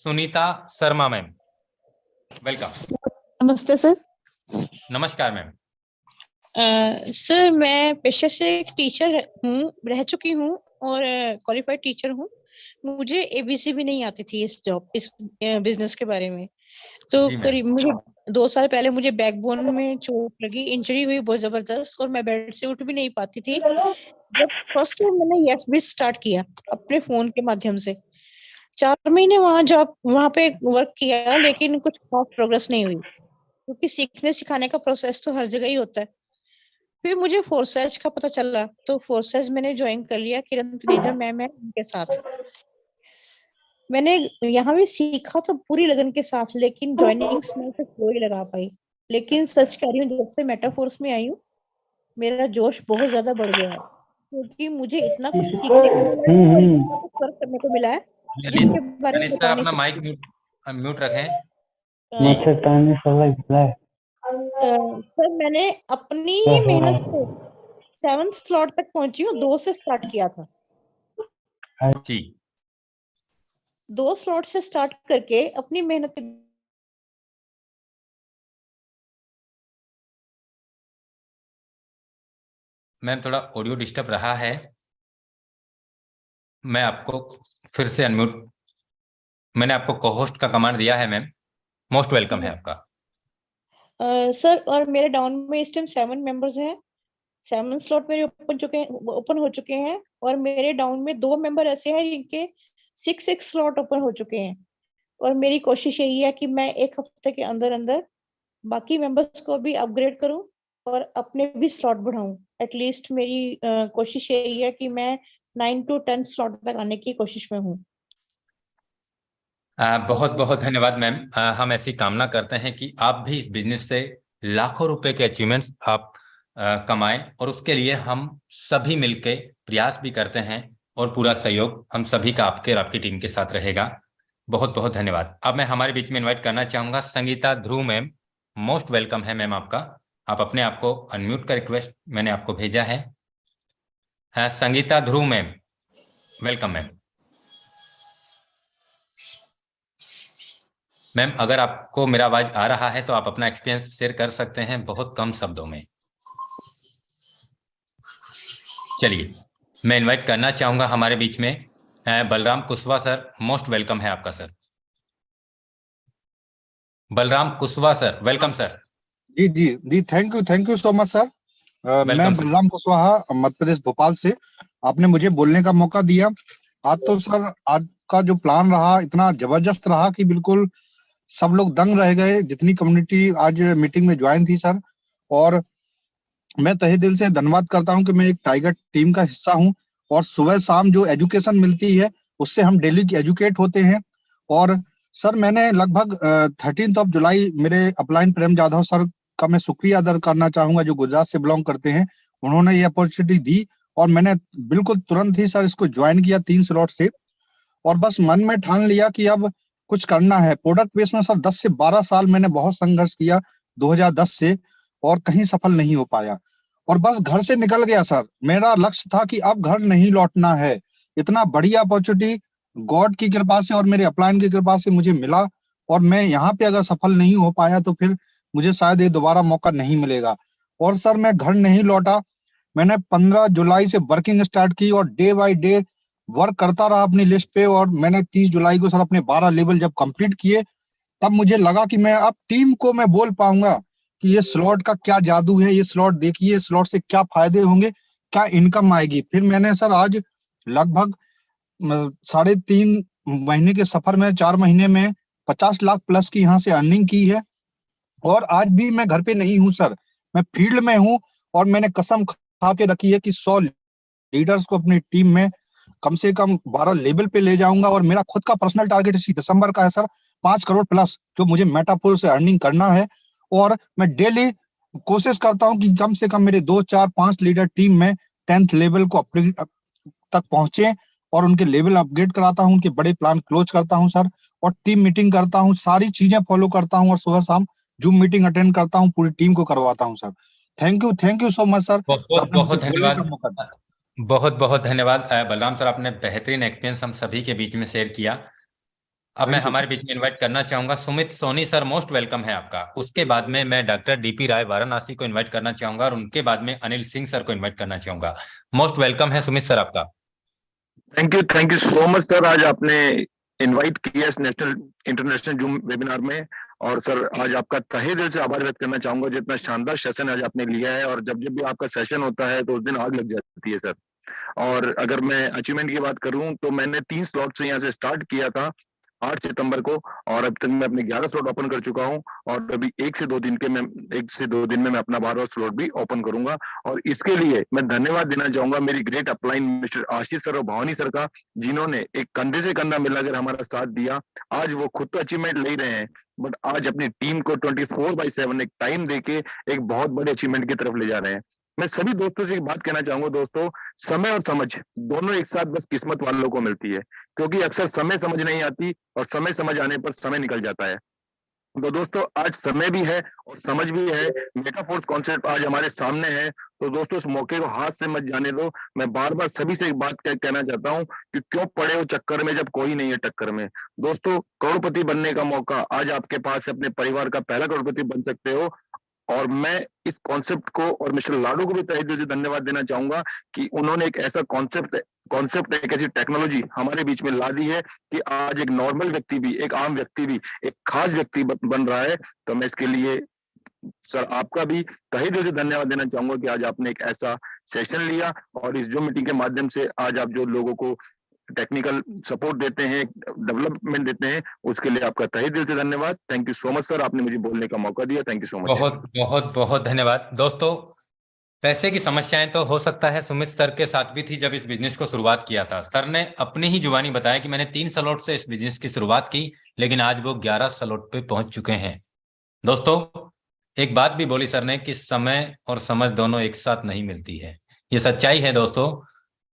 Sunita Sharma ma'am, welcome. नमस्ते सर। नमस्कार मैम। सर मैं पेशे से एक टीचर हूँ, रह चुकी हूँ और क्वालिफाइड टीचर हूँ। मुझे एबीसी भी नहीं आती थी इस बिजनेस के बारे में। तो करीब मुझे 2 साल पहले मुझे बैकबोन में चोट लगी, इंजरी हुई बहुत जबरदस्त, और मैं बेड से उठ भी नहीं पाती थी। जब फर्स्ट टाइम मैंने यस बिज स्टार्ट किया अपने फोन के माध्यम से, 4 महीने वहां पे वर्क किया, लेकिन कुछ खास प्रोग्रेस नहीं हुई, क्योंकि सीखने सिखाने का प्रोसेस तो हर जगह ही होता है। फिर मुझे फोर्सेज का पता चला, तो फोर्सेज मैंने ज्वाइन कर लिया, किरण तनेजा मैम है उनके साथ। मैंने यहाँ भी सीखा तो पूरी लगन के साथ, लेकिन ज्वाइनिंग्स में तो कोई लगा पाई। लेकिन सच कह रही हूँ, जब से मेटाफोर्स में आई हूँ, मेरा जोश बहुत ज्यादा बढ़ गया है, क्योंकि मुझे इतना कुछ सीखने को मिला है, इतना कुछ वर्क करने को मिला है, जिसके बारे में बता नहीं अपना माइक सकती। म्यूट रखें। सर मैंने अपनी मेहनत से 7 स्लॉट तक पहुंची हूँ, 2 से स्टार्ट किया था जी। 2 स्लॉट से स्टार्ट करके अपनी मेहनत। मैम थोड़ा ऑडियो डिस्टर्ब रहा है, मैं आपको फिर से अनम्यूट, मैंने आपको को-होस्ट का कमांड दिया है मैम, मोस्ट वेलकम है आपका। सर और मेरे डाउन में इस टाइम 7 मेंबर्स हैं, 7 स्लॉट मेरे ओपन हो चुके हैं, और मेरे डाउन में 2 मेंबर ऐसे हैं जिनके 6 स्लॉट ओपन हो चुके हैं। और मेरी कोशिश यही है कि मैं 1 हफ्ते के अंदर अंदर बाकी मेंबर्स को भी अपग्रेड करूं और अपने भी स्लॉट बढ़ाऊं। एटलीस्ट मेरी कोशिश यही है कि मैं 9 to 10 स्लॉट तक आने की कोशिश में हूं। बहुत बहुत धन्यवाद मैम। हम ऐसी कामना करते हैं कि आप भी इस बिजनेस से लाखों रुपए के अचीवमेंट्स आप कमाएं, और उसके लिए हम सभी मिलके प्रयास भी करते हैं, और पूरा सहयोग हम सभी का आपके और आपकी टीम के साथ रहेगा। बहुत बहुत धन्यवाद। अब मैं हमारे बीच में इनवाइट करना चाहूंगा संगीता ध्रुव मैम, मोस्ट वेलकम है मैम आपका। आप अपने आप को अनम्यूट का रिक्वेस्ट मैंने आपको भेजा है। संगीता ध्रुव मैम, वेलकम मैम। मैम अगर आपको मेरा आवाज आ रहा है तो आप अपना एक्सपीरियंस शेयर कर सकते हैं बहुत कम शब्दों में। चलिए मैं इनवाइट करना चाहूंगा हमारे बीच में Balram Kushwaha sir, most welcome है आपका sir. Balram Kushwaha sir, welcome sir. जी जी जी, thank you so much sir. मैं बलराम कुशवाहा मध्य प्रदेश भोपाल से, आपने मुझे बोलने का मौका दिया। आज तो सर आज का जो प्लान रहा इतना जबरदस्त रहा कि बिल्कुल सब लोग दंग रह गए, जितनी कम्युनिटी आज मीटिंग में ज्वाइन थी सर। और मैं तहे दिल से धन्यवाद करता हूं कि मैं एक टाइगर टीम का हिस्सा हूं, और सुबह शाम जो एजुकेशन मिलती है उससे हम डेली एजुकेट होते हैं। और सर मैंने लगभग 13 जुलाई मेरे अपलाइन प्रेम जाधव सर का मैं शुक्रिया अदा करना चाहूंगा, जो गुजरात से बिलोंग करते हैं। उन्होंने ये अपॉर्चुनिटी दी और मैंने बिल्कुल तुरंत ही सर इसको ज्वाइन किया 3 स्लॉट से, और बस मन में ठान लिया कि अब कुछ करना है। प्रोडक्ट बेस में सर 10 से 12 साल मैंने बहुत संघर्ष किया 2010 से, और कहीं सफल नहीं हो पाया, और बस घर से निकल गया सर। मेरा लक्ष्य था कि अब घर नहीं लौटना है। इतना बढ़िया अपॉर्चुनिटी गॉड की कृपा से और मेरे अपलाइन की कृपा से मुझे मिला, और मैं यहाँ पे अगर सफल नहीं हो पाया तो फिर मुझे शायद ये दोबारा मौका नहीं मिलेगा। और सर मैं घर नहीं लौटा, मैंने 15 जुलाई से वर्किंग स्टार्ट की और डे बाय डे वर्क करता रहा अपनी लिस्ट पे। और मैंने 30 जुलाई को सर अपने 12 लेवल जब कंप्लीट किए, तब मुझे लगा कि मैं अब टीम को मैं बोल पाऊंगा कि ये स्लॉट का क्या जादू है, ये स्लॉट देखिए, स्लॉट से क्या फायदे होंगे, क्या इनकम आएगी। फिर मैंने सर आज लगभग 3.5 महीने के सफर में 4 महीने में 50 लाख प्लस की यहाँ से अर्निंग की है। और आज भी मैं घर पे नहीं हूँ सर, मैं फील्ड में हूँ, और मैंने कसम खा के रखी है कि 100 लीडर्स को अपनी टीम में कम से कम 12 लेवल पे ले जाऊंगा। और मेरा खुद का पर्सनल टारगेट इसी दिसंबर का है सर, 5 करोड़ प्लस जो मुझे मेटापोर से अर्निंग करना है। और मैं डेली कोशिश करता हूं कि कम से कम मेरे 2, 4, 5 लीडर टीम में 10th लेवल को तक पहुंचे, और उनके लेवल अपग्रेड कराता हूं, उनके बड़े प्लान क्लोज करता हूं सर, और टीम मीटिंग करता हूं, सारी चीजें फॉलो करता हूं, और सुबह शाम जूम मीटिंग अटेंड करता हूं, पूरी टीम को करवाता हूं sir. Thank you so much sir. बहुत बहुत धन्यवाद, बहुत बहुत धन्यवाद बलराम सर, आपने बेहतरीन एक्सपीरियंस हम सभी के बीच में शेयर किया। अब मैं हमारे बीच में इनवाइट करना चाहूंगा Sumit Soni sir, most welcome है आपका। उसके बाद में मैं डॉक्टर डीपी राय वाराणसी को इनवाइट करना चाहूंगा, और उनके बाद में अनिल सिंह सर को इनवाइट करना चाहूंगा। मोस्ट वेलकम है सुमित सर आपका। Thank you so much sir. आज आपने इनवाइट किया इस नेशनल इंटरनेशनल जूम वेबिनार में, और सर आज आपका तहे दिल से आभार व्यक्त करना चाहूंगा जितना शानदार सेशन आज आपने लिया है। और जब जब भी आपका सेशन होता है तो उस दिन आग लग जाती है सर। और अगर मैं अचीवमेंट की बात करूं तो मैंने 3 स्लॉट से यहाँ से स्टार्ट किया था 8 सितंबर को, और अब तक मैं अपने 11 स्लॉट ओपन कर चुका हूं। और अभी 1 से 2 दिन में मैं अपना 12वां स्लॉट भी ओपन करूंगा। और इसके लिए मैं धन्यवाद देना चाहूंगा मेरी ग्रेट अपलाइन मिस्टर आशीष सर और भवानी सर का, जिन्होंने एक कंधे से कंधा मिलाकर हमारा साथ दिया। आज वो खुद तो अचीवमेंट ले रहे हैं, बट आज अपनी टीम को 24/7 एक टाइम देके एक बहुत बड़े अचीवमेंट की तरफ ले जा रहे हैं। मैं सभी दोस्तों से एक बात कहना चाहूंगा, दोस्तों समय और समझ दोनों एक साथ बस किस्मत वालों को मिलती है, क्योंकि अक्सर समय समझ नहीं आती और समय समझ आने पर समय निकल जाता है। तो दोस्तों आज समय भी है और समझ भी है, मेटाफोर्स कॉन्सेप्ट आज हमारे सामने है। तो दोस्तों इस मौके को हाथ से मत जाने दो। मैं बार बार सभी से एक बात कहना चाहता हूं कि क्यों पड़े हो चक्कर में जब कोई नहीं है टक्कर में। दोस्तों करोड़पति बनने का मौका आज आपके पास है, अपने परिवार का पहला करोड़पति बन सकते हो। और मैं इस कॉन्सेप्ट को और मिस्टर लाडो को भी तहे दिल से धन्यवाद देना चाहूंगा कि उन्होंने एक ऐसा कॉन्सेप्ट एक ऐसी टेक्नोलॉजी हमारे बीच में ला दी है कि आज एक नॉर्मल व्यक्ति भी, एक आम व्यक्ति भी एक खास व्यक्ति बन रहा है। तो मैं इसके लिए सर आपका भी तहे दिल से धन्यवाद देना चाहूंगा कि आज आपने एक ऐसा सेशन लिया और इस जूम मीटिंग के माध्यम से आज आप जो लोगों को टेक्निकल सपोर्ट देते हैं, डेवलपमेंट देते हैं, उसके लिए आपका तहे दिल से धन्यवाद। Thank you so much sir, आपने मुझे बोलने का मौका दिया। Thank you so much. बहुत बहुत बहुत धन्यवाद। दोस्तों पैसे की समस्याएं तो हो सकता है सुमित सर के साथ भी थी जब इस बिजनेस को शुरुआत किया था। सर ने अपनी ही जुबानी बताया कि मैंने 3 स्लॉट से इस बिजनेस की शुरुआत की, लेकिन आज वो 11 स्लॉट पे पहुंच चुके हैं। दोस्तों एक बात भी बोली सर ने कि समय और समझ दोनों एक साथ नहीं मिलती है। ये सच्चाई है दोस्तों।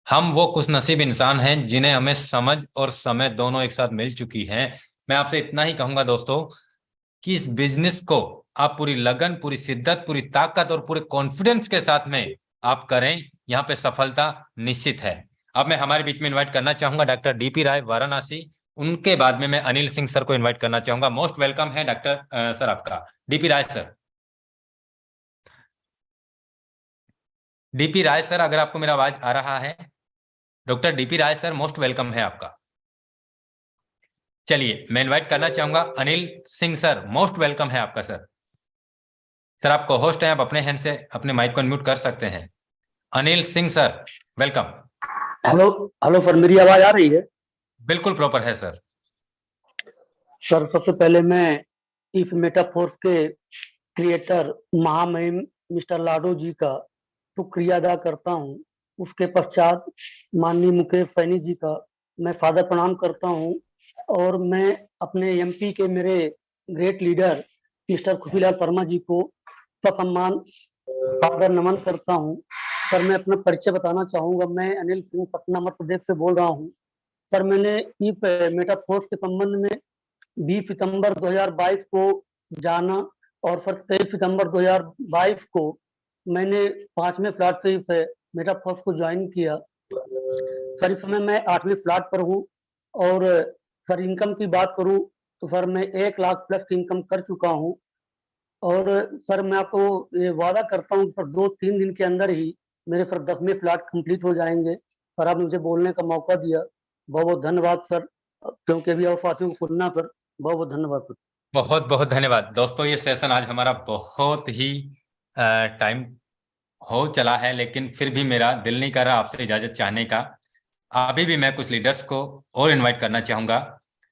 हम वो खुशनसीब इंसान हैं जिन्हें हमें समझ और समय दोनों एक साथ मिल चुकी है। मैं आपसे इतना ही कहूंगा दोस्तों कि इस बिजनेस को आप पूरी लगन, पूरी शिद्दत, पूरी ताकत और पूरे कॉन्फिडेंस के साथ में आप करें, यहाँ पे सफलता निश्चित है। अब मैं हमारे बीच में इनवाइट करना चाहूंगा डॉक्टर डीपी राय वाराणसी। उनके बाद में मैं अनिल सिंह सर को इनवाइट करना चाहूंगा। मोस्ट वेलकम है डॉक्टर सर आपका, डीपी राय सर। डीपी राय सर अगर आपको मेरा आवाज आ रहा है, डॉक्टर डीपी राय सर मोस्ट वेलकम है आपका। चलिए मैं इनवाइट करना चाहूंगा Anil Singh sir, most welcome है आपका सर। सर आप को होस्ट हैं, आप अपने हैंड से अपने माइक को अनम्यूट कर सकते हैं। Anil Singh sir welcome. Hello hello sir, मेरी आवाज आ रही है? बिल्कुल प्रॉपर है सर। सर सबसे पहले मैं इस मेटाफोर्स के क्रिएटर महामहिम मिस्टर लाडो जी का शुक्रिया अदा करता हूं। उसके पश्चात माननीय मुकेश सैनी जी का मैं सादर प्रणाम करता हूं। और मैं अपने एमपी के मेरे great leader mister Khushilal Verma ji को ससम्मान सादर नमन करता हूं। सर मैं अपना परिचय बताना चाहूंगा। मैं अनिल सिंह सतना मध्य प्रदेश से बोल रहा हूं। सर मैंने इस मेटाफोर्स के संबंध में 20 सितंबर 2022 को जाना और सर 23 सितंबर 2022 को मैंने 5वें फ्लैट पे इस मेटाफोर्स को ज्वाइन किया। सर इस समय मैं 8वें फ्लैट पर हूँ। और सर इनकम की बात करूँ तो सर मैं 1 लाख प्लस की इनकम कर चुका हूँ। और सर मैं आपको ये वादा करता हूँ सर 2-3 दिन के अंदर ही मेरे सर 10वें फ्लैट कंप्लीट हो जाएंगे। सर आप मुझे बोलने का मौका दिया, बहुत बहुत धन्यवाद सर। क्योंकि अभी और साथियों को सुनना सर, बहुत बहुत धन्यवाद सर। बहुत बहुत धन्यवाद दोस्तों। ये सेशन आज हमारा बहुत ही टाइम हो चला है, लेकिन फिर भी मेरा दिल नहीं कर रहा आपसे इजाजत चाहने का। अभी भी मैं कुछ लीडर्स को और इनवाइट करना चाहूंगा।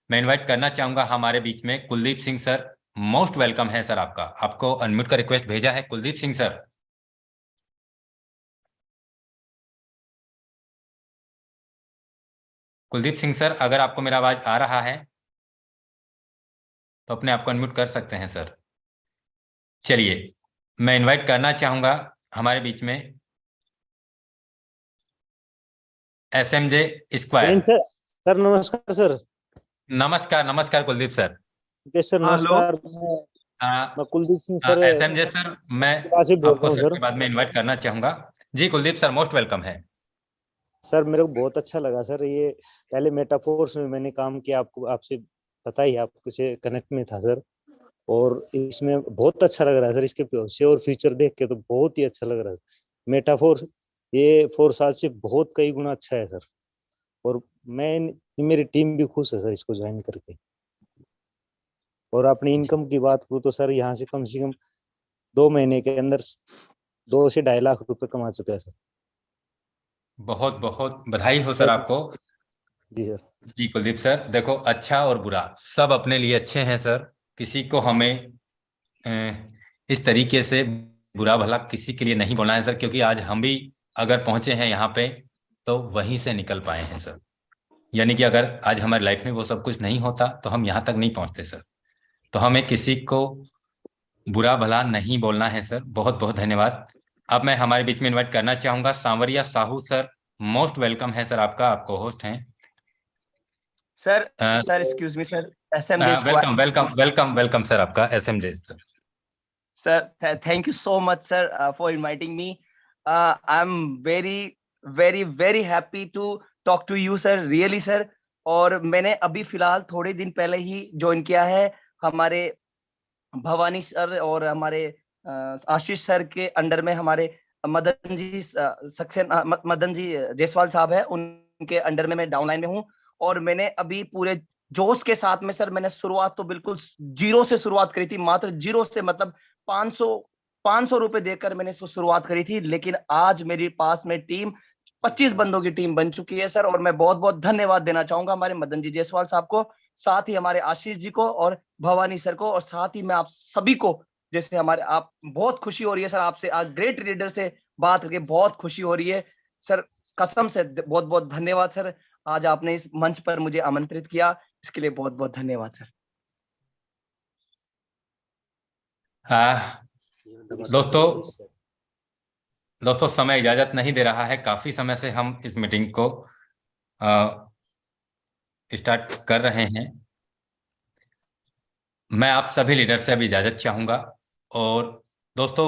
मैं इनवाइट करना चाहूंगा हमारे बीच में Kuldeep Singh sir, most welcome है सर आपका। आपको अनम्यूट का रिक्वेस्ट भेजा है कुलदीप सिंह सर। कुलदीप सिंह सर अगर आपको मेरा आवाज आ रहा है तो अपने आप को अनम्यूट कर सकते हैं सर। चलिए मैं इनवाइट करना चाहूंगा हमारे बीच में एसएमजे स्क्वायर सर। नमस्कार सर। नमस्कार नमस्कार कुलदीप सर। सर नमस्कार। मैं Kuldeep Singh sir SMJ sir, मैं आपको सर के बाद में इनवाइट करना चाहूंगा। जी कुलदीप सर मोस्ट वेलकम है सर। मेरे को बहुत अच्छा लगा सर। ये पहले मेटाफोर्स में मैंने काम किया, आपको आपसे पता ही, आपसे कनेक्ट में था सर। और इसमें बहुत अच्छा लग रहा है सर। इसके भविष्य और फ्यूचर देख के तो बहुत ही अच्छा लग रहा है। मेटाफोर्स ये फोर्स आज से बहुत कई गुना अच्छा है सर। और मेरी टीम भी खुश है सर इसको ज्वाइन करके। और अपनी इनकम की बात करूँ तो सर यहाँ से कम 2 महीने के अंदर 2 से 2.5 लाख रुपए कमा चुका है सर। बहुत बहुत बधाई हो सर आपको। जी सर। जी कुलदीप सर, देखो अच्छा और बुरा सब अपने लिए अच्छे हैं सर। किसी को हमें इस तरीके से बुरा भला किसी के लिए नहीं बोलना है सर, क्योंकि आज हम भी अगर पहुंचे हैं यहाँ पे तो वहीं से निकल पाए हैं सर। यानी कि अगर आज हमारी लाइफ में वो सब कुछ नहीं होता तो हम यहाँ तक नहीं पहुंचते सर। तो हमें किसी को बुरा भला नहीं बोलना है सर। बहुत बहुत धन्यवाद। अब मैं हमारे बीच में इन्वाइट करना चाहूंगा Sanwariya Sahu sir. Most welcome है सर आपका, आपको होस्ट हैं सर। Sir excuse me sir, SMJ welcome welcome welcome welcome sir आपका SMJ sir. Sir thank you so much sir for inviting me. I am very happy to talk to you sir, really sir. और मैंने अभी फिलहाल थोड़े दिन पहले ही ज्वाइन किया है हमारे भवानी सर और हमारे आशीष सर के अंडर में। हमारे मदन जी जायसवाल साहब है, उनके अंडर में मैं डाउनलाइन में हूँ। और मैंने अभी पूरे जोश के साथ में सर मैंने शुरुआत तो बिल्कुल 0 से शुरुआत करी थी, मात्र 0 से, मतलब 500 रुपए देकर मैंने इसको शुरुआत करी थी। लेकिन आज मेरे पास में टीम 25 बंदों की टीम बन चुकी है सर। और मैं बहुत बहुत धन्यवाद देना चाहूंगा हमारे मदन जी जायसवाल साहब को, साथ ही हमारे आशीष जी को और भवानी सर को, और साथ ही मैं आप सभी को, जैसे हमारे आप बहुत खुशी हो रही है सर आपसे आज ग्रेट लीडर से बात करके, बहुत खुशी हो रही है सर। कसम से बहुत बहुत धन्यवाद सर, आज आपने इस मंच पर मुझे आमंत्रित किया, इसके लिए बहुत बहुत धन्यवाद सर। दोस्तों समय इजाजत नहीं दे रहा है, काफी समय से हम इस मीटिंग को स्टार्ट कर रहे हैं। मैं आप सभी लीडर से अभी इजाजत चाहूंगा। और दोस्तों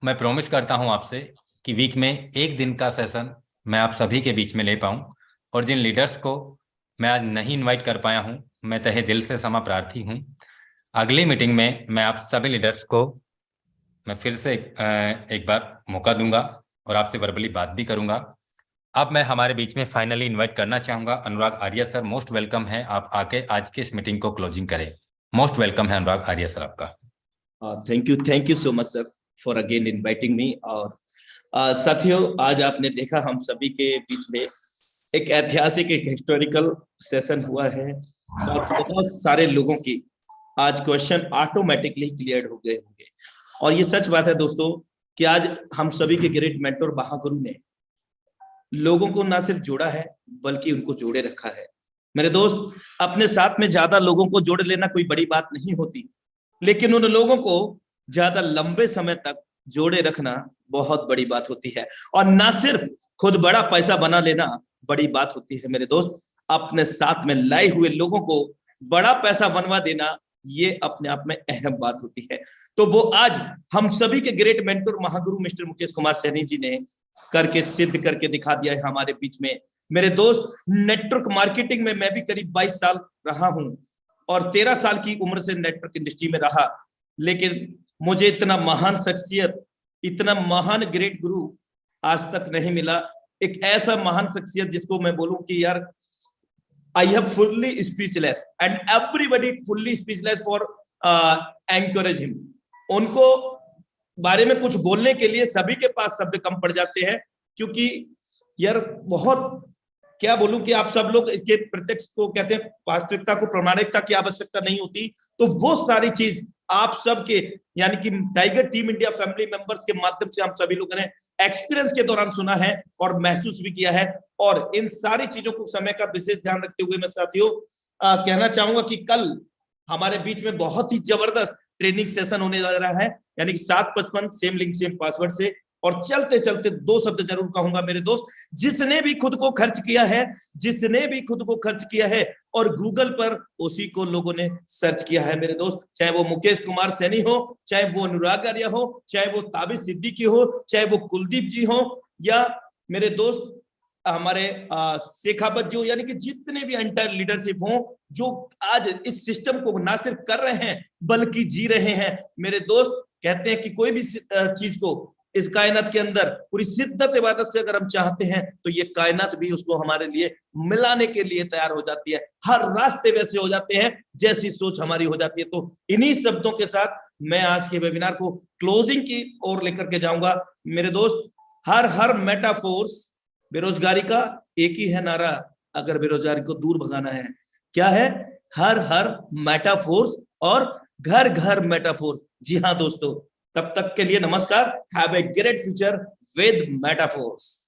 मैं प्रॉमिस करता हूं आपसे कि वीक में 1 दिन का सेशन मैं आप सभी के बीच में ले पाऊं। और जिन लीडर्स को मैं आज नहीं इनवाइट कर पाया हूं, मैं तहे दिल से क्षमा प्रार्थी हूं। अगली मीटिंग में मैं आप सभी लीडर्स को मैं फिर से एक बार मौका दूंगा और आपसे वर्बली बात भी करूंगा। अब मैं हमारे बीच में फाइनली इनवाइट करना चाहूंगा अनुराग आर्या सर। मोस्ट वेलकम है, आप आके आज के इस मीटिंग को क्लोजिंग करें। मोस्ट वेलकम है अनुराग आर्या सर आपका। Thank you so much sir for again inviting me. और साथियों, आज आपने देखा हम सभी के बीच में एक ऐतिहासिक, एक हिस्टोरिकल सेशन हुआ है और बहुत सारे लोगों की आज क्वेश्चन ऑटोमेटिकली क्लियर हो गए होंगे। और ये सच बात है दोस्तों कि आज हम सभी के ग्रेट मेंटर महागुरु ने लोगों को ना सिर्फ जोड़ा है बल्कि उनको जोड़े रखा है। मेरे दोस्त, अपने साथ में ज्यादा लोगों को जोड़ लेना कोई बड़ी बात नहीं होती, लेकिन उन लोगों को ज्यादा लंबे समय तक जोड़े रखना बहुत बड़ी बात होती है। और ना सिर्फ खुद बड़ा पैसा बना लेना बड़ी बात होती है मेरे दोस्त, अपने साथ में लाए हुए लोगों को बड़ा पैसा बनवा देना ये अपने आप में अहम बात होती है। तो वो आज हम सभी के great mentor Mahaguru mister Mukesh Kumar Saini ji ने करके सिद्ध करके दिखा दिया है हमारे बीच में। मेरे दोस्त, नेटवर्क मार्केटिंग में मैं भी करीब 22 साल रहा हूं और 13 साल की उम्र से नेटवर्क इंडस्ट्री में रहा, लेकिन मुझे इतना महान शख्सियत, इतना महान ग्रेट गुरु आज तक नहीं मिला। एक ऐसा महान शख्सियत जिसको मैं बोलूं कि यार I have fully speechless and everybody fully speechless for encourage him। उनको बारे में कुछ बोलने के लिए सभी के पास शब्द कम पड़ जाते हैं, क्योंकि यार बहुत क्या बोलूं कि आप सब लोग इसके प्रत्यक्ष को कहते हैं, वास्तविकता को प्रामाणिकता की आवश्यकता नहीं होती। तो वो सारी चीज आप सबके यानी कि tiger team India family members के माध्यम से हम सभी लोगों ने एक्सपीरियंस के दौरान सुना है और महसूस भी किया है। और इन सारी चीजों को समय का विशेष ध्यान रखते हुए मैं साथियों कहना चाहूंगा कि कल हमारे बीच में बहुत ही जबरदस्त ट्रेनिंग सेशन होने जा रहा है, यानी कि 755 सेम लिंक सेम पासवर्ड से। और चलते चलते 2 शब्द जरूर कहूंगा मेरे दोस्त, जिसने भी खुद को खर्च किया है, जिसने भी खुद को खर्च किया है और गूगल पर उसी को लोगों ने सर्च किया है मेरे दोस्त, चाहे वो मुकेश कुमार सैनी हो, चाहे वो अनुराग आर्या हो, चाहे वो ताबिश सिद्दीकी हो, चाहे वो कुलदीप जी हो, या मेरे दोस्त हमारे शेखावत जी हो, यानी कि जितने भी एंटायर लीडरशिप हो जो आज इस सिस्टम को ना सिर्फ कर रहे हैं बल्कि जी रहे हैं। मेरे दोस्त कहते हैं कि कोई भी चीज को इस कायनात के अंदर पूरी शिद्दत इबादत से अगर हम चाहते हैं तो ये कायनात भी उसको हमारे लिए मिलाने के लिए तैयार हो जाती है। हर रास्ते वैसे हो जाते हैं जैसी सोच हमारी हो जाती है। तो इन्हीं शब्दों के साथ मैं आज के वेबिनार को क्लोजिंग की ओर लेकर के जाऊंगा। मेरे दोस्त, हर मेटाफोर्स, बेरोजगारी का एक ही है नारा, अगर बेरोजगारी को दूर भगाना है। क्या है? हर मेटाफोर्स और घर घर मेटाफोर्स। जी हाँ दोस्तों, तब तक के लिए नमस्कार। Have a great future with metaphors.